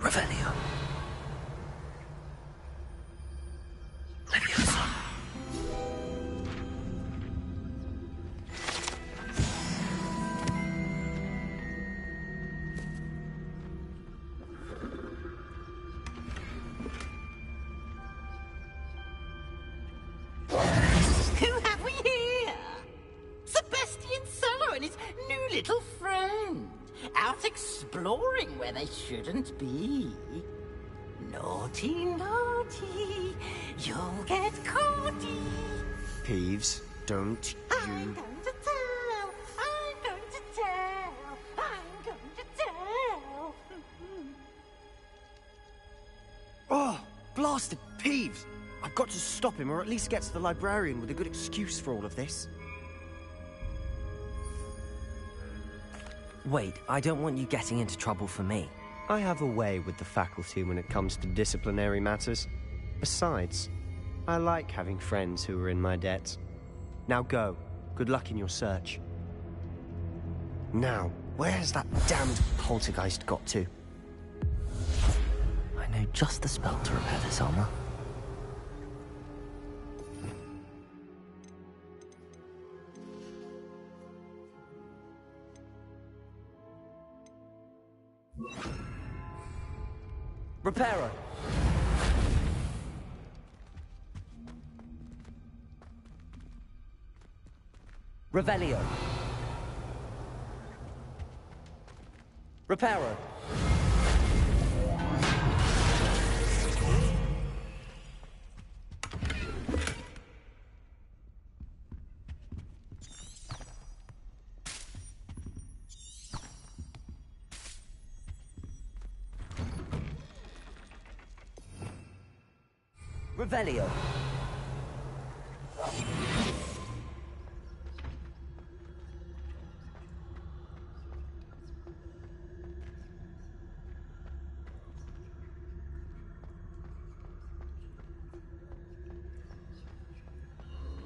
Revelio. Leviosa. Who have we here? Sebastian Sallow and his new little friend. Out exploring where they shouldn't be. Naughty, naughty, you'll get caughty. Peeves, don't I'm you... going to tell, I'm going to tell, I'm going to tell. Oh, blasted Peeves! I've got to stop him, or at least get to the librarian with a good excuse for all of this. Wait, I don't want you getting into trouble for me. I have a way with the faculty when it comes to disciplinary matters. Besides, I like having friends who are in my debt. Now go. Good luck in your search. Now, where's that damned poltergeist got to? I know just the spell to repair this armor. Reparo. Revelio. Reparo. Revelio.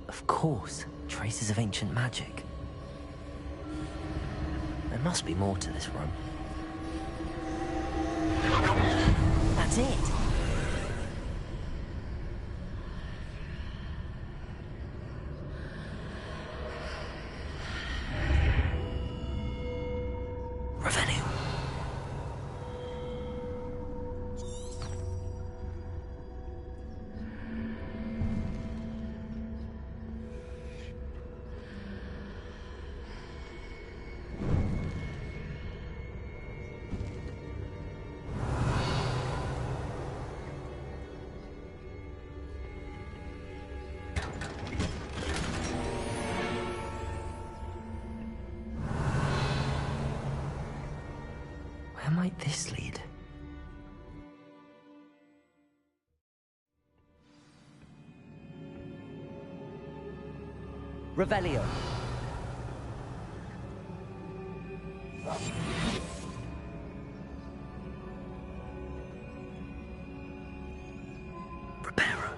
Of course, traces of ancient magic. There must be more to this room. That's it! Revenue. Where might this lead? Revelio. Reparo.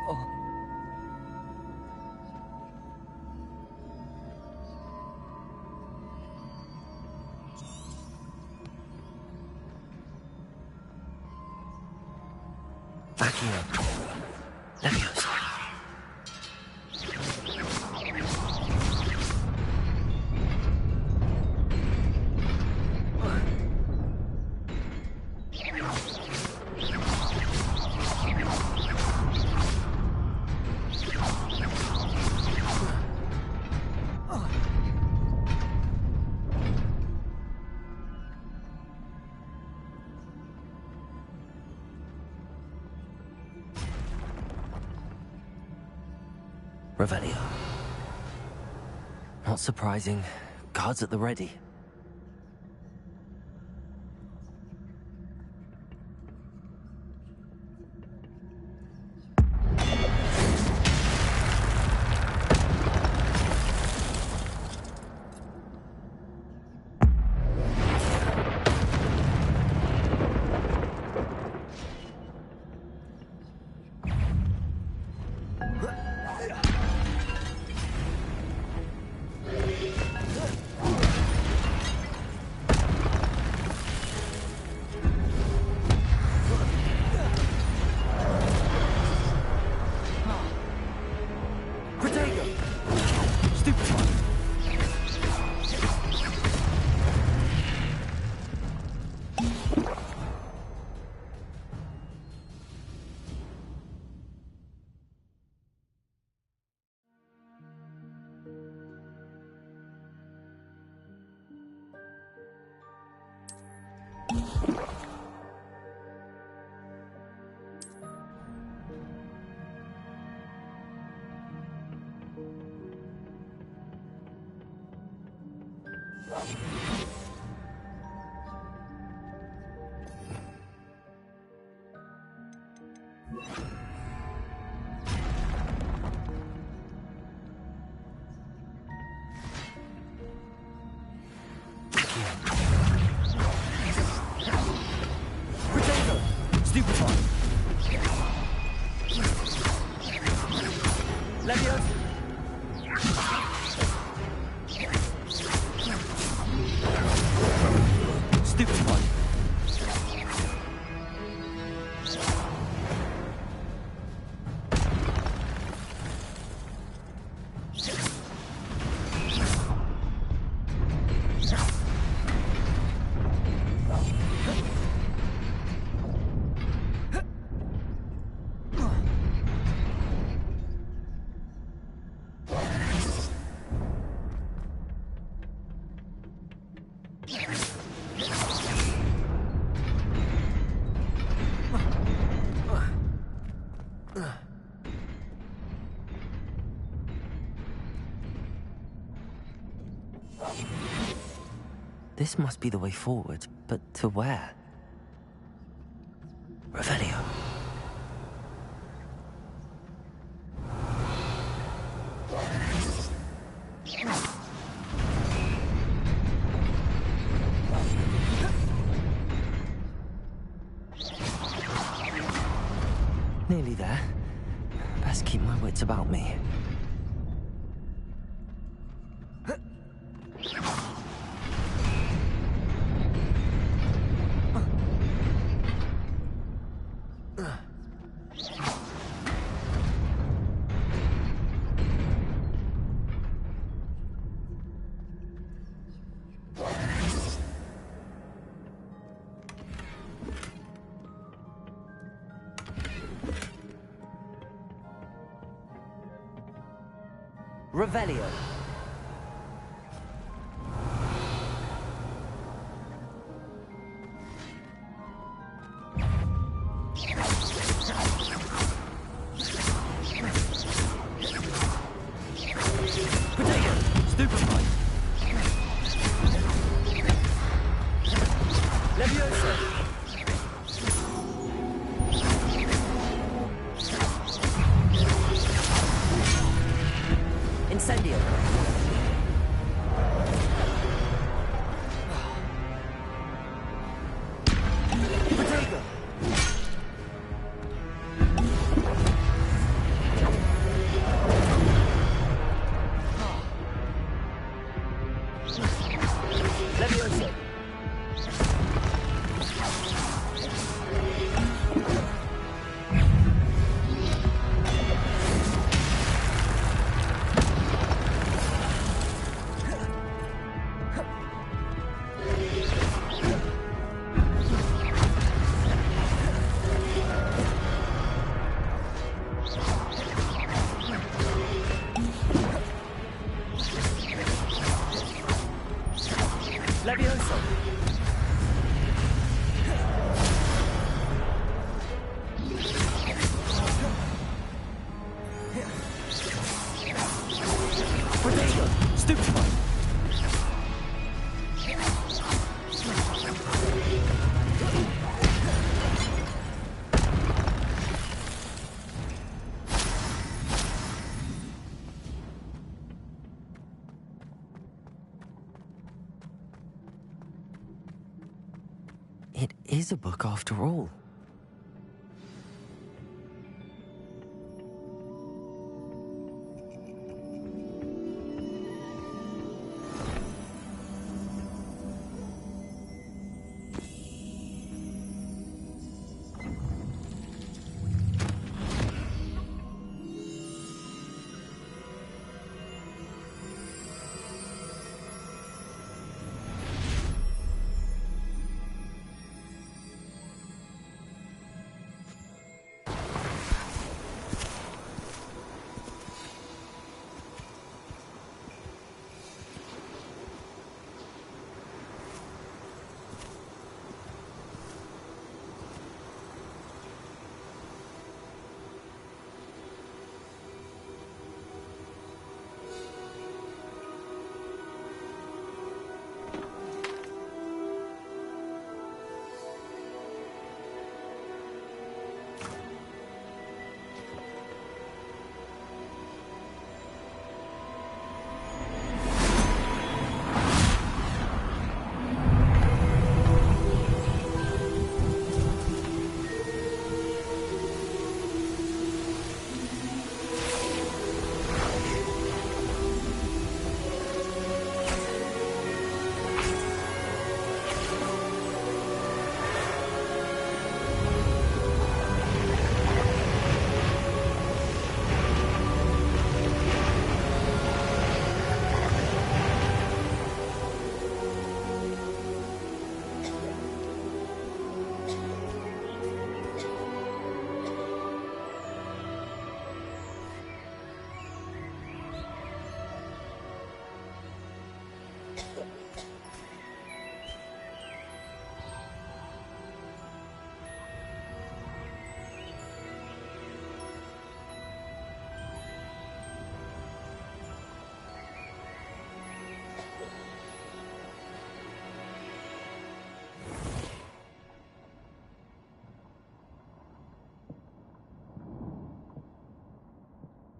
Oh. Accio. Leviosa. Revelio. Not surprising. Guards at the ready. This must be the way forward, but to where? Revelio. Nearly there. Best keep my wits about me. Revelio. Potato. Stupefy. Leviosa. Incendio. Potato. Leviosa. Leviosa. Potato. Stupefy. It is a book after all.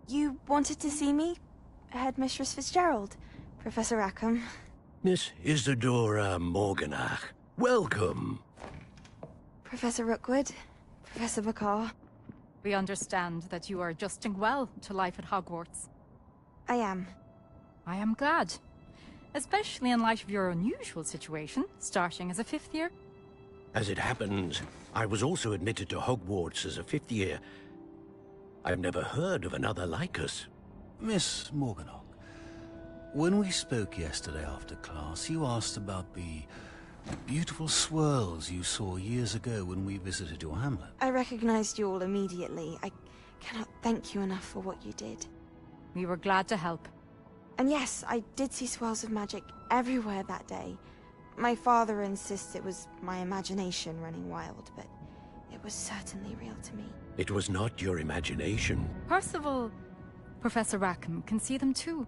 You wanted to see me? Headmistress Fitzgerald? Professor Rackham? Miss Isadora Morganach, welcome. Professor Rookwood? Professor Bakar? We understand that you are adjusting well to life at Hogwarts. I am. I am glad. Especially in light of your unusual situation, starting as a 5th year. As it happens, I was also admitted to Hogwarts as a 5th year. I've never heard of another like us. Miss Morganach, when we spoke yesterday after class, you asked about the beautiful swirls you saw years ago when we visited your hamlet. I recognized you all immediately. I cannot thank you enough for what you did. We were glad to help. And yes, I did see swirls of magic everywhere that day. My father insists it was my imagination running wild, but it was certainly real to me. It was not your imagination. Percival, Professor Rackham can see them too.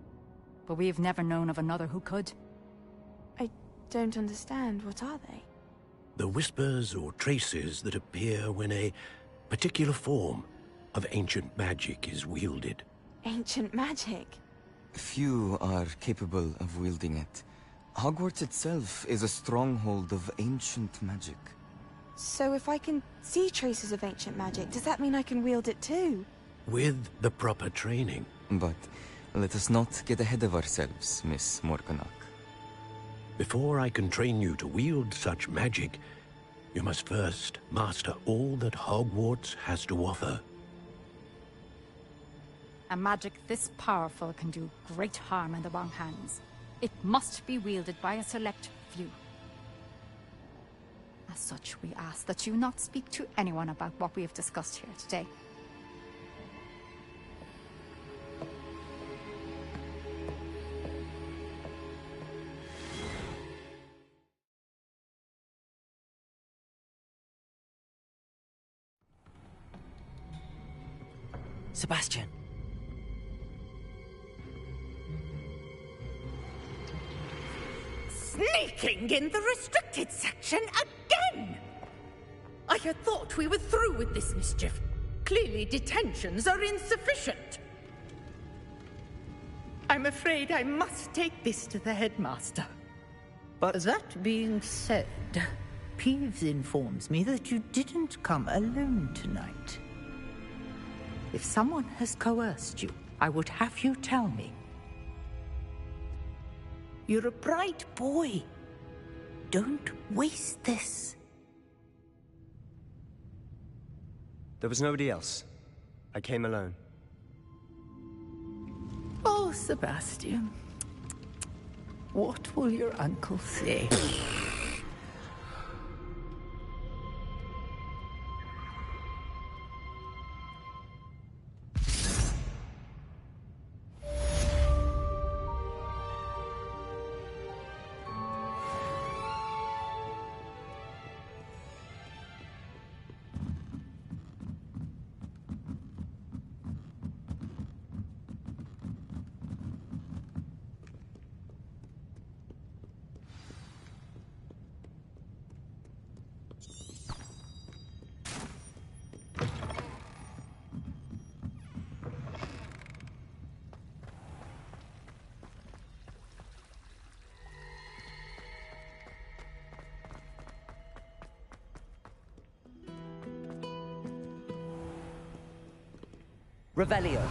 But we have never known of another who could. I don't understand. What are they? The whispers or traces that appear when a particular form of ancient magic is wielded. Ancient magic? Few are capable of wielding it. Hogwarts itself is a stronghold of ancient magic. So if I can see traces of ancient magic, does that mean I can wield it too? With the proper training. But let us not get ahead of ourselves, Miss Morganach. Before I can train you to wield such magic, you must first master all that Hogwarts has to offer. A magic this powerful can do great harm in the wrong hands. It must be wielded by a select few. As such, we ask that you not speak to anyone about what we have discussed here today. Sebastian. Sneaking in the restricted section again! I had thought we were through with this mischief. Clearly detentions are insufficient. I'm afraid I must take this to the headmaster. But that being said, Peeves informs me that you didn't come alone tonight. If someone has coerced you, I would have you tell me. You're a bright boy. Don't waste this. There was nobody else. I came alone. Oh, Sebastian. What will your uncle say? Revelio.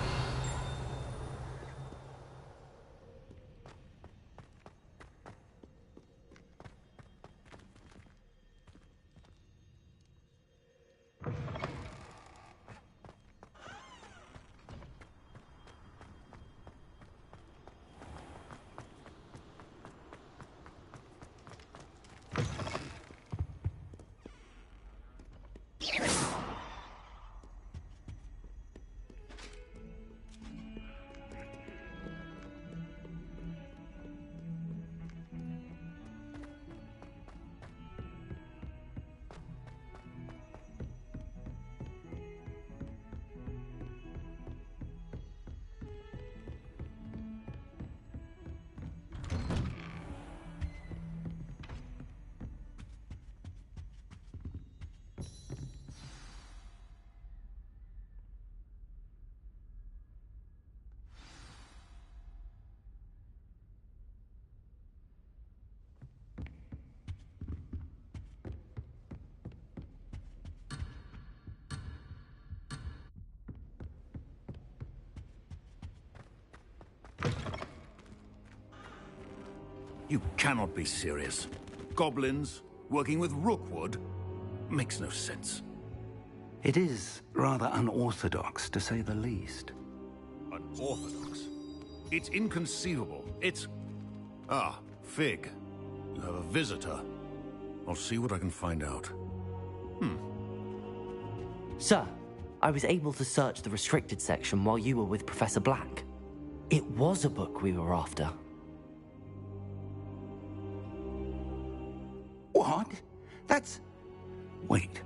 You cannot be serious. Goblins working with Rookwood? Makes no sense. It is rather unorthodox, to say the least. Unorthodox? It's inconceivable. It's... Ah, Fig. You have a visitor. I'll see what I can find out. Sir, I was able to search the restricted section while you were with Professor Black. It was a book we were after. What? That's... Wait.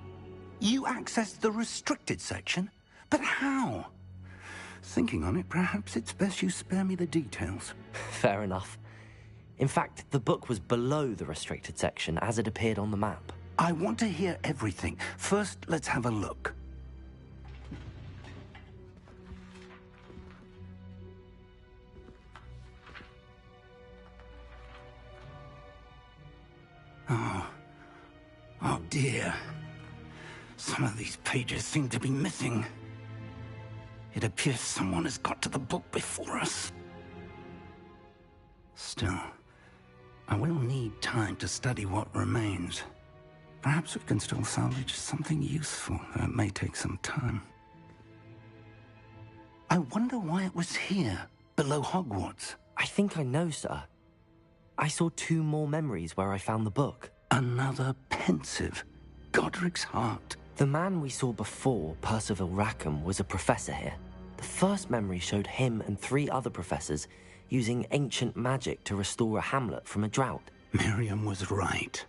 You accessed the restricted section? But how? Thinking on it, perhaps it's best you spare me the details. Fair enough. In fact, the book was below the restricted section as it appeared on the map. I want to hear everything. First, let's have a look. Oh dear. Some of these pages seem to be missing. It appears someone has got to the book before us. Still, I will need time to study what remains. Perhaps we can still salvage something useful, though it may take some time. I wonder why it was here, below Hogwarts. I think I know, sir. I saw 2 more memories where I found the book. Another pensive. Godric's heart. The man we saw before, Percival Rackham, was a professor here. The first memory showed him and 3 other professors using ancient magic to restore a hamlet from a drought. Miriam was right.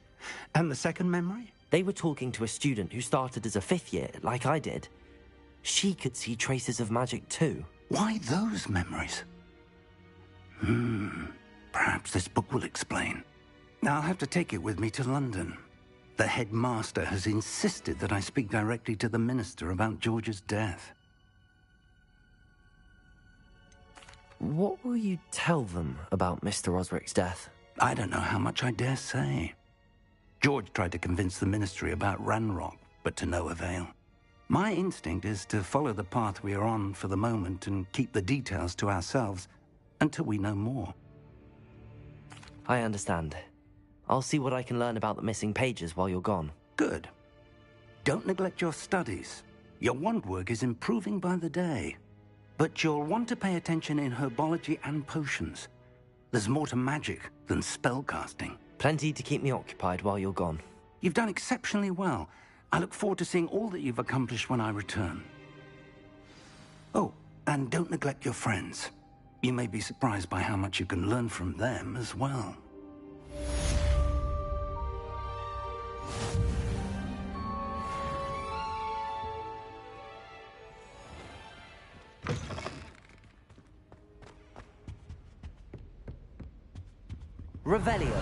And the second memory? They were talking to a student who started as a 5th year, like I did. She could see traces of magic too. Why those memories? Perhaps this book will explain. I'll have to take it with me to London. The headmaster has insisted that I speak directly to the minister about George's death. What will you tell them about Mr. Osric's death? I don't know how much I dare say. George tried to convince the ministry about Ranrock, but to no avail. My instinct is to follow the path we are on for the moment and keep the details to ourselves until we know more. I understand. I'll see what I can learn about the missing pages while you're gone. Good. Don't neglect your studies. Your wand work is improving by the day. But you'll want to pay attention in herbology and potions. There's more to magic than spellcasting. Plenty to keep me occupied while you're gone. You've done exceptionally well. I look forward to seeing all that you've accomplished when I return. Oh, and don't neglect your friends. You may be surprised by how much you can learn from them as well. Revelio.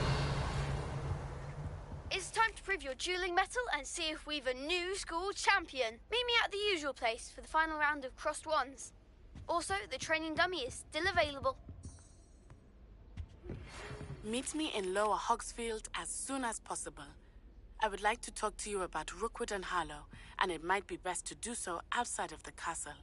It's time to prove your dueling mettle and see if we've a new school champion. Meet me at the usual place for the final round of crossed wands. Also, the training dummy is still available. Meet me in Lower Hogsfield as soon as possible. I would like to talk to you about Rookwood and Harlow, and it might be best to do so outside of the castle.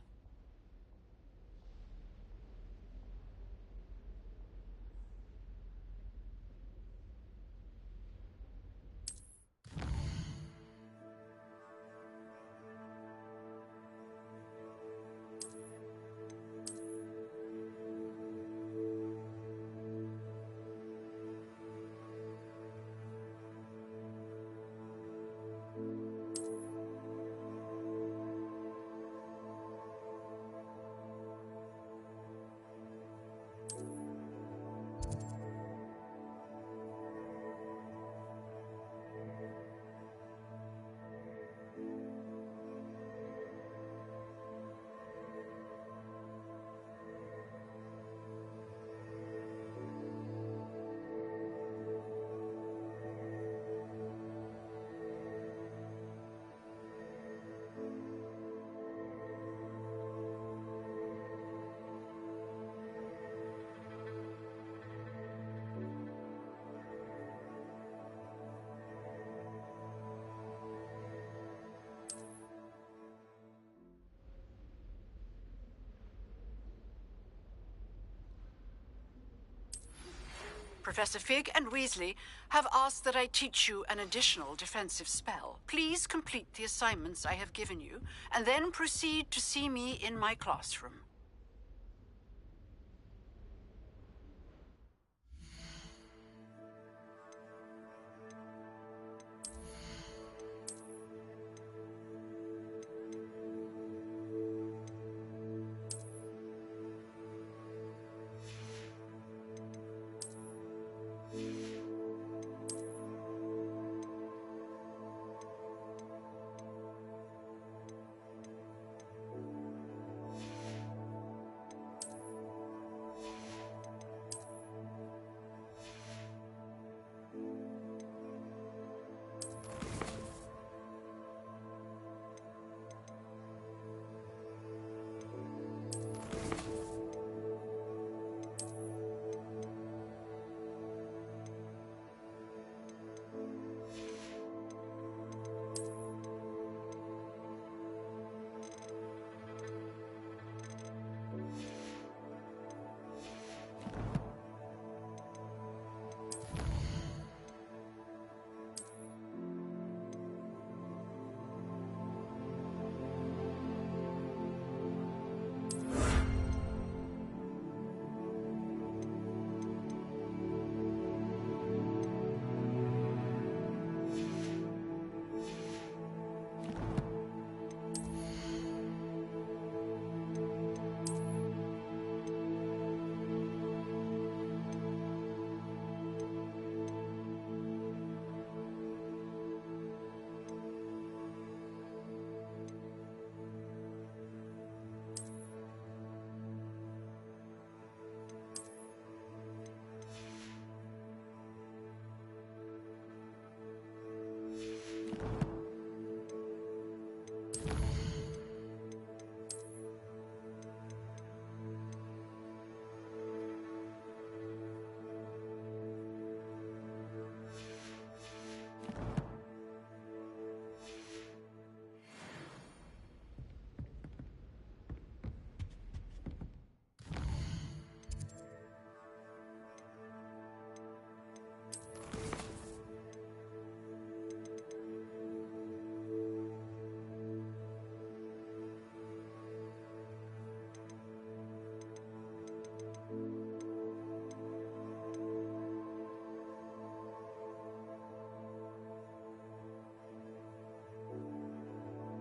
Professor Fig and Weasley have asked that I teach you an additional defensive spell. Please complete the assignments I have given you, and then proceed to see me in my classroom.